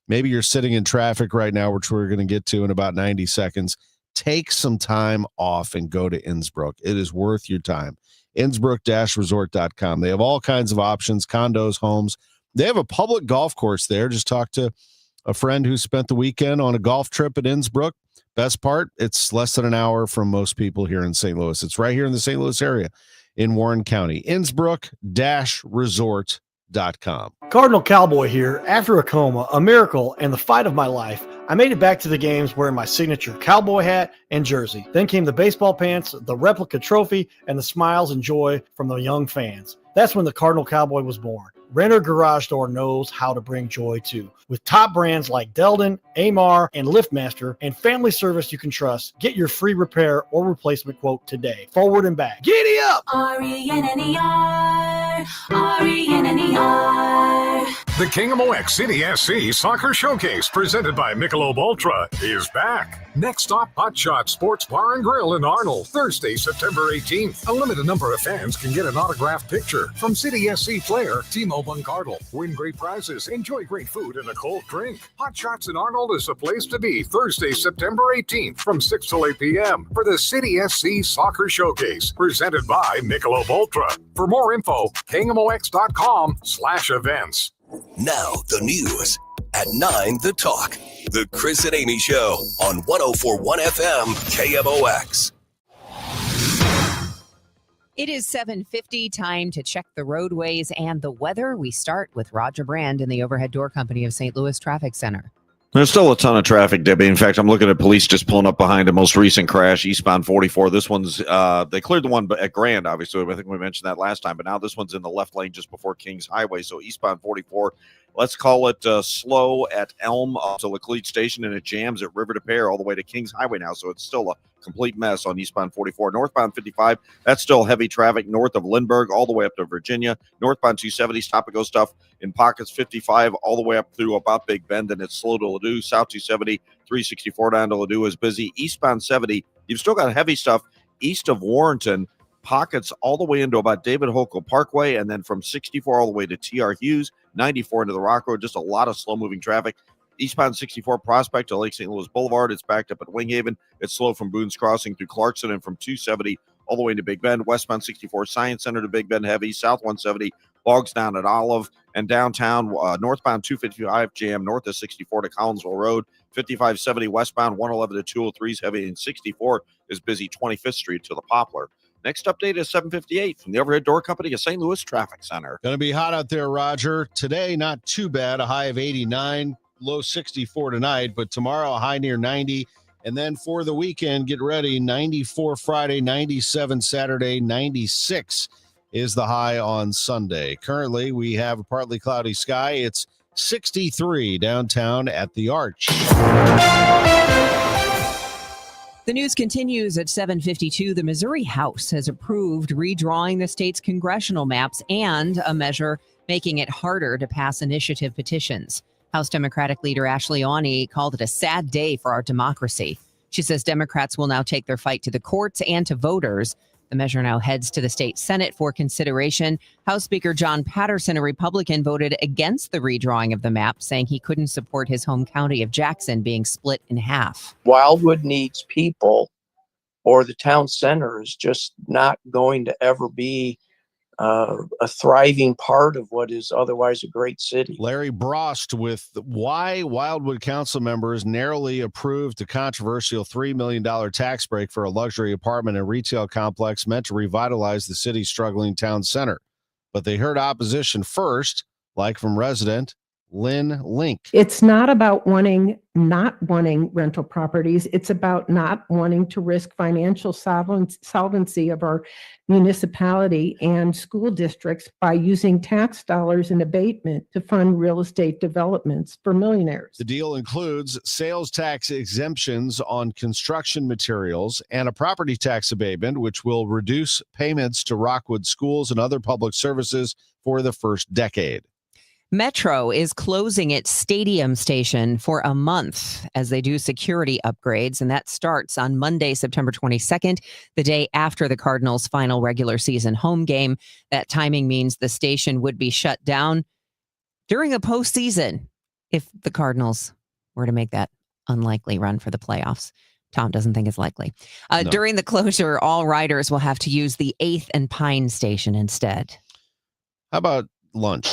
[SPEAKER 11] Maybe you're sitting in traffic right now, which we're going to get to in about 90 seconds. Take some time off and go to Innsbrook. It is worth your time. Innsbrook-resort.com. They have all kinds of options, condos, homes. They have a public golf course there. Just talked to a friend who spent the weekend on a golf trip at Innsbrook. Best part, it's less than an hour from most people here in St. Louis. It's right here in the St. Louis area in Warren County. Innsbrook-resort.com.
[SPEAKER 13] Cardinal Cowboy here. After a coma, a miracle, and the fight of my life, I made it back to the games wearing my signature cowboy hat and jersey. Then came the baseball pants, the replica trophy, and the smiles and joy from the young fans. That's when the Cardinal Cowboy was born. Renner Garage Door knows how to bring joy too. With top brands like Delden, Amar, and LiftMaster, and family service you can trust, get your free repair or replacement quote today. Forward and back. Giddy up!
[SPEAKER 14] RENNER, RENNER.
[SPEAKER 18] The KMOX City SC Soccer Showcase, presented by Michelob Ultra, is back. Next stop, Hot Shot Sports Bar and Grill in Arnold, Thursday, September 18th. A limited number of fans can get an autographed picture from City SC player Timo Bunkardel. Win great prizes, enjoy great food, and a cold drink. Hot Shots in Arnold is the place to be Thursday, September 18th from 6 till 8 p.m. for the City SC Soccer Showcase, presented by Michelob Ultra. For more info, KMOX.com/events.
[SPEAKER 22] Now the news at 9, The Talk. The Chris and Amy Show on 104.1 FM KMOX.
[SPEAKER 10] It is 7:50, time to check the roadways and the weather. We start with Roger Brand in the Overhead Door Company of St. Louis Traffic Center.
[SPEAKER 16] There's still a ton of traffic, Debbie. In fact, I'm looking at police just pulling up behind the most recent crash, eastbound 44. This one's, they cleared the one at Grand, obviously. I think we mentioned that last time, but now this one's in the left lane just before Kings Highway. So eastbound 44, let's call it slow at Elm up to Laclede Station, and it jams at River to Pear all the way to Kings Highway now. So it's still a complete mess on eastbound 44. Northbound 55, that's still heavy traffic north of Lindbergh all the way up to Virginia. Northbound 270, stop and go stuff in pockets 55 all the way up through about Big Bend, and it's slow to Ladue. South 270, 364 down to Ladue is busy. Eastbound 70, you've still got heavy stuff east of Warrenton, pockets all the way into about David Hochul Parkway, and then from 64 all the way to TR Hughes, 94 into the Rock Road, just a lot of slow-moving traffic. Eastbound 64 Prospect to Lake St. Louis Boulevard, it's backed up at Winghaven. It's slow from Boone's Crossing through Clarkson, and from 270 all the way into Big Bend. Westbound 64 Science Center to Big Bend heavy. South 170 bogs down at Olive, and downtown northbound 255 jam north of 64 to Collinsville Road. 5570 westbound 111 to 203 is heavy, and 64 is busy 25th Street to the Poplar. Next update is 7:58 from the Overhead Door Company of St. Louis Traffic Center.
[SPEAKER 11] Going to be hot out there, Roger. Today, not too bad. A high of 89, low 64 tonight, but tomorrow a high near 90. And then for the weekend, get ready, 94 Friday, 97 Saturday, 96 is the high on Sunday. Currently, we have a partly cloudy sky. It's 63 downtown at the Arch.
[SPEAKER 10] The news continues at 7:52. The Missouri House has approved redrawing the state's congressional maps and a measure making it harder to pass initiative petitions. House Democratic leader Ashley Awney called it a sad day for our democracy. She says Democrats will now take their fight to the courts and to voters. The measure now heads to the state Senate for consideration. House Speaker John Patterson, a Republican, voted against the redrawing of the map, saying he couldn't support his home county of Jackson being split in half.
[SPEAKER 23] Wildwood needs people
[SPEAKER 1] or the town center is just not going to ever be a thriving part of what is otherwise a great city.
[SPEAKER 11] Larry Brost with why Wildwood council members narrowly approved the controversial $3 million tax break for a luxury apartment and retail complex meant to revitalize the city's struggling town center. But they heard opposition first, like from resident Lynch.
[SPEAKER 3] It's not about not wanting rental properties. It's about not wanting to risk financial solvency of our municipality and school districts by using tax dollars in abatement to fund real estate developments for millionaires.
[SPEAKER 11] The deal includes sales tax exemptions on construction materials and a property tax abatement, which will reduce payments to Rockwood schools and other public services for the first decade.
[SPEAKER 10] Metro is closing its Stadium station for a month as they do security upgrades, and that starts on Monday, September 22nd, the day after the Cardinals' final regular season home game. That timing means the station would be shut down during a postseason if the Cardinals were to make that unlikely run for the playoffs. Tom doesn't think it's likely.
[SPEAKER 11] No.
[SPEAKER 10] During the closure, all riders will have to use the 8th and Pine station instead.
[SPEAKER 11] How about lunch?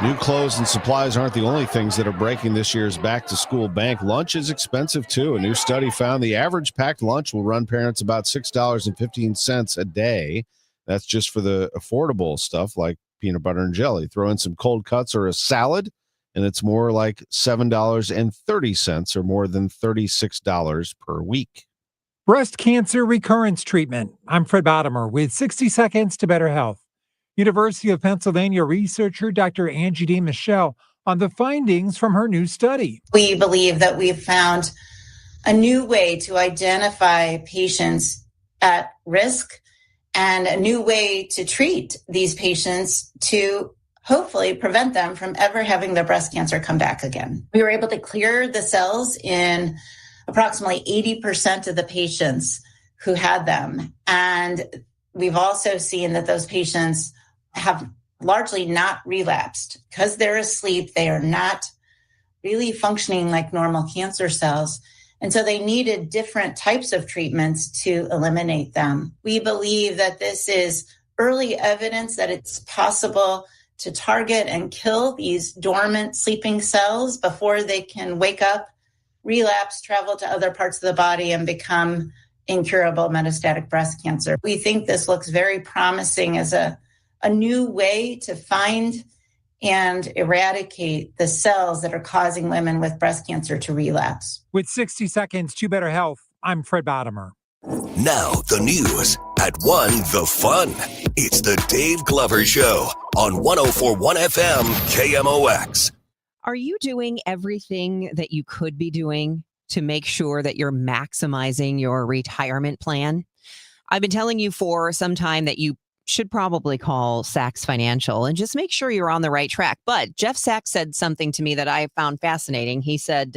[SPEAKER 11] New clothes and supplies aren't the only things that are breaking this year's back-to-school bank. Lunch is expensive, too. A new study found the average packed lunch will run parents about $6.15 a day. That's just for the affordable stuff like peanut butter and jelly. Throw in some cold cuts or a salad, and it's more like $7.30 or more than $36 per week.
[SPEAKER 14] Breast cancer recurrence treatment. I'm Fred Bottomer with 60 Seconds to Better Health. University of Pennsylvania researcher Dr. Angie D. Michelle on the findings from her new study.
[SPEAKER 23] We believe that we've found a new way to identify patients at risk and a new way to treat these patients to hopefully prevent them from ever having their breast cancer come back again. We were able to clear the cells in approximately 80% of the patients who had them. And we've also seen that those patients have largely not relapsed. Because they're asleep, they are not really functioning like normal cancer cells. And so they needed different types of treatments to eliminate them. We believe that this is early evidence that it's possible to target and kill these dormant sleeping cells before they can wake up, relapse, travel to other parts of the body, and become incurable metastatic breast cancer. We think this looks very promising as a new way to find and eradicate the cells that are causing women with breast cancer to relapse.
[SPEAKER 14] With 60 Seconds to Better Health, I'm Fred Bottomer.
[SPEAKER 22] Now the news at 1 the fun. It's the Dave Glover Show on 104.1 FM KMOX.
[SPEAKER 10] Are you doing everything that you could be doing to make sure that you're maximizing your retirement plan? I've been telling you for some time that you should probably call Sachs Financial and just make sure you're on the right track. But Jeff Sachs said something to me that I found fascinating. He said,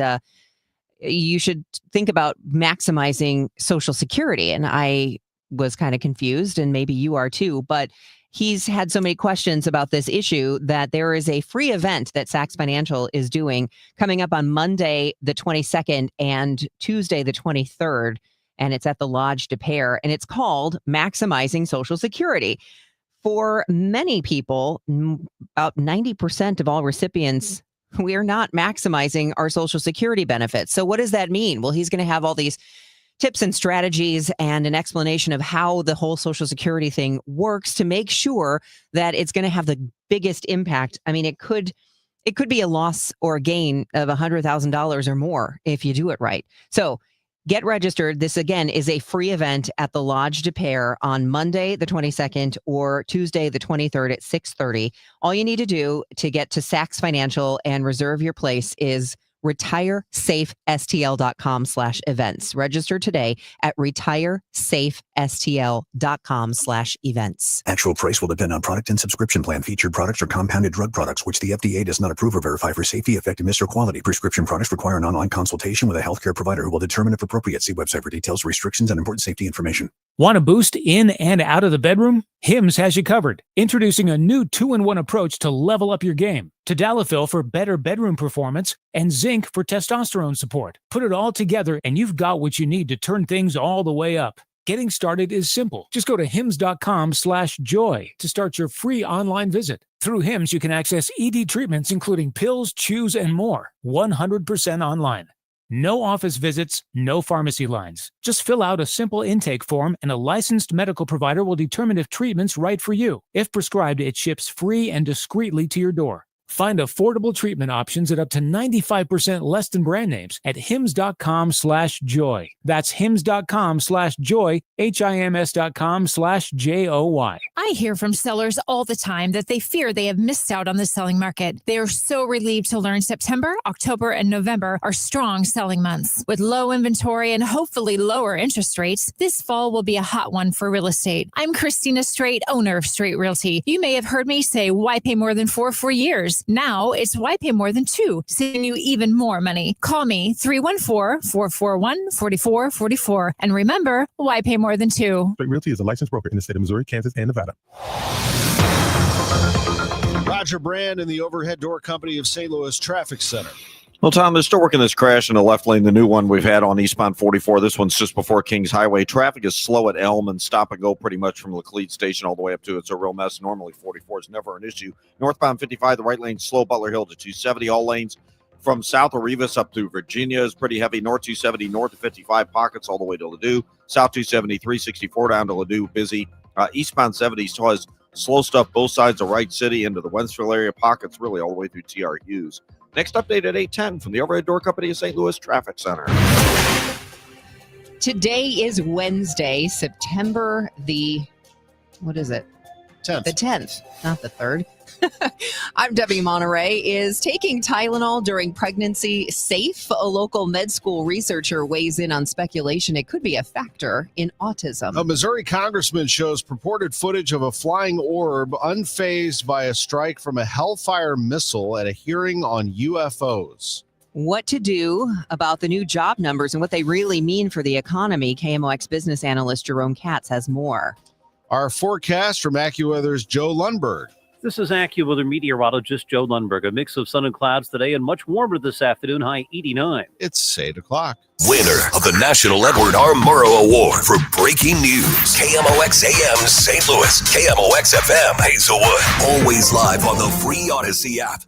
[SPEAKER 10] you should think about maximizing Social Security. And I was kind of confused, and maybe you are too. But he's had so many questions about this issue that there is a free event that Sachs Financial is doing coming up on Monday, the 22nd and Tuesday, the 23rd. And it's at the Lodge de Pere, and it's called Maximizing Social Security. For many people, about 90% of all recipients, we are not maximizing our Social Security benefits. So what does that mean? Well, he's going to have all these tips and strategies and an explanation of how the whole Social Security thing works to make sure that it's going to have the biggest impact. I mean, it could be a loss or a gain of $100,000 or more if you do it right. So get registered. This, again, is a free event at the Lodge de Pere on Monday, the 22nd, or Tuesday, the 23rd at 6:30. All you need to do to get to Sachs Financial and reserve your place is retiresafestl.com/events. Register today at retiresafestl.com/events.
[SPEAKER 25] Actual price will depend on product and subscription plan. Featured products are compounded drug products, which the FDA does not approve or verify for safety, effectiveness, or quality. Prescription products require an online consultation with a healthcare provider who will determine if appropriate. See website for details, restrictions, and important safety information.
[SPEAKER 5] Want a boost in and out of the bedroom? Hims has you covered. Introducing a new 2-in-1 approach to level up your game. Tadalafil for better bedroom performance and zinc for testosterone support. Put it all together and you've got what you need to turn things all the way up. Getting started is simple. Just go to hims.com/joy to start your free online visit. Through Hims, you can access ED treatments including pills, chews, and more. 100% online. No office visits, no pharmacy lines. Just fill out a simple intake form and a licensed medical provider will determine if treatment's right for you. If prescribed, it ships free and discreetly to your door. Find affordable treatment options at up to 95% less than brand names at hims.com/joy. That's hims.com/joy, hims.com/joy.
[SPEAKER 6] I hear from sellers all the time that they fear they have missed out on the selling market. They are so relieved to learn September, October, and November are strong selling months. With low inventory and hopefully lower interest rates, this fall will be a hot one for real estate. I'm Christina Straight, owner of Straight Realty. You may have heard me say, why pay more than 4 for years? Now it's why pay more than 2, saving you even more money. Call me 314-441-4444. And remember, why pay more than 2?
[SPEAKER 8] Straight Realty is a licensed broker in the state of Missouri, Kansas, and Nevada.
[SPEAKER 11] Roger Brand in the Overhead Door Company of St. Louis Traffic Center.
[SPEAKER 16] Well, Tom, they're still working this crash in the left lane, the new one we've had on eastbound 44. This one's just before Kings Highway. Traffic is slow at Elm and stop and go pretty much from Laclede Station all the way up to it's a real mess. Normally 44 is never an issue. Northbound 55, the right lane slow, Butler Hill to 270. All lanes from south of Rivas up to Virginia is pretty heavy. North 270, north of 55, pockets all the way to Ladue. South 270, 364 down to Ladue, busy. Eastbound 70 still has slow stuff both sides of Wright City into the Wentzville area, pockets really all the way through TRUs. Next update at 8:10 from the Overhead Door Company of St. Louis Traffic Center.
[SPEAKER 10] Today is Wednesday, September the, what is it?
[SPEAKER 11] 10th.
[SPEAKER 10] The 10th, not the 3rd. I'm Debbie Monterrey. Is taking Tylenol during pregnancy safe? A local med school researcher weighs in on speculation it could be a factor in autism.
[SPEAKER 11] A Missouri congressman shows purported footage of a flying orb unfazed by a strike from a Hellfire missile at a hearing on UFOs.
[SPEAKER 10] What to do about the new job numbers and what they really mean for the economy. KMOX business analyst Jerome Katz has more.
[SPEAKER 11] Our forecast from AccuWeather's Joe Lundberg.
[SPEAKER 21] This is AccuWeather meteorologist Joe Lundberg. A mix of sun and clouds today and much warmer this afternoon, high 89.
[SPEAKER 11] It's 8 o'clock.
[SPEAKER 22] Winner of the National Edward R. Murrow Award for breaking news. KMOX AM St. Louis, KMOX FM Hazelwood. Always live on the free Odyssey app.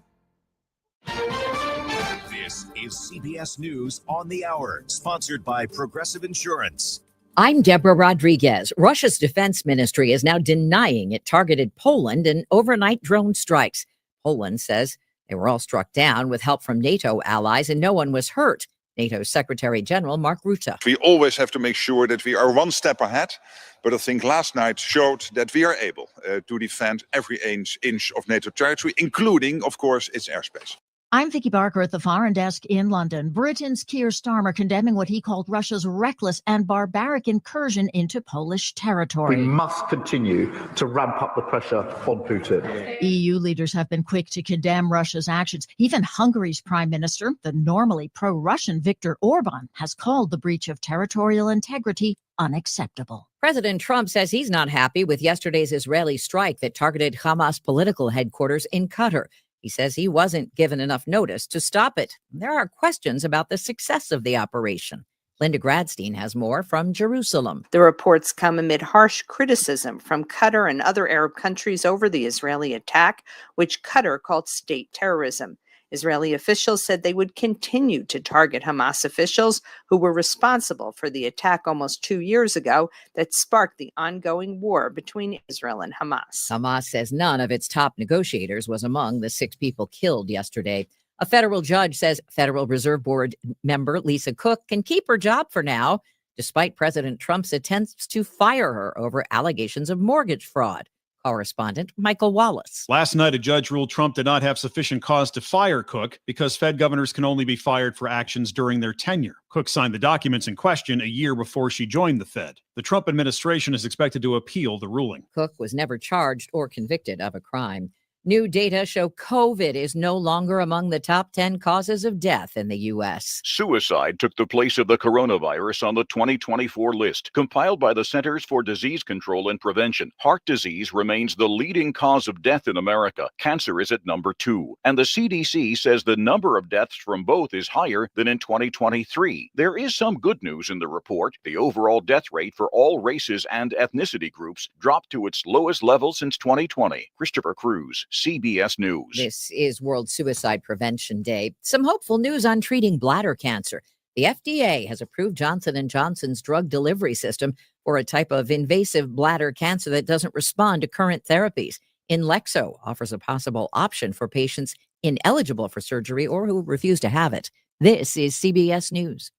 [SPEAKER 9] This is CBS News on the Hour, sponsored by Progressive Insurance.
[SPEAKER 15] I'm Deborah Rodriguez. Russia's defense ministry is now denying it targeted Poland in overnight drone strikes. Poland says they were all struck down with help from NATO allies and no one was hurt. NATO Secretary General Mark Rutte.
[SPEAKER 26] We always have to make sure that we are one step ahead, but I think last night showed that we are able to defend every inch of NATO territory, including, of course, its airspace.
[SPEAKER 27] I'm Vicky Barker at the Foreign Desk in London. Britain's Keir Starmer condemning what he called Russia's reckless and barbaric incursion into Polish territory.
[SPEAKER 28] We must continue to ramp up the pressure on Putin.
[SPEAKER 27] EU leaders have been quick to condemn Russia's actions. Even Hungary's prime minister, the normally pro-Russian Viktor Orban, has called the breach of territorial integrity unacceptable.
[SPEAKER 15] President Trump says he's not happy with yesterday's Israeli strike that targeted Hamas political headquarters in Qatar. He says he wasn't given enough notice to stop it. There are questions about the success of the operation. Linda Gradstein has more from Jerusalem.
[SPEAKER 29] The reports come amid harsh criticism from Qatar and other Arab countries over the Israeli attack, which Qatar called state terrorism. Israeli officials said they would continue to target Hamas officials who were responsible for the attack almost 2 years ago that sparked the ongoing war between Israel and Hamas.
[SPEAKER 15] Hamas says none of its top negotiators was among the 6 people killed yesterday. A federal judge says Federal Reserve Board member Lisa Cook can keep her job for now, despite President Trump's attempts to fire her over allegations of mortgage fraud. Correspondent Michael Wallace.
[SPEAKER 30] Last night, a judge ruled Trump did not have sufficient cause to fire Cook because Fed governors can only be fired for actions during their tenure. Cook signed the documents in question a year before she joined the Fed. The Trump administration is expected to appeal the ruling.
[SPEAKER 15] Cook was never charged or convicted of a crime. New data show COVID is no longer among the top 10 causes of death in the U.S.
[SPEAKER 2] Suicide took the place of the coronavirus on the 2024 list, compiled by the Centers for Disease Control and Prevention. Heart disease remains the leading cause of death in America. Cancer is at number 2. And the CDC says the number of deaths from both is higher than in 2023. There is some good news in the report. The overall death rate for all races and ethnicity groups dropped to its lowest level since 2020. Christopher Cruz, CBS News.
[SPEAKER 15] This is World Suicide Prevention Day. Some hopeful news on treating bladder cancer. The FDA has approved Johnson & Johnson's drug delivery system for a type of invasive bladder cancer that doesn't respond to current therapies. Inlexo offers a possible option for patients ineligible for surgery or who refuse to have it. This is CBS News.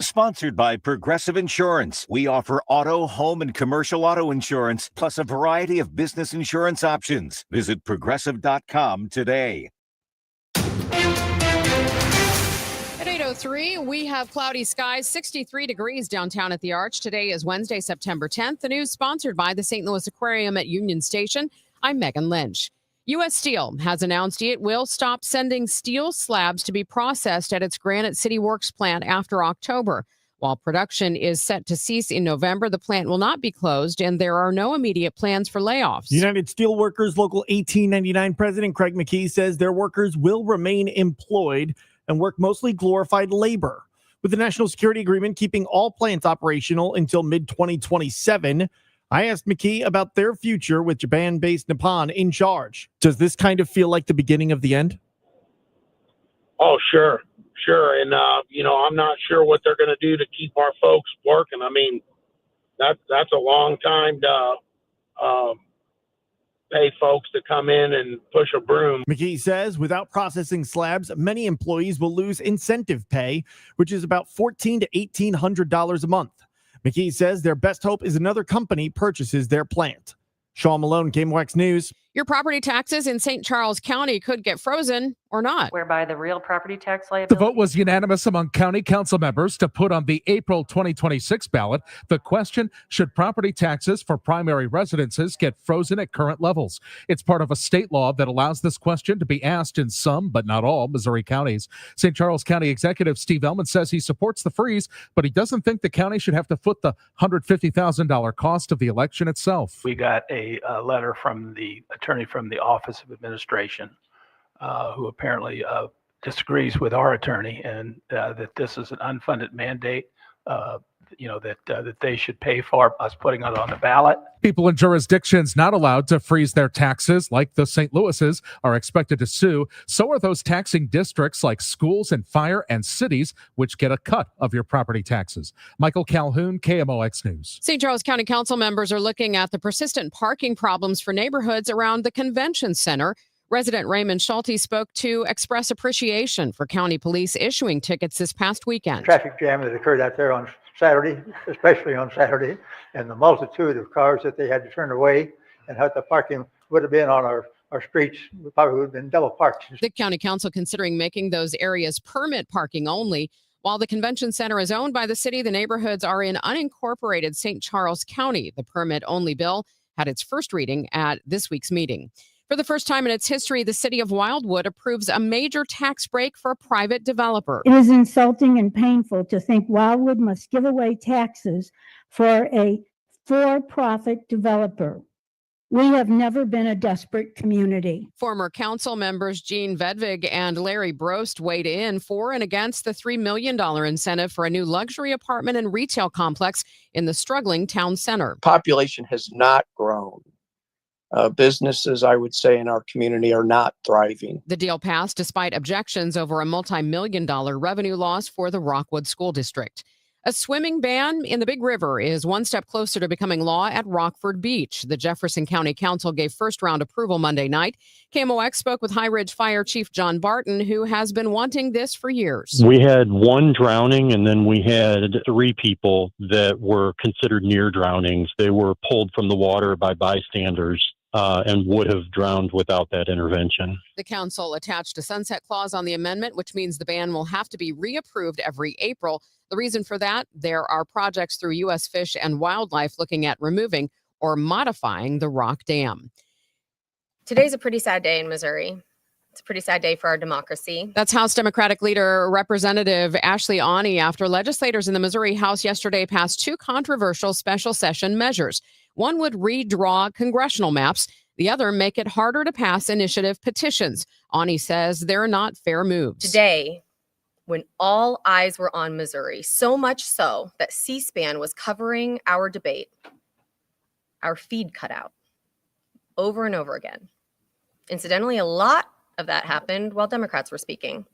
[SPEAKER 4] Sponsored by Progressive Insurance. We offer auto, home, and commercial auto insurance, plus a variety of business insurance options. Visit progressive.com today.
[SPEAKER 7] At 8:03, we have cloudy skies, 63 degrees downtown at the Arch. Today is Wednesday, September 10th. The news sponsored by the St. Louis Aquarium at Union Station. I'm Megan Lynch. U.S. Steel has announced it will stop sending steel slabs to be processed at its Granite City Works plant after October. While production is set to cease in November, the plant will not be closed, and there are no immediate plans for layoffs.
[SPEAKER 12] United Steelworkers Local 1899 President Craig McKee says their workers will remain employed and work mostly glorified labor. With the national security agreement keeping all plants operational until mid-2027, I asked McKee about their future with Japan-based Nippon in charge. Does this kind of feel like the beginning of the end?
[SPEAKER 13] Oh, sure. And, I'm not sure what they're going to do to keep our folks working. I mean, that's a long time to pay folks to come in and push a broom.
[SPEAKER 12] McKee says without processing slabs, many employees will lose incentive pay, which is about $1,400 to $1,800 a month. McKee says their best hope is another company purchases their plant. Sean Malone, KMOX News.
[SPEAKER 7] Your property taxes in St. Charles County could get frozen or not.
[SPEAKER 17] Whereby the real property tax liability.
[SPEAKER 18] The vote was unanimous among county council members to put on the April 2026 ballot the question, should property taxes for primary residences get frozen at current levels? It's part of a state law that allows this question to be asked in some, but not all, Missouri counties. St. Charles County Executive Steve Ellman says he supports the freeze, but he doesn't think the county should have to foot the $150,000 cost of the election itself.
[SPEAKER 19] We got a letter from the attorney from the Office of Administration who apparently disagrees with our attorney and that this is an unfunded mandate, that they should pay for us putting it on the ballot.
[SPEAKER 18] People in jurisdictions not allowed to freeze their taxes, like the St. Louis's, are expected to sue. So are those taxing districts like schools and fire and cities, which get a cut of your property taxes. Michael Calhoun, KMOX News.
[SPEAKER 7] St. Charles County Council members are looking at the persistent parking problems for neighborhoods around the convention center. Resident Raymond Schulte spoke to express appreciation for county police issuing tickets this past weekend.
[SPEAKER 20] Traffic jam that occurred out there on Saturday, especially on Saturday, and the multitude of cars that they had to turn away and how the parking would have been on our streets, probably would have been double parked.
[SPEAKER 7] The county council considering making those areas permit parking only. While the convention center is owned by the city, the neighborhoods are in unincorporated St. Charles County. The permit-only bill had its first reading at this week's meeting. For the first time in its history, the city of Wildwood approves a major tax break for a private developer.
[SPEAKER 24] It is insulting and painful to think Wildwood must give away taxes for a for-profit developer. We have never been a desperate community.
[SPEAKER 7] Former council members Gene Vedvig and Larry Brost weighed in for and against the $3 million incentive for a new luxury apartment and retail complex in the struggling town center.
[SPEAKER 1] Population has not grown. Businesses, I would say, in our community are not thriving.
[SPEAKER 7] The deal passed despite objections over a multi-million-dollar revenue loss for the Rockwood School District. A swimming ban in the Big River is one step closer to becoming law at Rockford Beach. The Jefferson County Council gave first-round approval Monday night. KMOX spoke with High Ridge Fire Chief John Barton, who has been wanting this for years.
[SPEAKER 31] We had one drowning, and then we had 3 people that were considered near drownings. They were pulled from the water by bystanders and would have drowned without that intervention.
[SPEAKER 7] The council attached a sunset clause on the amendment, which means the ban will have to be reapproved every April. The reason for that, there are projects through U.S. Fish and Wildlife looking at removing or modifying the rock dam.
[SPEAKER 3] Today's a pretty sad day in Missouri. It's a pretty sad day for our democracy.
[SPEAKER 7] That's House Democratic leader Representative Ashley Awney after legislators in the Missouri House yesterday passed two controversial special session measures. One would redraw congressional maps. The other make it harder to pass initiative petitions. Awney says they're not fair moves.
[SPEAKER 3] Today, when all eyes were on Missouri, so much so that C-SPAN was covering our debate, our feed cut out over and over again. Incidentally, a lot of that happened while Democrats were speaking.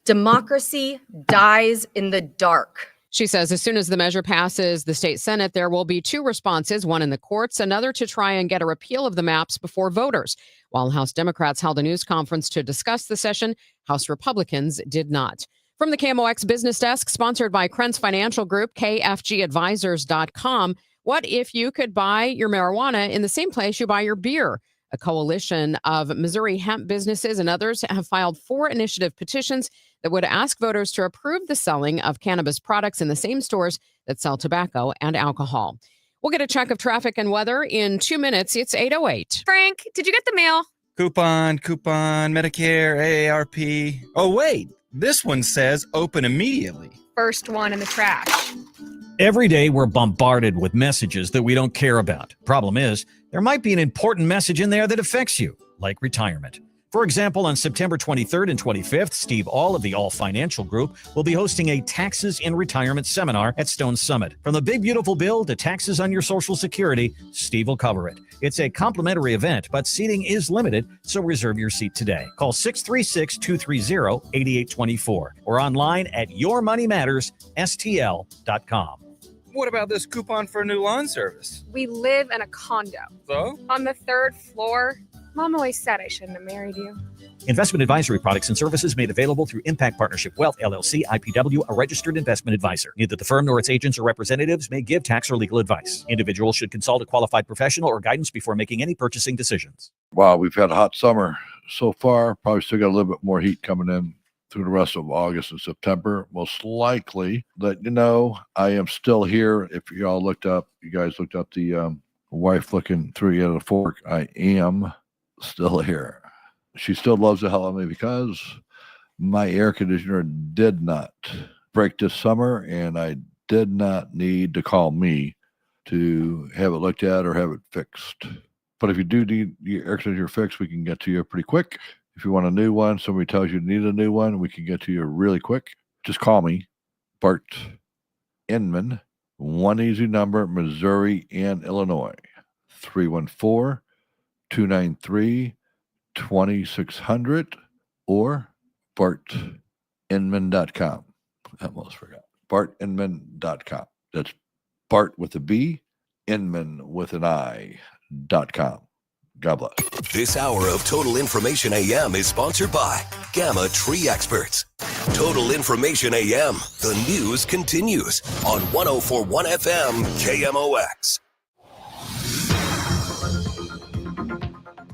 [SPEAKER 3] Democracy dies in the dark.
[SPEAKER 7] She says as soon as the measure passes the state Senate, there will be two responses, one in the courts, another to try and get a repeal of the maps before voters. While House Democrats held a news conference to discuss the session, House Republicans did not. From the KMOX Business Desk, sponsored by Krentz Financial Group, KFGadvisors.com. What if you could buy your marijuana in the same place you buy your beer? A coalition of Missouri hemp businesses and others have filed 4 initiative petitions that would ask voters to approve the selling of cannabis products in the same stores that sell tobacco and alcohol. We'll get a check of traffic and weather in 2 minutes. It's 8:08.
[SPEAKER 3] Frank, did you get the mail?
[SPEAKER 5] Coupon, Medicare, AARP. Oh, wait, this one says open immediately.
[SPEAKER 3] First one in the trash.
[SPEAKER 6] Every day we're bombarded with messages that we don't care about. Problem is, there might be an important message in there that affects you, like retirement. For example, on September 23rd and 25th, Steve All of the All Financial Group will be hosting a Taxes in Retirement seminar at Stone Summit. From the big beautiful bill to taxes on your Social Security, Steve will cover it. It's a complimentary event, but seating is limited, so reserve your seat today. Call 636-230-8824 or online at yourmoneymattersstl.com.
[SPEAKER 5] What about this coupon for a new lawn service?
[SPEAKER 8] We live in a condo.
[SPEAKER 5] So?
[SPEAKER 8] On the 3rd floor. Mom always said I shouldn't have married you.
[SPEAKER 6] Investment advisory products and services made available through Impact Partnership Wealth, LLC, IPW, a registered investment advisor. Neither the firm nor its agents or representatives may give tax or legal advice. Individuals should consult a qualified professional or guidance before making any purchasing decisions.
[SPEAKER 10] Wow, we've had a hot summer so far. Probably still got a little bit more heat coming in through the rest of August and September. Most likely, let you know, I am still here. If you guys looked up the wife looking through you at a fork, I am still here. She still loves the hell out of me because my air conditioner did not break this summer, and I did not need to call me to have it looked at or have it fixed. But if you do need your air conditioner fixed, we can get to you pretty quick. If you want a new one, somebody tells you need a new one, we can get to you really quick. Just call me, Bart Inman, one easy number, Missouri and Illinois, 314-293-2600 or bartinman.com. I almost forgot. bartinman.com. That's Bart with a B, Inman with an I.com. God bless.
[SPEAKER 22] This hour of Total Information AM is sponsored by Gamma Tree Experts. Total Information AM, the news continues on 104.1 FM KMOX.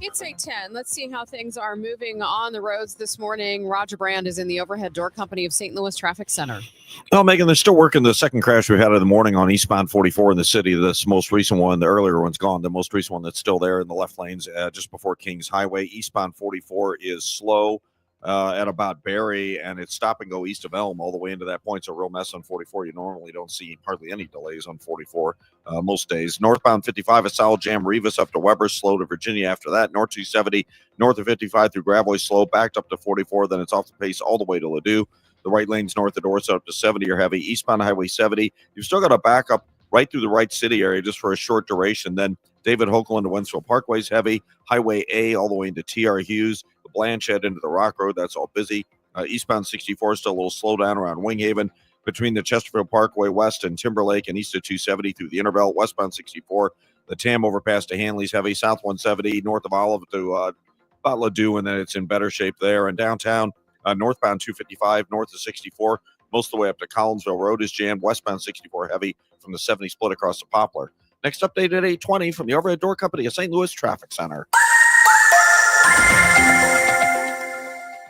[SPEAKER 7] It's 8:10. Let's see how things are moving on the roads this morning. Roger Brand is in the Overhead Door Company of St. Louis Traffic Center.
[SPEAKER 11] Well, Megan, they're still working the second crash we had in the morning on eastbound 44 in the city. This most recent one, the earlier one's gone. The most recent one that's still there in the left lanes just before Kings Highway. Eastbound 44 is slow at about Barry, and it's stop and go east of Elm all the way into that point. So real mess on 44. You normally don't see hardly any delays on 44 most days. Northbound 55, a solid jam. Rivas up to Weber, slow to Virginia after that. North 270, north of 55 through Gravois, slow, backed up to 44. Then it's off the pace all the way to Ladue. The right lanes north of Dorset up to 70 are heavy. Eastbound Highway 70, you've still got to back up right through the right city area just for a short duration. Then David Hoagland to Wentzville Parkway is heavy. Highway A all the way into T.R. Hughes. The Blanchette into the Rock Road, that's all busy. Eastbound 64 still a little slow down around Winghaven. Between the Chesterfield Parkway West and Timberlake and east of 270 through the Intervale. Westbound 64, the Tam overpass to Hanley's heavy. South 170 north of Olive to about Ladue, and then it's in better shape there. And downtown, northbound 255 north of 64, most of the way up to Collinsville Road is jammed. Westbound 64 heavy from the 70 split across the Poplar. Next update at 8:20 from the Overhead Door Company of St. Louis Traffic Center.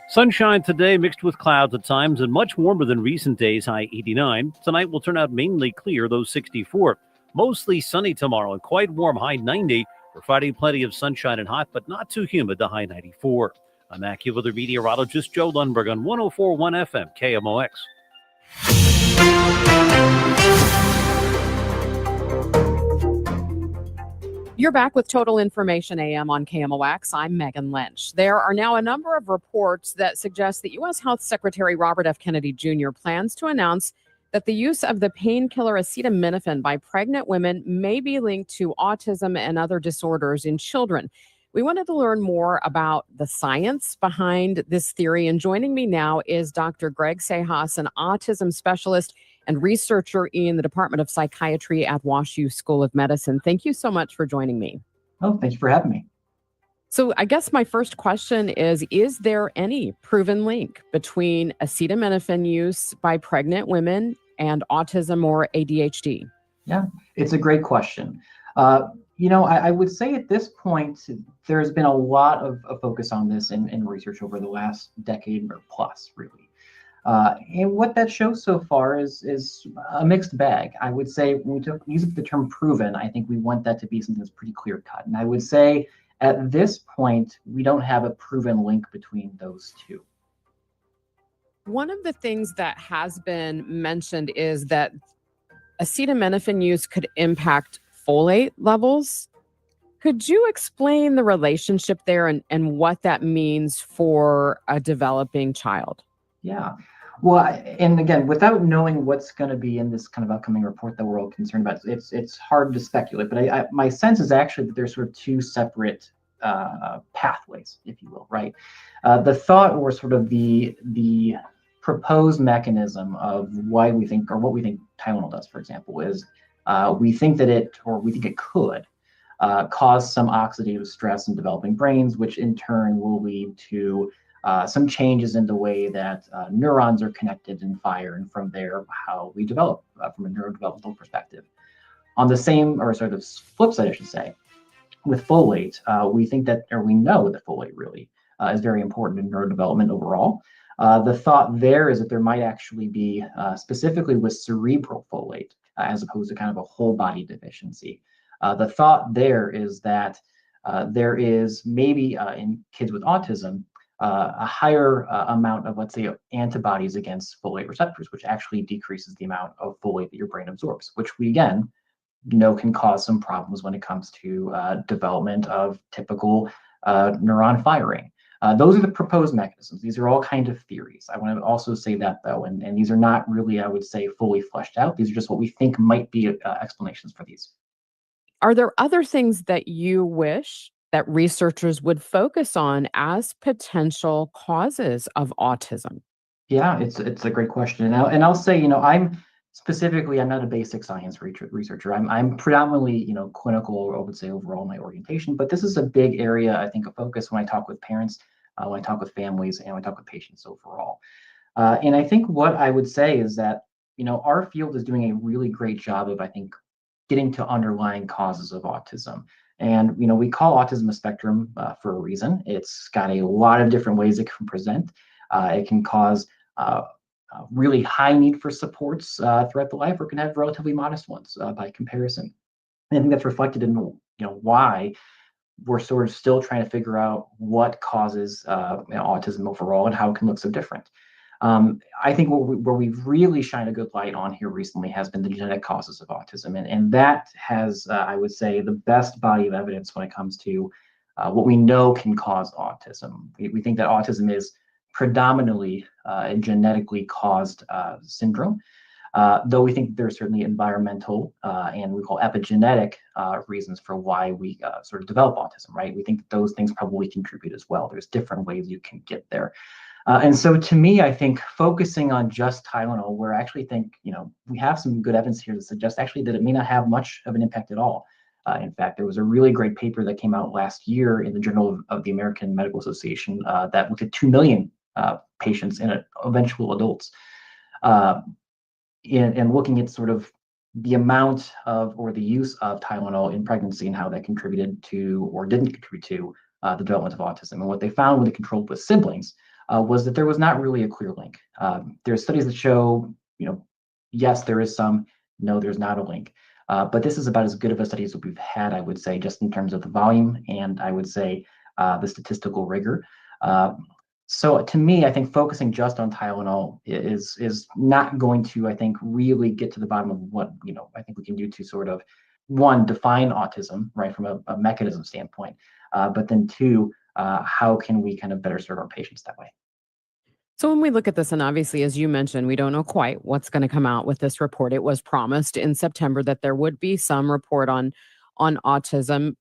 [SPEAKER 14] Sunshine today mixed with clouds at times and much warmer than recent days, high 89. Tonight will turn out mainly clear, though 64. Mostly sunny tomorrow and quite warm, high 90. For Friday, plenty of sunshine and hot, but not too humid, the high 94. I'm AccuWeather meteorologist Joe Lundberg on 104.1 FM KMOX.
[SPEAKER 7] You're back with Total Information AM on KMOX. I'm Megan Lynch. There are now a number of reports that suggest that U.S. Health Secretary Robert F. Kennedy Jr. plans to announce that the use of the painkiller acetaminophen by pregnant women may be linked to autism and other disorders in children. We wanted to learn more about the science behind this theory, and joining me now is Dr. Greg Sejas, an autism specialist and researcher in the Department of Psychiatry at WashU School of Medicine. Thank you so much for joining me.
[SPEAKER 2] Oh, thank you for having me.
[SPEAKER 7] So I guess my first question is there any proven link between acetaminophen use by pregnant women and autism or ADHD?
[SPEAKER 2] Yeah, it's a great question. I would say at this point, there's been a lot of focus on this in research over the last decade or plus, really. And what that shows so far is a mixed bag. I would say when we use the term proven, I think we want that to be something that's pretty clear cut. And I would say at this point, we don't have a proven link between those two.
[SPEAKER 7] One of the things that has been mentioned is that acetaminophen use could impact folate levels. Could you explain the relationship there and what that means for a developing child?
[SPEAKER 2] Yeah. Well, and again, without knowing what's going to be in this kind of upcoming report that we're all concerned about, it's hard to speculate. But my sense is actually that there's sort of two separate pathways, if you will, right? The thought or sort of the proposed mechanism of why we think, or what we think Tylenol does, for example, is we think it could cause some oxidative stress in developing brains, which in turn will lead to some changes in the way that neurons are connected and fire, and from there, how we develop from a neurodevelopmental perspective. On the same, or sort of flip side, I should say, with folate, we think that, or we know that folate really is very important in neurodevelopment overall. The thought there is that there might actually be, specifically with cerebral folate, as opposed to kind of a whole body deficiency. The thought there is that there is maybe in kids with autism, a higher amount of, let's say, antibodies against folate receptors, which actually decreases the amount of folate that your brain absorbs, which we, again, know can cause some problems when it comes to development of typical neuron firing. Those are the proposed mechanisms. These are all kind of theories. I want to also say that, though, and these are not really, I would say, fully fleshed out. These are just what we think might be explanations for these.
[SPEAKER 7] Are there other things that you wish that researchers would focus on as potential causes of autism?
[SPEAKER 2] Yeah, it's a great question. And I'll say, I'm not a basic science researcher. I'm predominantly, clinical, or I would say overall my orientation, but this is a big area, I think, of focus when I talk with parents, when I talk with families, and when I talk with patients overall. And I think what I would say is that, our field is doing a really great job of, I think, getting to underlying causes of autism. And, we call autism a spectrum for a reason. It's got a lot of different ways it can present. It can cause really high need for supports throughout the life, or can have relatively modest ones by comparison. And I think that's reflected in, why we're sort of still trying to figure out what causes autism overall and how it can look so different. I think where we've really shined a good light on here recently has been the genetic causes of autism. And that has, I would say, the best body of evidence when it comes to what we know can cause autism. We think that autism is predominantly a genetically caused syndrome, though we think there's certainly environmental and we call epigenetic reasons for why we sort of develop autism, right? We think that those things probably contribute as well. There's different ways you can get there. And so to me, I think focusing on just Tylenol, where I actually think, we have some good evidence here to suggest actually that it may not have much of an impact at all. In fact, there was a really great paper that came out last year in the Journal of the American Medical Association that looked at 2 million patients and eventual adults, and looking at sort of the amount of, or the use of Tylenol in pregnancy and how that contributed to, or didn't contribute to, the development of autism. And what they found when they controlled with siblings was that there was not really a clear link. There are studies that show, yes, there is some, no, there's not a link. But this is about as good of a study as we've had, I would say, just in terms of the volume and I would say the statistical rigor. So to me, I think focusing just on Tylenol is not going to, I think, really get to the bottom of what, I think we can do to sort of, one, define autism, right, from a mechanism standpoint, but then two, how can we kind of better serve our patients that way?
[SPEAKER 7] So when we look at this, and obviously, as you mentioned, we don't know quite what's going to come out with this report. It was promised in September that there would be some report on autism.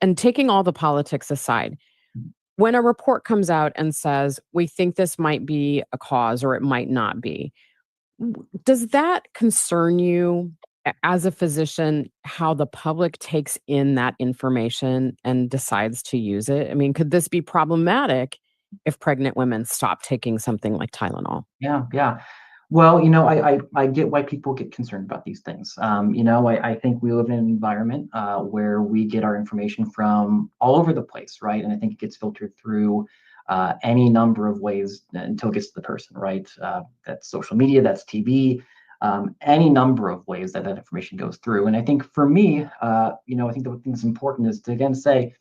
[SPEAKER 7] And taking all the politics aside, when a report comes out and says we think this might be a cause or it might not be, does that concern you as a physician, how the public takes in that information and decides to use it? I mean, could this be problematic if pregnant women stop taking something like Tylenol?
[SPEAKER 2] Yeah. Well, I get why people get concerned about these things. I think we live in an environment where we get our information from all over the place, right? And I think it gets filtered through any number of ways until it gets to the person, right? That's social media, that's TV, any number of ways that information goes through. And I think for me, I think the thing that's important is to again say,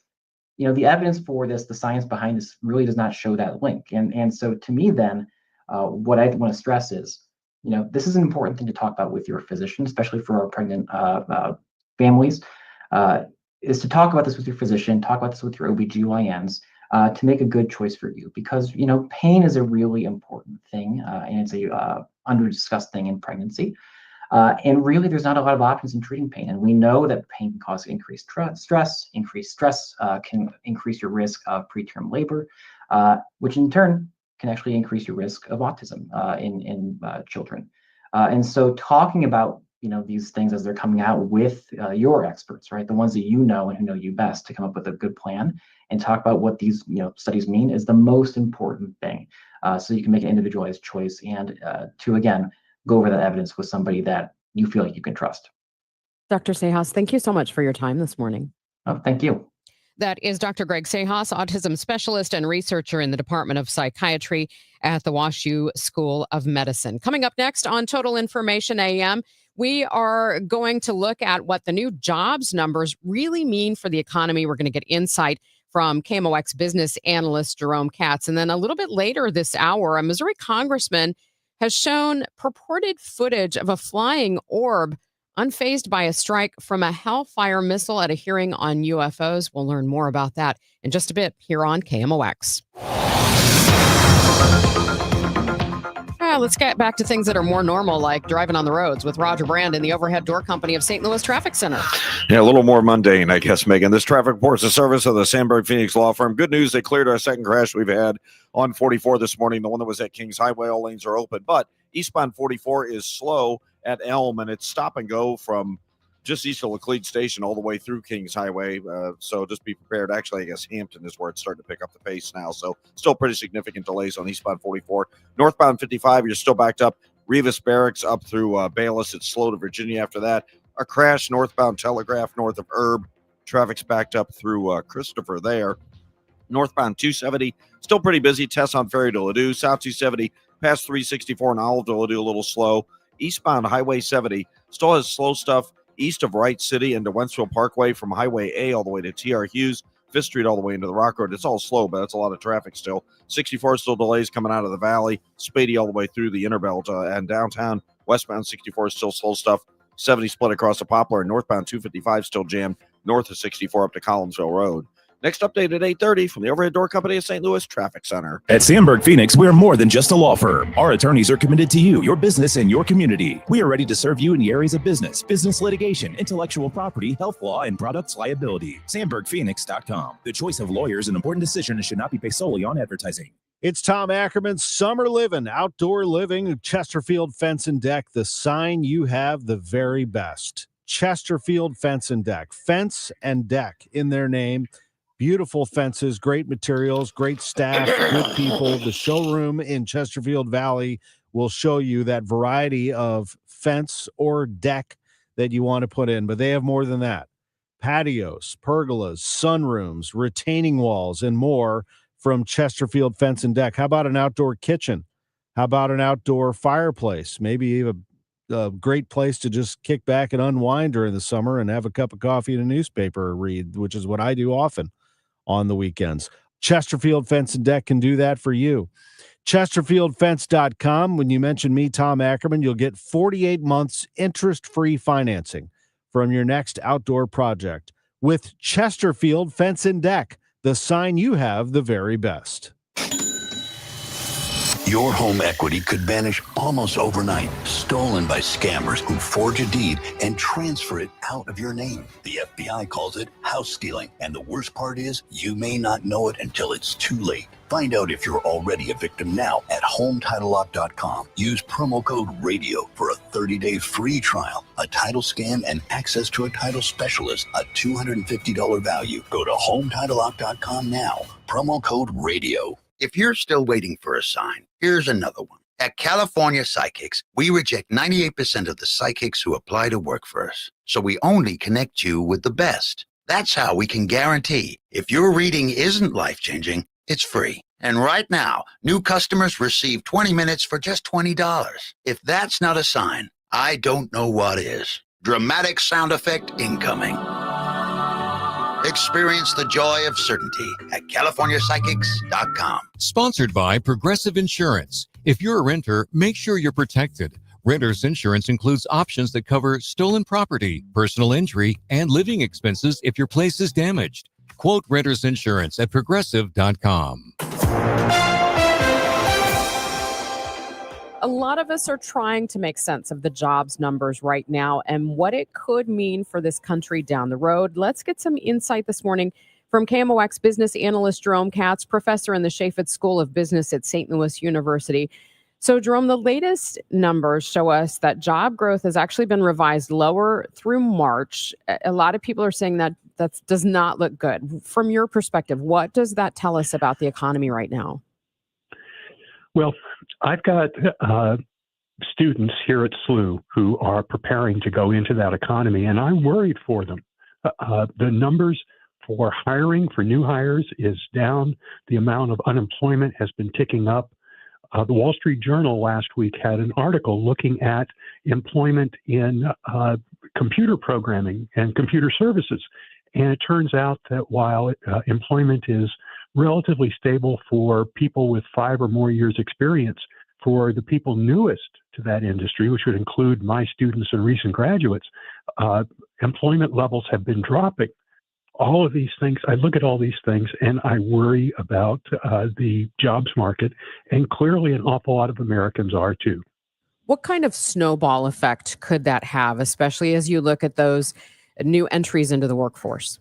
[SPEAKER 2] the evidence for this, the science behind this really does not show that link. And so to me then, what I want to stress is, this is an important thing to talk about with your physician, especially for our pregnant families, is to talk about this with your physician, talk about this with your OBGYNs, to make a good choice for you. Because, pain is a really important thing, and it's a under-discussed thing in pregnancy. And really, there's not a lot of options in treating pain. And we know that pain can cause increased stress. Increased stress can increase your risk of preterm labor, which in turn can actually increase your risk of autism in children. And so talking about, these things as they're coming out with your experts, right? The ones that you know and who know you best to come up with a good plan and talk about what these, studies mean is the most important thing. So you can make an individualized choice and to, again, go over that evidence with somebody that you feel like you can trust.
[SPEAKER 7] Dr. Sejas, thank you so much for your time this morning.
[SPEAKER 2] Oh, thank you.
[SPEAKER 7] That is Dr. Greg Sejas, autism specialist and researcher in the Department of Psychiatry at the WashU School of Medicine. Coming up next on Total Information AM, we are going to look at what the new jobs numbers really mean for the economy. We're going to get insight from KMOX business analyst Jerome Katz. And then a little bit later this hour, a Missouri congressman has shown purported footage of a flying orb unfazed by a strike from a Hellfire missile at a hearing on UFOs. We'll learn more about that in just a bit here on KMOX. Let's get back to things that are more normal, like driving on the roads with Roger Brand in the Overhead Door Company of St. Louis Traffic Center.
[SPEAKER 11] Yeah, a little more mundane, I guess, Megan. This traffic report's a service of the Sandberg Phoenix Law Firm. Good news, they cleared our second crash we've had on 44 this morning. The one that was at Kings Highway, all lanes are open. But eastbound 44 is slow at Elm, and it's stop and go from just east of Laclede Station all the way through Kings Highway. So just be prepared. Actually, I guess Hampton is where it's starting to pick up the pace now. So still pretty significant delays on eastbound 44. Northbound 55, you're still backed up. Revis Barracks up through Bayless. It's slow to Virginia after that. A crash northbound Telegraph north of Herb. Traffic's backed up through Christopher there. Northbound 270, still pretty busy. Tess on Ferry to Ladue. South 270, past 364 and Olive to Ladue, a little slow. Eastbound Highway 70 still has slow stuff east of Wright City into Wentzville Parkway from Highway A all the way to T.R. Hughes, 5th Street all the way into the Rock Road. It's all slow, but it's a lot of traffic still. 64 still delays coming out of the valley. Spady all the way through the Interbelt and downtown. Westbound 64 is still slow stuff. 70 split across the Poplar, and northbound 255 still jammed north of 64 up to Collinsville Road. Next update at 8:30 from the Overhead Door Company of St. Louis Traffic Center.
[SPEAKER 9] At Sandberg Phoenix, we're more than just a law firm. Our attorneys are committed to you, your business, and your community. We are ready to serve you in the areas of business litigation, intellectual property, health law, and products liability. SandbergPhoenix.com. The choice of lawyers and important decisions should not be based solely on advertising.
[SPEAKER 15] It's Tom Ackerman's Summer Living, Outdoor Living, Chesterfield Fence and Deck. The sign you have the very best. Chesterfield Fence and Deck. Fence and deck in their name. Beautiful fences, great materials, great staff, good people. The showroom in Chesterfield Valley will show you that variety of fence or deck that you want to put in, but they have more than that. Patios, pergolas, sunrooms, retaining walls, and more from Chesterfield Fence and Deck. How about an outdoor kitchen? How about an outdoor fireplace? Maybe even a great place to just kick back and unwind during the summer and have a cup of coffee and a newspaper read, which is what I do often on the weekends. Chesterfield Fence and Deck can do that for you. ChesterfieldFence.com. When you mention me, Tom Ackerman, you'll get 48 months interest-free financing from your next outdoor project. With Chesterfield Fence and Deck, the sign you have the very best.
[SPEAKER 4] Your home equity could vanish almost overnight, stolen by scammers who forge a deed and transfer it out of your name. The FBI calls it house stealing, and the worst part is you may not know it until it's too late. Find out if you're already a victim now at HomeTitleLock.com. Use promo code RADIO for a 30-day free trial, a title scan, and access to a title specialist, a $250 value. Go to HomeTitleLock.com now. Promo code RADIO.
[SPEAKER 13] If you're still waiting for a sign, here's another one. At California Psychics, we reject 98% of the psychics who apply to work for us. So we only connect you with the best. That's how we can guarantee if your reading isn't life-changing, it's free. And right now, new customers receive 20 minutes for just $20. If that's not a sign, I don't know what is. Dramatic sound effect incoming. Experience the joy of certainty at CaliforniaPsychics.com.
[SPEAKER 16] Sponsored by Progressive Insurance. If you're a renter, make sure you're protected. Renter's insurance includes options that cover stolen property, personal injury, and living expenses if your place is damaged. Quote Renter's Insurance at Progressive.com.
[SPEAKER 7] A lot of us are trying to make sense of the jobs numbers right now and what it could mean for this country down the road. Let's get some insight this morning from KMOX business analyst Jerome Katz, professor in the Chaffetz School of Business at St. Louis University. So, Jerome, the latest numbers show us that job growth has actually been revised lower through March. A lot of people are saying that that does not look good. From your perspective, what does that tell us about the economy right now?
[SPEAKER 31] Well, I've got students here at SLU who are preparing to go into that economy, and I'm worried for them. The numbers for hiring, for new hires, is down. The amount of unemployment has been ticking up. The Wall Street Journal last week had an article looking at employment in computer programming and computer services. And it turns out that while employment is relatively stable for people with 5 or more years experience, for the people newest to that industry, which would include my students and recent graduates, employment levels have been dropping. All of these things, I look at all these things and I worry about the jobs market, and clearly an awful lot of Americans are too.
[SPEAKER 7] What kind of snowball effect could that have, especially as you look at those new entries into the workforce?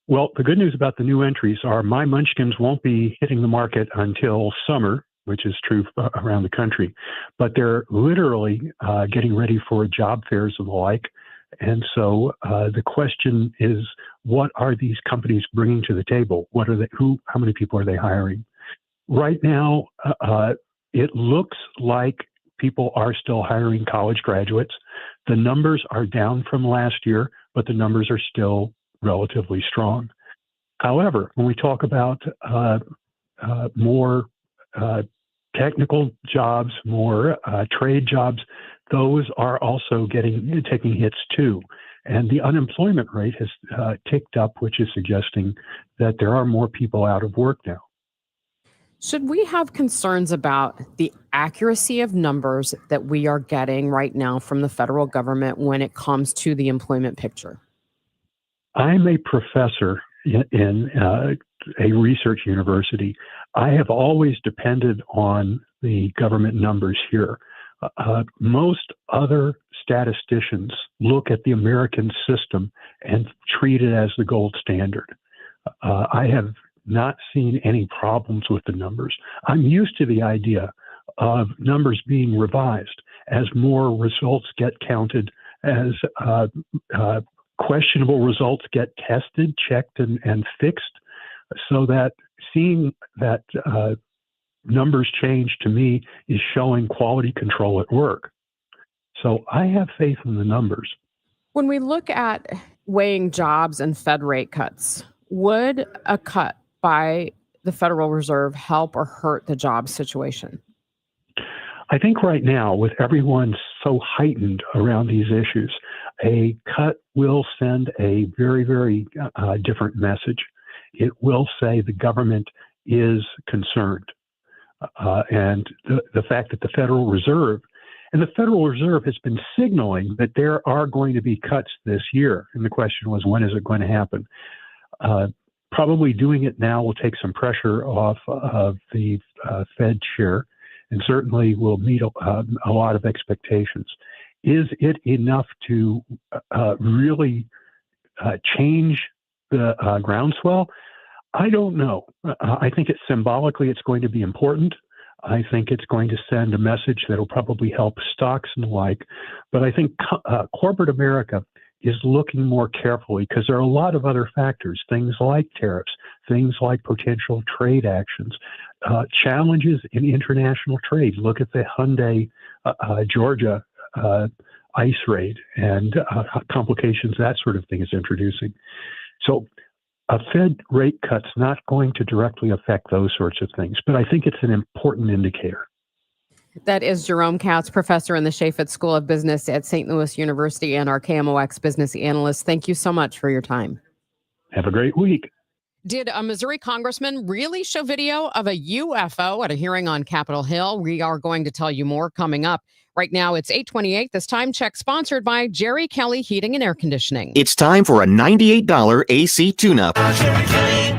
[SPEAKER 31] Well, the good news about the new entries are my munchkins won't be hitting the market until summer, which is true around the country, but they're literally getting ready for job fairs and the like. And so the question is, what are these companies bringing to the table? What are they? How many people are they hiring? Right now, it looks like people are still hiring college graduates. The numbers are down from last year, but the numbers are still relatively strong. However, when we talk about more technical jobs, more trade jobs, those are also taking hits too. And the unemployment rate has ticked up, which is suggesting that there are more people out of work now.
[SPEAKER 7] Should we have concerns about the accuracy of numbers that we are getting right now from the federal government when it comes to the employment picture?
[SPEAKER 31] I'm a professor in a research university. I have always depended on the government numbers here. Most other statisticians look at the American system and treat it as the gold standard. I have not seen any problems with the numbers. I'm used to the idea of numbers being revised as more results get counted, as questionable results get tested, checked, and fixed, so that seeing that numbers change to me is showing quality control at work. So I have faith in the numbers.
[SPEAKER 7] When we look at weighing jobs and Fed rate cuts, would a cut by the Federal Reserve help or hurt the job situation?
[SPEAKER 31] I think right now, with everyone
[SPEAKER 12] so heightened around these issues. A cut will send a very, very different message. It will say the government is concerned. And the fact that the Federal Reserve has been signaling that there are going to be cuts this year. And the question was, when is it going to happen? Probably doing it now will take some pressure off of the Fed chair and certainly will meet a lot of expectations. Is it enough to really change the groundswell? I don't know. I think symbolically it's going to be important. I think it's going to send a message that will probably help stocks and the like. But I think corporate America is looking more carefully because there are a lot of other factors, things like tariffs, things like potential trade actions, challenges in international trade. Look at the Hyundai Georgia ICE raid and complications that sort of thing is introducing. So a Fed rate cut's not going to directly affect those sorts of things, but I think it's an important indicator.
[SPEAKER 7] That is Jerome Katz, professor in the Chaffetz School of Business at St. Louis University and our KMOX business analyst. Thank you so much for your time.
[SPEAKER 12] Have a great week.
[SPEAKER 7] Did a Missouri congressman really show video of a UFO at a hearing on Capitol Hill? We are going to tell you more coming up. Right now, it's 8:28. This time check sponsored by Jerry Kelly Heating and Air Conditioning.
[SPEAKER 17] It's time for a $98 AC tune-up.
[SPEAKER 15] Hey,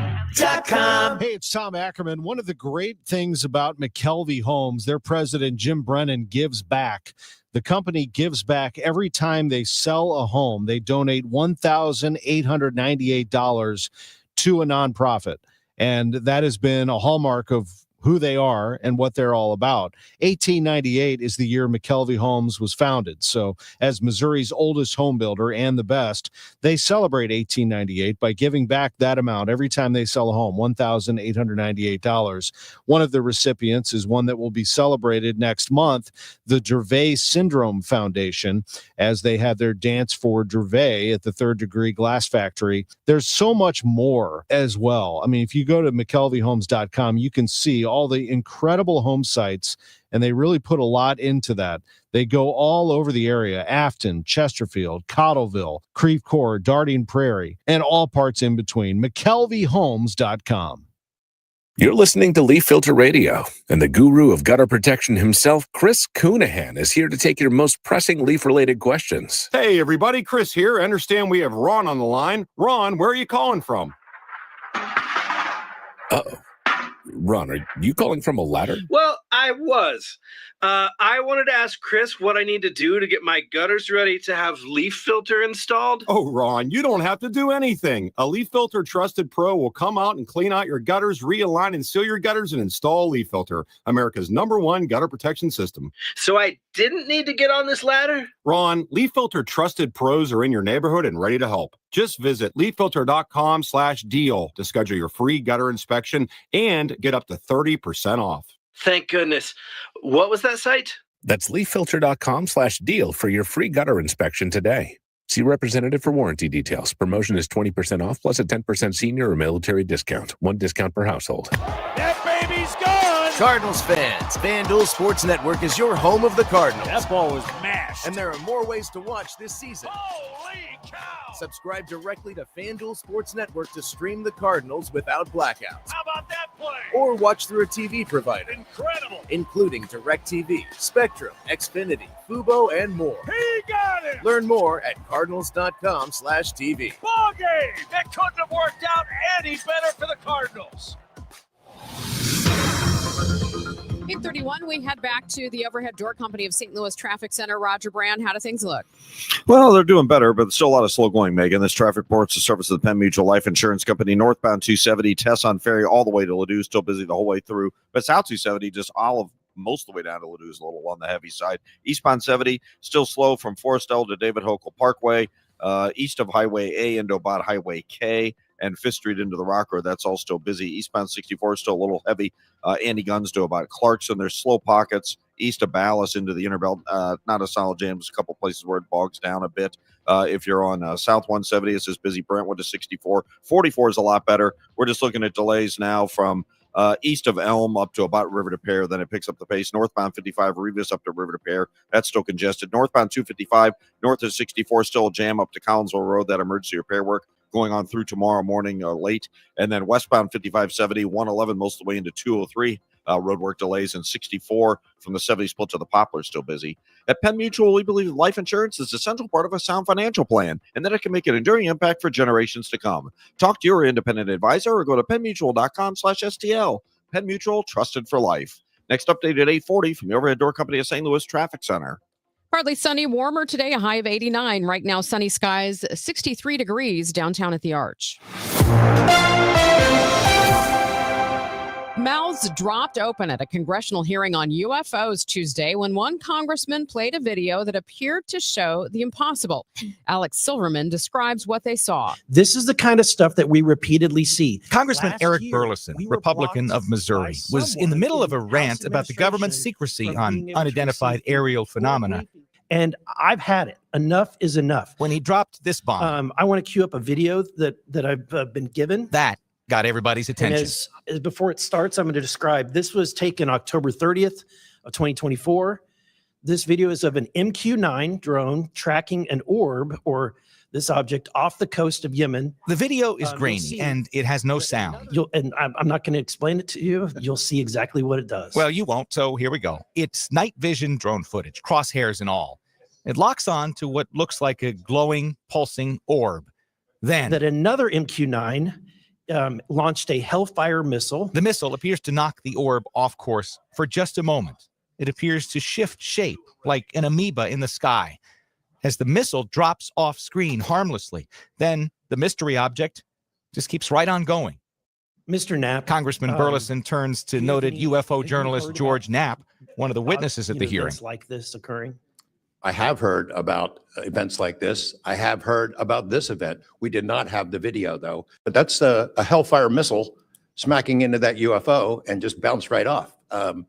[SPEAKER 15] it's Tom Ackerman. One of the great things about McKelvey Homes, their president, Jim Brennan, gives back. The company gives back every time they sell a home. They donate $1,898 to a nonprofit. And that has been a hallmark of who they are and what they're all about. 1898 is the year McKelvey Homes was founded. So as Missouri's oldest home builder and the best, they celebrate 1898 by giving back that amount every time they sell a home, $1,898. One of the recipients is one that will be celebrated next month, the Gervais Syndrome Foundation, as they have their Dance for Gervais at the Third Degree Glass Factory. There's so much more as well. I mean, if you go to McKelveyhomes.com, you can see all the incredible home sites, and they really put a lot into that. They go all over the area: Afton, Chesterfield, Cottleville, Creve Coeur, Darting Prairie, and all parts in between. McKelveyhomes.com.
[SPEAKER 19] You're listening to Leaf Filter Radio, and the guru of gutter protection himself, Chris Coonahan, is here to take your most pressing leaf-related questions.
[SPEAKER 21] Hey, everybody, Chris here. I understand we have Ron on the line. Ron, where are you calling from?
[SPEAKER 19] Uh-oh. Ron, are you calling from a ladder?
[SPEAKER 23] Well, I was. I wanted to ask Chris what I need to do to get my gutters ready to have leaf filter installed.
[SPEAKER 21] Oh, Ron, you don't have to do anything. A Leaf Filter Trusted Pro will come out and clean out your gutters, realign and seal your gutters, and install Leaf Filter, America's #1 gutter protection system.
[SPEAKER 23] So I didn't need to get on this ladder?
[SPEAKER 21] Ron, Leaf Filter Trusted Pros are in your neighborhood and ready to help. Just visit leaffilter.com/deal to schedule your free gutter inspection and get up to 30% off.
[SPEAKER 23] Thank goodness. What was that site?
[SPEAKER 19] That's leaffilter.com/deal for your free gutter inspection today. See representative for warranty details. Promotion is 20% off plus a 10% senior or military discount. One discount per household.
[SPEAKER 25] That baby's gone!
[SPEAKER 26] Cardinals fans, FanDuel Sports Network is your home of the Cardinals.
[SPEAKER 25] That ball was mashed.
[SPEAKER 26] And there are more ways to watch this season.
[SPEAKER 25] Holy cow!
[SPEAKER 26] Subscribe directly to FanDuel Sports Network to stream the Cardinals without blackouts.
[SPEAKER 25] How about that play?
[SPEAKER 26] Or watch through a TV provider.
[SPEAKER 25] Incredible!
[SPEAKER 26] Including DirecTV, Spectrum, Xfinity, Fubo, and more.
[SPEAKER 25] He got it!
[SPEAKER 26] Learn more at cardinals.com/TV.
[SPEAKER 25] Ball game! That couldn't have worked out any better for the Cardinals.
[SPEAKER 7] 8:31, we head back to the Overhead Door Company of St. Louis Traffic Center. Roger Brand, how do things look?
[SPEAKER 11] Well, they're doing better, but still a lot of slow going, Megan. This traffic reports the service of the Penn Mutual Life Insurance Company, northbound 270, Tesson Ferry, all the way to Ladue, still busy the whole way through. But south 270, just most of the way down to Ladue is a little on the heavy side. Eastbound 70, still slow from Forestell to David Hochul Parkway, east of Highway A into about Highway K, and 5th Street into the Rock Road. That's all still busy. Eastbound 64 is still a little heavy. Andy Guns to about Clarkson. There's slow pockets east of Ballas into the Inner Belt. Not a solid jam. There's a couple places where it bogs down a bit. If you're on South 170, it's just busy. Brentwood to 64. 44 is a lot better. We're just looking at delays now from east of Elm up to about River to Pear. Then it picks up the pace. Northbound 55 Revis up to River to Pear. That's still congested. Northbound 255 north of 64 still a jam up to Collinsville Road. That emergency repair work going on through tomorrow morning late. And then westbound 5570, 111 most of the way into 203. Road work delays in 64 from the 70 split to the Poplar still busy. At Penn Mutual, we believe life insurance is an essential part of a sound financial plan and that it can make an enduring impact for generations to come. Talk to your independent advisor or go to pennmutual.com/STL. Penn Mutual, trusted for life. Next update at 8:40 from the Overhead Door Company of St. Louis Traffic Center.
[SPEAKER 7] Partly sunny, warmer today, a high of 89. Right now, sunny skies, 63 degrees downtown at the Arch. Mouths dropped open at a congressional hearing on UFOs Tuesday when one congressman played a video that appeared to show the impossible. Alex Silverman describes what they saw.
[SPEAKER 1] This is the kind of stuff that we repeatedly see.
[SPEAKER 3] Congressman Eric Burleson, Republican of Missouri, was in the middle of a rant about the government's secrecy on unidentified aerial phenomena.
[SPEAKER 1] And I've had it. Enough is enough.
[SPEAKER 3] When he dropped this bomb,
[SPEAKER 1] I want to cue up a video that I've been given.
[SPEAKER 3] That got everybody's attention.
[SPEAKER 1] As before it starts, I'm going to describe. This was taken October 30th of 2024. This video is of an MQ-9 drone tracking an orb or this object off the coast of Yemen.
[SPEAKER 3] The video is grainy and it has no sound.
[SPEAKER 1] I'm not going to explain it to you. You'll see exactly what it does.
[SPEAKER 3] Well, you won't, so here we go. It's night vision drone footage, crosshairs and all. It locks on to what looks like a glowing, pulsing orb. Then
[SPEAKER 1] that another MQ-9 launched a Hellfire missile.
[SPEAKER 3] The missile appears to knock the orb off course for just a moment. It appears to shift shape like an amoeba in the sky. As the missile drops off screen harmlessly, then the mystery object just keeps right on going.
[SPEAKER 1] Mr. Knapp.
[SPEAKER 3] Congressman Burleson turns to noted UFO journalist George Knapp, one of the witnesses at the hearing.
[SPEAKER 1] Like this occurring.
[SPEAKER 5] I have heard about events like this. I have heard about this event. We did not have the video, though. But that's a Hellfire missile smacking into that UFO and just bounced right off. And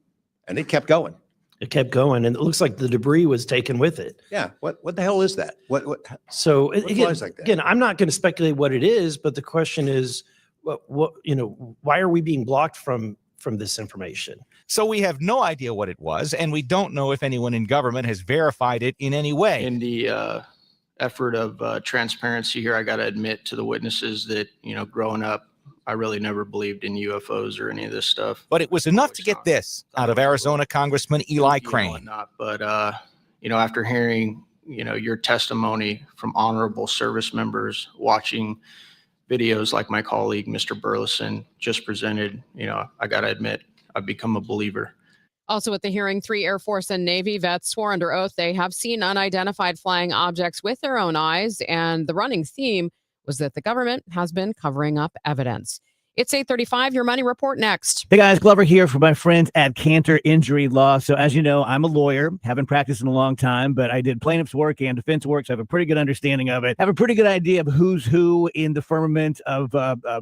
[SPEAKER 5] it kept going.
[SPEAKER 1] It kept going, and it looks like the debris was taken with it.
[SPEAKER 5] Yeah. What the hell is that? What
[SPEAKER 1] So
[SPEAKER 5] what
[SPEAKER 1] again,
[SPEAKER 5] flies like that?
[SPEAKER 1] again, I'm not going to speculate what it is, but the question is, why are we being blocked from this information?
[SPEAKER 3] So we have no idea what it was, and we don't know if anyone in government has verified it in any way.
[SPEAKER 8] In the effort of transparency here, I got to admit to the witnesses that, growing up, I really never believed in UFOs or any of this stuff.
[SPEAKER 3] But it was enough to get this out of Arizona Congressman Eli Crane.
[SPEAKER 8] But, after hearing, your testimony from honorable service members, watching videos like my colleague, Mr. Burleson, just presented, I got to admit, I've become a believer.
[SPEAKER 7] Also at the hearing, 3 Air Force and Navy vets swore under oath they have seen unidentified flying objects with their own eyes, and the running theme was that the government has been covering up evidence. It's 8:35. Your Money Report next.
[SPEAKER 18] Hey guys, Glover here for my friends at Cantor Injury Law. So as you know, I'm a lawyer, haven't practiced in a long time, but I did plaintiff's work and defense work, so I have a pretty good understanding of it. I have a pretty good idea of who's who in the firmament of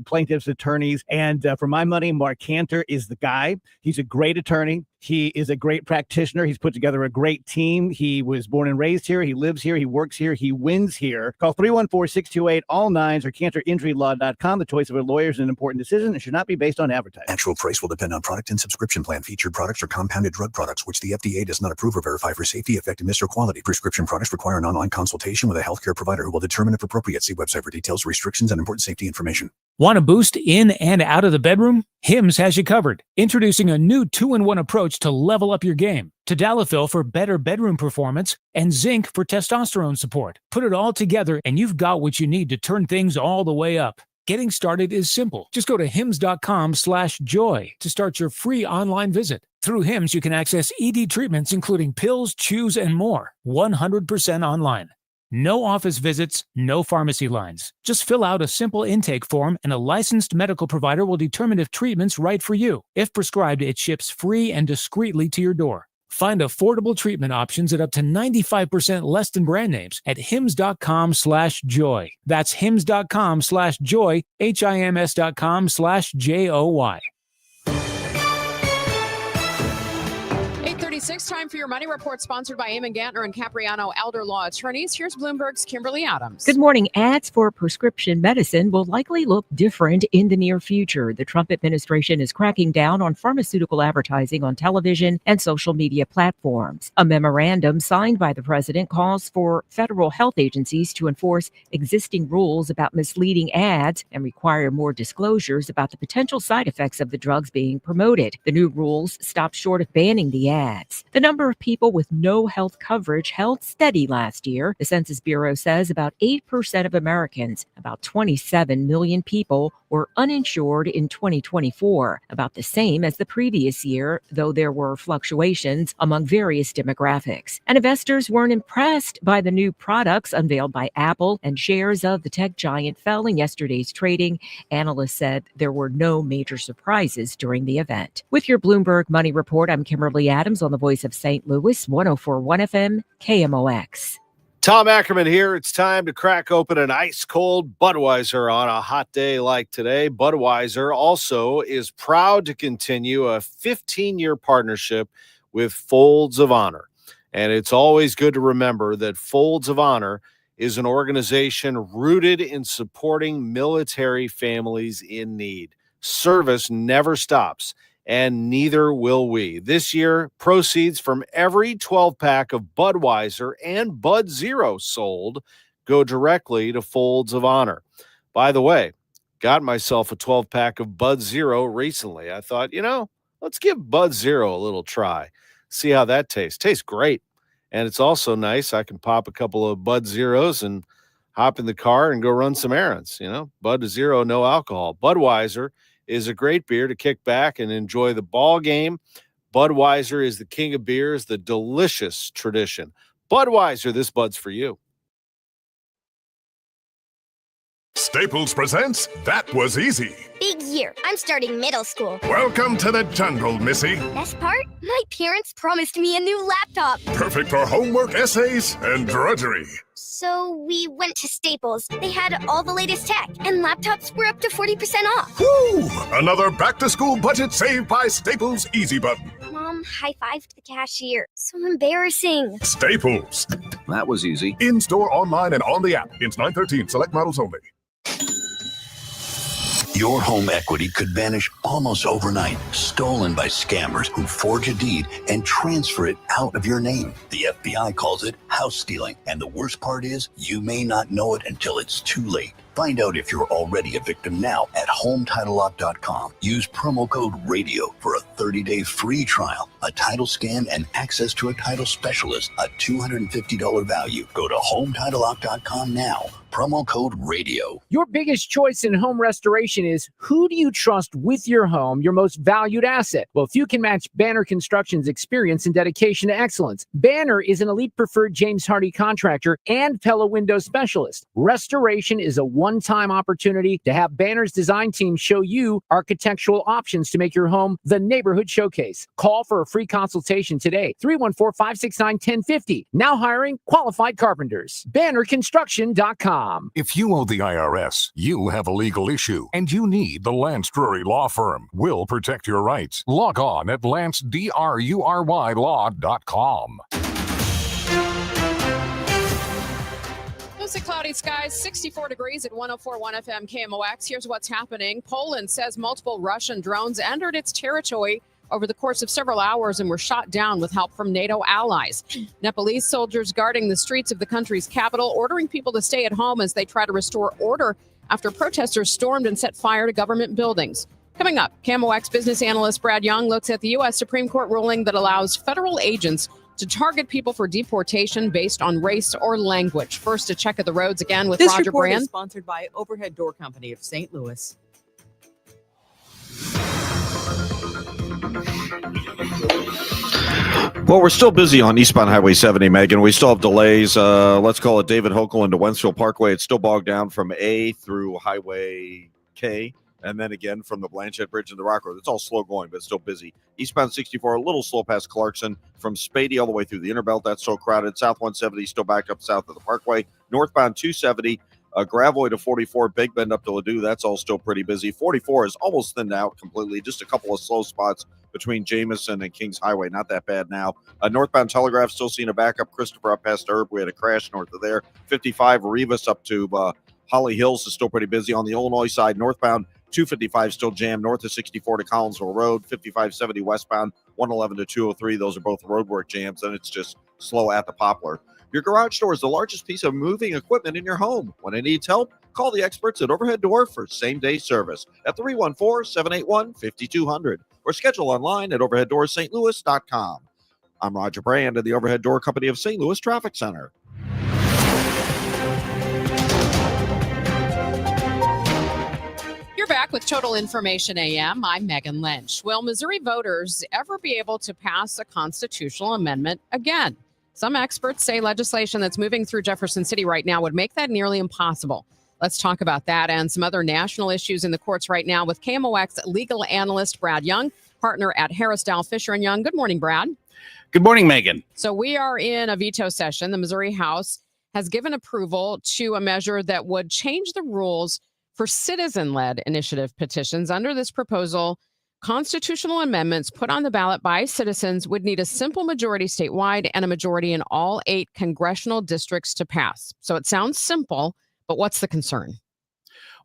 [SPEAKER 18] plaintiffs' attorneys. And for my money, Mark Cantor is the guy. He's a great attorney. He is a great practitioner. He's put together a great team. He was born and raised here. He lives here. He works here. He wins here. Call 314-628-all-9s or CantorInjuryLaw.com. The choice of a lawyer is an important decision and should not be based on advertising.
[SPEAKER 4] Actual price will depend on product and subscription plan. Featured products are compounded drug products, which the FDA does not approve or verify for safety, effectiveness, or quality. Prescription products require an online consultation with a healthcare provider who will determine if appropriate. See website for details, restrictions, and important safety information.
[SPEAKER 20] Want to boost in and out of the bedroom? Hims has you covered. Introducing a new 2-in-1 approach to level up your game. Tadalafil for better bedroom performance and zinc for testosterone support. Put it all together and you've got what you need to turn things all the way up. Getting started is simple. Just go to hims.com/joy to start your free online visit. Through Hims, you can access ED treatments including pills, chews, and more. 100% online. No office visits, no pharmacy lines. Just fill out a simple intake form and a licensed medical provider will determine if treatment's right for you. If prescribed, it ships free and discreetly to your door. Find affordable treatment options at up to 95% less than brand names at hims.com/joy. That's hims.com/joy, HIMS.com/JOY.
[SPEAKER 7] 6:46, time for your money report, sponsored by Eamon Gantner and Capriano Elder Law Attorneys. Here's Bloomberg's Kimberly Adams.
[SPEAKER 2] Good morning. Ads for prescription medicine will likely look different in the near future. The Trump administration is cracking down on pharmaceutical advertising on television and social media platforms. A memorandum signed by the president calls for federal health agencies to enforce existing rules about misleading ads and require more disclosures about the potential side effects of the drugs being promoted. The new rules stop short of banning the ads. The number of people with no health coverage held steady last year. The Census Bureau says about 8% of Americans, about 27 million people, were uninsured in 2024, about the same as the previous year, though there were fluctuations among various demographics. And investors weren't impressed by the new products unveiled by Apple, and shares of the tech giant fell in yesterday's trading. Analysts said there were no major surprises during the event. With your Bloomberg Money Report, I'm Kimberly Adams on the Voice of St. Louis, 104.1 FM, KMOX.
[SPEAKER 15] Tom Ackerman here. It's time to crack open an ice-cold Budweiser on a hot day like today. Budweiser also is proud to continue a 15-year partnership with Folds of Honor. And it's always good to remember that Folds of Honor is an organization rooted in supporting military families in need. Service never stops, and neither will we. This year, proceeds from every 12-pack of Budweiser and Bud Zero sold go directly to Folds of Honor. By the way, got myself a 12-pack of Bud Zero recently. I thought, let's give Bud Zero a little try. See how that tastes. Tastes great. And it's also nice. I can pop a couple of Bud Zeros and hop in the car and go run some errands. Bud Zero, no alcohol. Budweiser is a great beer to kick back and enjoy the ball game. Budweiser is the king of beers, the delicious tradition. Budweiser, this Bud's for you.
[SPEAKER 6] Staples presents That Was Easy.
[SPEAKER 9] Big year. I'm starting middle school.
[SPEAKER 6] Welcome to the jungle, Missy.
[SPEAKER 9] Best part? My parents promised me a new laptop.
[SPEAKER 6] Perfect for homework, essays, and drudgery.
[SPEAKER 9] So we went to Staples. They had all the latest tech, and laptops were up to 40% off.
[SPEAKER 6] Woo! Another back-to-school budget saved by Staples Easy Button.
[SPEAKER 9] Mom high-fived the cashier. So embarrassing.
[SPEAKER 6] Staples.
[SPEAKER 10] That was easy.
[SPEAKER 6] In-store, online, and on the app. It's 9/13. Select models only.
[SPEAKER 4] Your home equity could vanish almost overnight, stolen by scammers who forge a deed and transfer it out of your name. The FBI calls it house stealing, and the worst part is you may not know it until it's too late. Find out if you're already a victim now at HomeTitleLock.com. Use promo code RADIO for a 30-day free trial, a title scan, and access to a title specialist, a $250 value. Go to HomeTitleLock.com now. Promo code RADIO.
[SPEAKER 14] Your biggest choice in home restoration is, who do you trust with your home, your most valued asset? Well, few can match Banner Construction's experience and dedication to excellence. Banner is an elite preferred James Hardie contractor and Pella window specialist. Restoration is a one-time opportunity to have Banner's design team show you architectural options to make your home the neighborhood showcase. Call for a free consultation today. 314-569-1050. Now hiring qualified carpenters. BannerConstruction.com.
[SPEAKER 6] If you owe the IRS, you have a legal issue, and you need the Lance Drury Law Firm. We'll protect your rights. Log on at LanceDruryLaw.com.
[SPEAKER 7] Mostly cloudy skies, 64 degrees at 104.1 FM KMOX. Here's what's happening. Poland says multiple Russian drones entered its territory over the course of several hours and were shot down with help from NATO allies. Nepalese soldiers guarding the streets of the country's capital, ordering people to stay at home as they try to restore order after protesters stormed and set fire to government buildings. Coming up, KMOX business analyst Brad Young looks at the U.S. Supreme Court ruling that allows federal agents to target people for deportation based on race or language. First, a check of the roads again with
[SPEAKER 22] This
[SPEAKER 7] Roger
[SPEAKER 22] report
[SPEAKER 7] Brand.
[SPEAKER 22] is sponsored by Overhead Door Company of St. Louis.
[SPEAKER 11] Well, we're still busy on eastbound Highway 70, Megan. We still have delays. Let's call it David Hokel into Wentzville Parkway. It's still bogged down from A through Highway K, and then again from the Blanchette Bridge and the Rock Road. It's all slow going, but still busy. Eastbound 64, a little slow past Clarkson. From Spady all the way through the Interbelt, that's still crowded. South 170 still backed up south of the Parkway. Northbound 270, Gravois to 44, Big Bend up to Ladue. That's all still pretty busy. 44 is almost thinned out completely. Just a couple of slow spots between Jameson and Kings Highway. Not that bad now. Northbound Telegraph still seeing a backup. Christopher up past Herb. We had a crash north of there. 55 Rivas up to Holly Hills is still pretty busy. On the Illinois side, northbound 255 still jammed north of 64 to Collinsville Road. 5570 westbound 111 to 203. Those are both roadwork jams, and it's just slow at the Poplar. Your garage door is the largest piece of moving equipment in your home. When it needs help, call the experts at Overhead Door for same-day service at 314-781-5200 or schedule online at overheaddoorsstlouis.com. I'm Roger Brand of the Overhead Door Company of St. Louis Traffic Center.
[SPEAKER 7] You're back with Total Information AM. I'm Megan Lynch. Will Missouri voters ever be able to pass a constitutional amendment again? Some experts say legislation that's moving through Jefferson City right now would make that nearly impossible. Let's talk about that and some other national issues in the courts right now with KMOX legal analyst Brad Young, partner at Harris Dowell Fisher & Young. Good morning, Brad.
[SPEAKER 10] Good morning, Megan.
[SPEAKER 7] So we are in a veto session. The Missouri House has given approval to a measure that would change the rules for citizen-led initiative petitions. Under this proposal, constitutional amendments put on the ballot by citizens would need a simple majority statewide and a majority in all 8 congressional districts to pass. So it sounds simple, but what's the concern?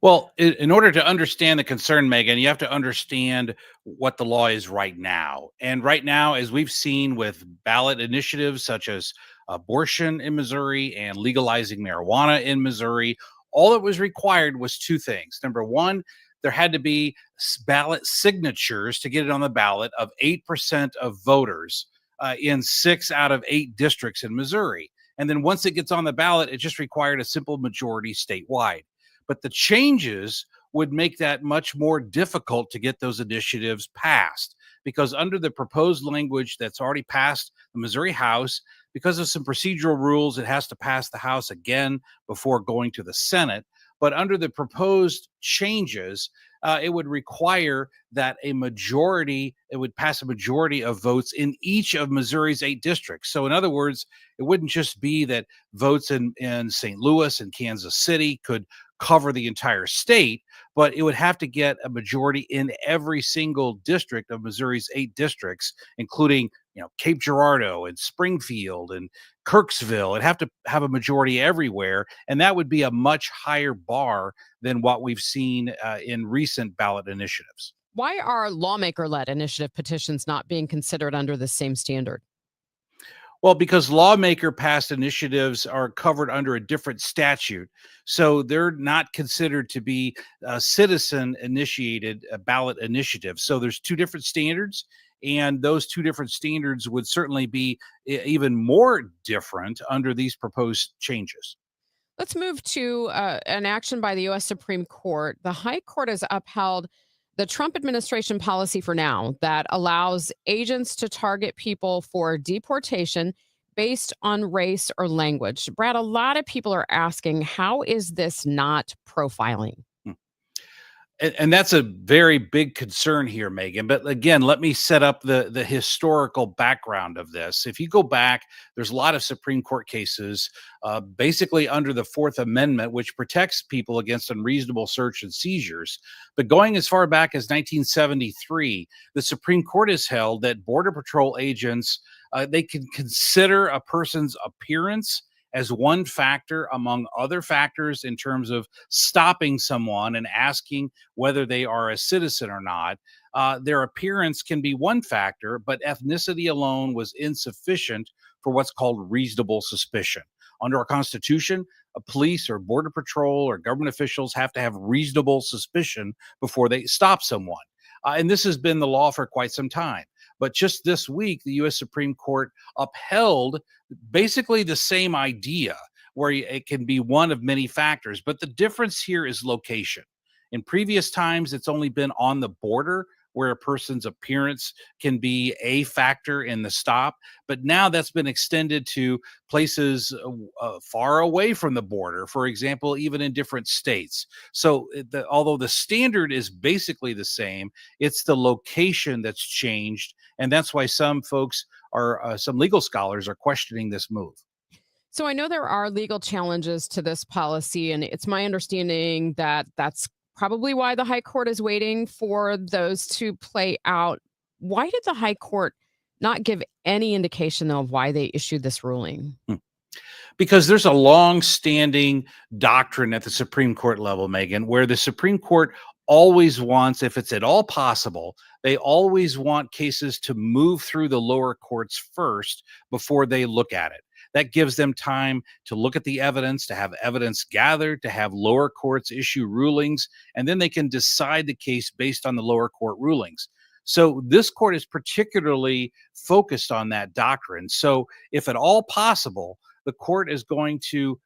[SPEAKER 10] Well, in order to understand the concern, Megan, you have to understand what the law is right now. And right now, as we've seen with ballot initiatives such as abortion in Missouri and legalizing marijuana in Missouri, all that was required was 2 things. Number one, there had to be ballot signatures to get it on the ballot of 8% of voters in 6 out of 8 districts in Missouri. And then once it gets on the ballot, it just required a simple majority statewide. But the changes would make that much more difficult to get those initiatives passed, because under the proposed language that's already passed the Missouri House, because of some procedural rules, it has to pass the House again before going to the Senate. But under the proposed changes, it would require that it would pass a majority of votes in each of Missouri's 8 districts. So in other words, it wouldn't just be that votes in St. Louis and Kansas City could cover the entire state, but it would have to get a majority in every single district of Missouri's 8 districts, including Cape Girardeau and Springfield and Kirksville. It'd have to have a majority everywhere, and that would be a much higher bar than what we've seen in recent ballot initiatives.
[SPEAKER 7] Why are lawmaker-led initiative petitions not being considered under the same standard?
[SPEAKER 10] Well, because lawmaker-passed initiatives are covered under a different statute, so they're not considered to be citizen-initiated ballot initiatives. So there's 2 different standards, and those 2 different standards would certainly be even more different under these proposed changes.
[SPEAKER 7] Let's move to an action by the U.S. Supreme Court. The High Court has upheld the Trump administration policy for now that allows agents to target people for deportation based on race or language. Brad, a lot of people are asking, how is this not profiling?
[SPEAKER 10] And that's a very big concern here, Megan. But again, let me set up the historical background of this. If you go back, there's a lot of Supreme Court cases, basically under the 4th Amendment, which protects people against unreasonable search and seizures. But going as far back as 1973, the Supreme Court has held that Border Patrol agents, they can consider a person's appearance as one factor among other factors in terms of stopping someone and asking whether they are a citizen or not. Their appearance can be one factor, but ethnicity alone was insufficient for what's called reasonable suspicion. Under our Constitution, a police or Border Patrol or government officials have to have reasonable suspicion before they stop someone. And this has been the law for quite some time. But just this week, the U.S. Supreme Court upheld basically the same idea, where it can be one of many factors. But the difference here is location. In previous times, it's only been on the border where a person's appearance can be a factor in the stop. But now that's been extended to places far away from the border, for example, even in different states. So although the standard is basically the same, it's the location that's changed. And that's why some folks some legal scholars are questioning this move.
[SPEAKER 7] So I know there are legal challenges to this policy, and it's my understanding that that's probably why the High Court is waiting for those to play out. Why did the high court not give any indication, though, of why they issued this ruling?
[SPEAKER 10] Because there's a long-standing doctrine at the Supreme Court level, Megan, where the Supreme Court always wants, if it's at all possible, they always want cases to move through the lower courts first before they look at it. That gives them time to look at the evidence, to have evidence gathered, to have lower courts issue rulings, and then they can decide the case based on the lower court rulings. So this court is particularly focused on that doctrine. So if at all possible, the court is going to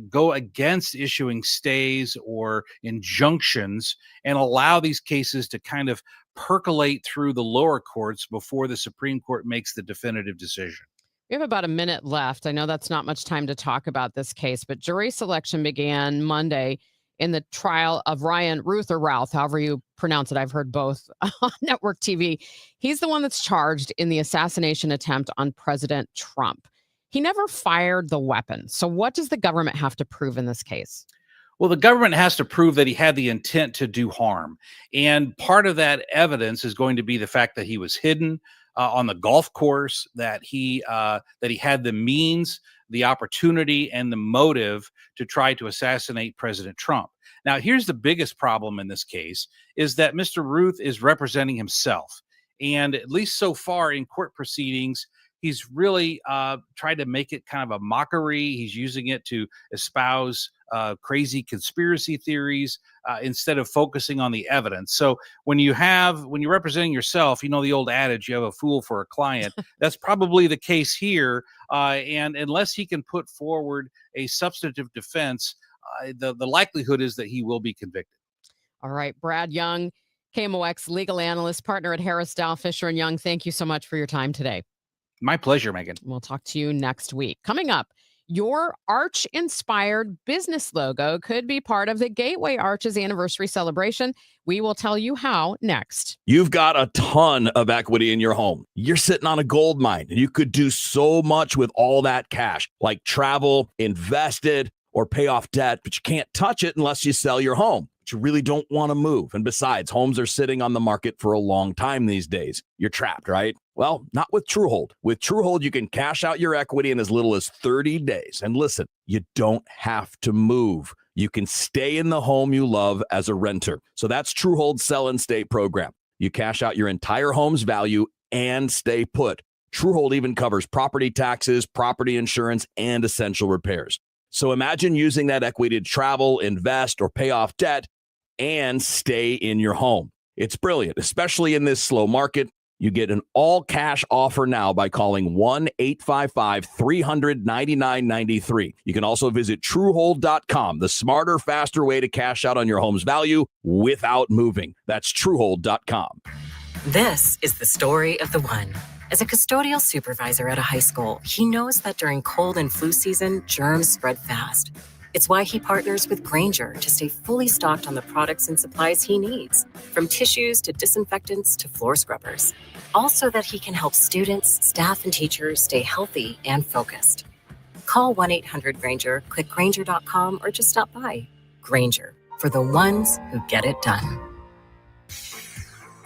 [SPEAKER 10] go against issuing stays or injunctions and allow these cases to kind of percolate through the lower courts before the Supreme Court makes the definitive decision.
[SPEAKER 7] We have about a minute left. I know that's not much time to talk about this case, but jury selection began Monday in the trial of Ruth or Ralph, however you pronounce it. I've heard both on network TV. He's the one that's charged in the assassination attempt on President Trump. He never fired the weapon. So what does the government have to prove in this case?
[SPEAKER 10] Well, the government has to prove that he had the intent to do harm. And part of that evidence is going to be the fact that he was hidden on the golf course, that he had the means, the opportunity, and the motive to try to assassinate President Trump. Now, here's the biggest problem in this case, is that Mr. Ruth is representing himself. And at least so far in court proceedings, he's really tried to make it kind of a mockery. He's using it to espouse crazy conspiracy theories instead of focusing on the evidence. So when you're representing yourself, you know the old adage, you have a fool for a client. That's probably the case here. And unless he can put forward a substantive defense, the likelihood is that he will be convicted.
[SPEAKER 7] All right, Brad Young, KMOX legal analyst, partner at Harris, Dow, Fisher & Young. Thank you so much for your time today.
[SPEAKER 10] My pleasure, Megan.
[SPEAKER 7] We'll talk to you next week. Coming up, your Arch-inspired business logo could be part of the Gateway Arch's anniversary celebration. We will tell you how next.
[SPEAKER 12] You've got a ton of equity in your home. You're sitting on a gold mine, and you could do so much with all that cash, like travel, invest it, or pay off debt, but you can't touch it unless you sell your home. But you really don't want to move. And besides, homes are sitting on the market for a long time these days. You're trapped, right? Well, not with TrueHold. With TrueHold, you can cash out your equity in as little as 30 days. And listen, you don't have to move. You can stay in the home you love as a renter. So that's TrueHold's Sell and Stay program. You cash out your entire home's value and stay put. TrueHold even covers property taxes, property insurance, and essential repairs. So imagine using that equity to travel, invest, or pay off debt and stay in your home. It's brilliant, especially in this slow market. You get an all-cash offer now by calling 1-855-300-9993. You can also visit TrueHold.com, the smarter, faster way to cash out on your home's value without moving. That's TrueHold.com.
[SPEAKER 13] This is the story of the one. As a custodial supervisor at a high school, he knows that during cold and flu season, germs spread fast. It's why he partners with Grainger to stay fully stocked on the products and supplies he needs, from tissues to disinfectants to floor scrubbers. All so that he can help students, staff, and teachers stay healthy and focused. Call 1-800-GRAINGER, click Grainger.com, or just stop by. Grainger, for the ones who get it done.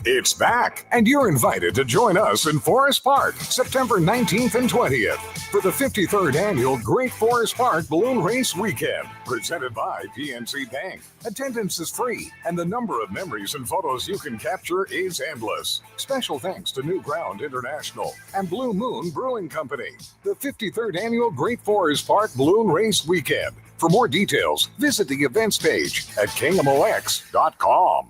[SPEAKER 6] It's back, and you're invited to join us in Forest Park, September 19th and 20th, for the 53rd Annual Great Forest Park Balloon Race Weekend, presented by PNC Bank. Attendance is free, and the number of memories and photos you can capture is endless. Special thanks to New Ground International and Blue Moon Brewing Company. The 53rd Annual Great Forest Park Balloon Race Weekend. For more details, visit the events page at KMOX.com.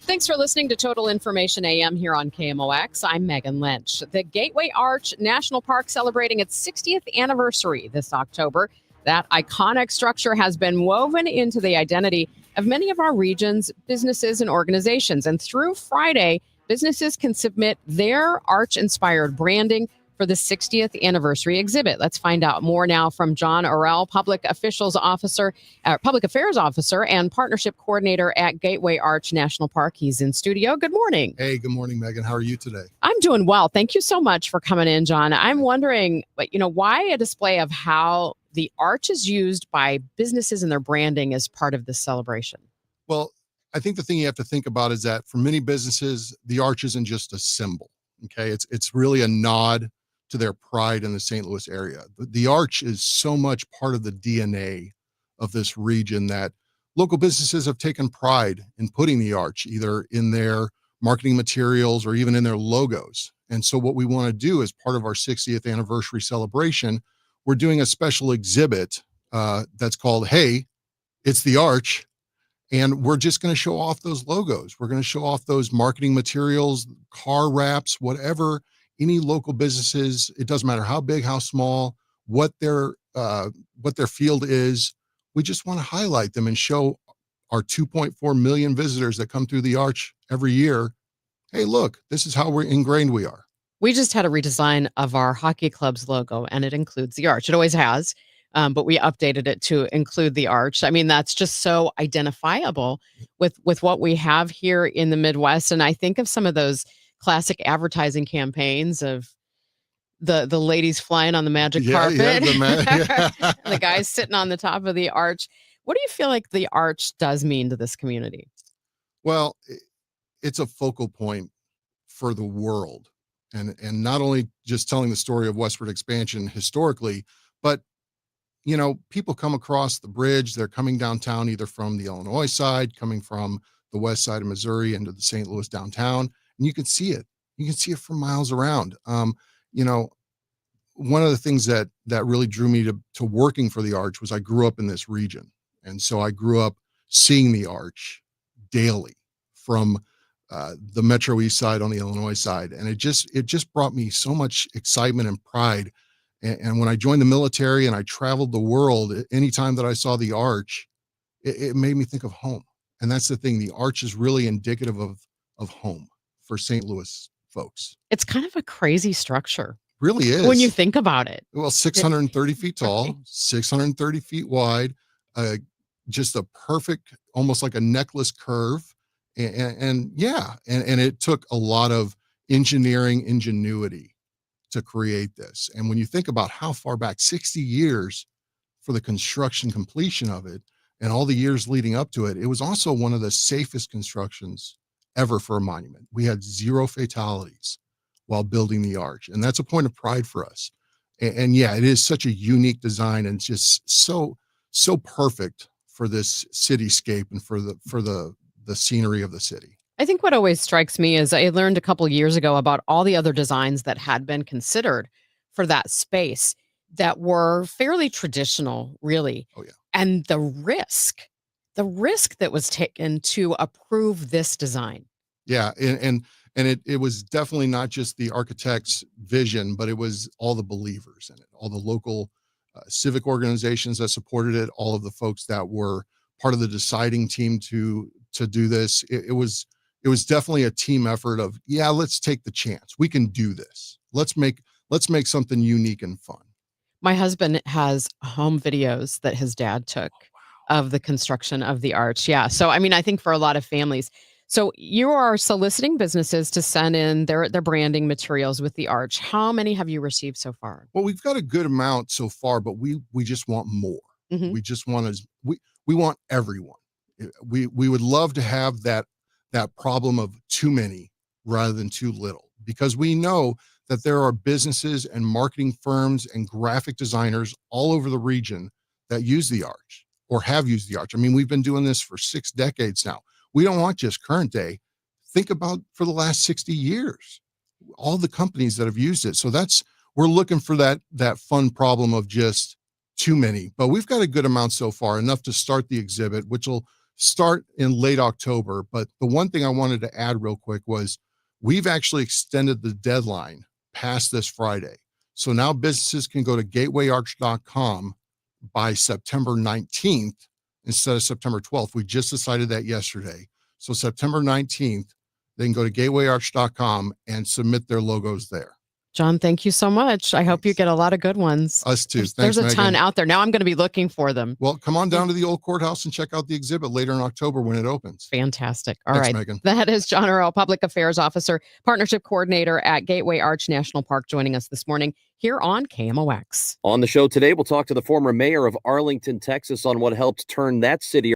[SPEAKER 7] Thanks for listening to Total Information AM here on KMOX. I'm Megan Lynch. The Gateway Arch National Park celebrating its 60th anniversary this October. That iconic structure has been woven into the identity of many of our region's businesses and organizations. And through Friday, businesses can submit their Arch-inspired branding for the 60th anniversary exhibit. Let's find out more now from John Orell, Public Affairs Officer and Partnership Coordinator at Gateway Arch National Park. He's in studio. Good morning.
[SPEAKER 16] Hey, good morning, Megan. How are you today?
[SPEAKER 7] I'm doing well. Thank you so much for coming in, John. I'm wondering, why a display of how the arch is used by businesses and their branding as part of this celebration?
[SPEAKER 16] Well, I think the thing you have to think about is that for many businesses, the arch isn't just a symbol. Okay. It's really a nod to their pride in the St. Louis area. The arch is so much part of the DNA of this region that local businesses have taken pride in putting the arch either in their marketing materials or even in their logos. And so what we want to do as part of our 60th anniversary celebration, we're doing a special exhibit that's called, Hey, It's the Arch. And we're just going to show off those logos. We're going to show off those marketing materials, car wraps, whatever any local businesses, it doesn't matter how big, how small, what their field is. We just want to highlight them and show our 2.4 million visitors that come through the arch every year. Hey, look, this is how we're ingrained we are.
[SPEAKER 7] We just had a redesign of our hockey club's logo, and it includes the arch. It always has, but we updated it to include the arch. I mean, that's just so identifiable with what we have here in the Midwest. And I think of some of those classic advertising campaigns of the ladies flying on the magic carpet, the guys sitting on the top of the arch. What do you feel like the arch does mean to this community?
[SPEAKER 16] Well, it's a focal point for the world. And not only just telling the story of westward expansion historically, but people come across the bridge, they're coming downtown either from the Illinois side, coming from the west side of Missouri into the St. Louis downtown, and you can see it. You can see it for miles around. One of the things that really drew me to working for the arch was I grew up in this region. And so I grew up seeing the arch daily from the Metro East side on the Illinois side. And it just brought me so much excitement and pride. And when I joined the military and I traveled the world, anytime that I saw the arch, it made me think of home. And that's the thing. The arch is really indicative of home for St. Louis folks.
[SPEAKER 7] It's kind of a crazy structure.
[SPEAKER 16] Really is.
[SPEAKER 7] When you think about it.
[SPEAKER 16] Well, 630 feet tall, 630 feet wide, just a perfect, almost like a necklace curve. And it took a lot of engineering ingenuity to create this. And when you think about how far back, 60 years for the construction completion of it and all the years leading up to it, it was also one of the safest constructions ever for a monument. We had 0 fatalities while building the arch. And that's a point of pride for us. And it is such a unique design and just so perfect for this cityscape and for the scenery of the city.
[SPEAKER 7] I think what always strikes me is I learned a couple years ago about all the other designs that had been considered for that space that were fairly traditional, really.
[SPEAKER 16] Oh, yeah.
[SPEAKER 7] And the risk that was taken to approve this design.
[SPEAKER 16] Yeah. And it was definitely not just the architect's vision, but it was all the believers in it, all the local civic organizations that supported it, all of the folks that were part of the deciding team to do this. It was definitely a team effort of, let's take the chance. We can do this. Let's make something unique and fun.
[SPEAKER 7] My husband has home videos that his dad took of the construction of the arch. Yeah. So, I mean, I think for a lot of families, so you are soliciting businesses to send in their branding materials with the arch. How many have you received so far?
[SPEAKER 16] Well, we've got a good amount so far, but we just want more.
[SPEAKER 7] Mm-hmm.
[SPEAKER 16] We just want we want everyone. We would love to have that problem of too many rather than too little, because we know that there are businesses and marketing firms and graphic designers all over the region that use the arch or have used the arch. I mean, we've been doing this for 6 decades now. We don't want just current day. Think about for the last 60 years, all the companies that have used it. So we're looking for that fun problem of just too many, but we've got a good amount so far, enough to start the exhibit, which will start in late October. But the one thing I wanted to add real quick was we've actually extended the deadline past this Friday. So now businesses can go to gatewayarch.com by September 19th instead of September 12th. We just decided that yesterday. So September 19th, they can go to gatewayarch.com and submit their logos there.
[SPEAKER 7] John, thank you so much. I hope you get a lot of good ones.
[SPEAKER 16] Us too.
[SPEAKER 7] There's a
[SPEAKER 16] Megan.
[SPEAKER 7] ton out there. Now I'm going to be looking for them.
[SPEAKER 16] Well, come on down to the old courthouse and check out the exhibit later in October when it opens.
[SPEAKER 7] Fantastic. All
[SPEAKER 16] Thanks,
[SPEAKER 7] right.
[SPEAKER 16] Megan.
[SPEAKER 7] That is John Earl, Public Affairs Officer, Partnership Coordinator at Gateway Arch National Park, joining us this morning here on KMOX.
[SPEAKER 17] On the show today, we'll talk to the former mayor of Arlington, Texas, on what helped turn that city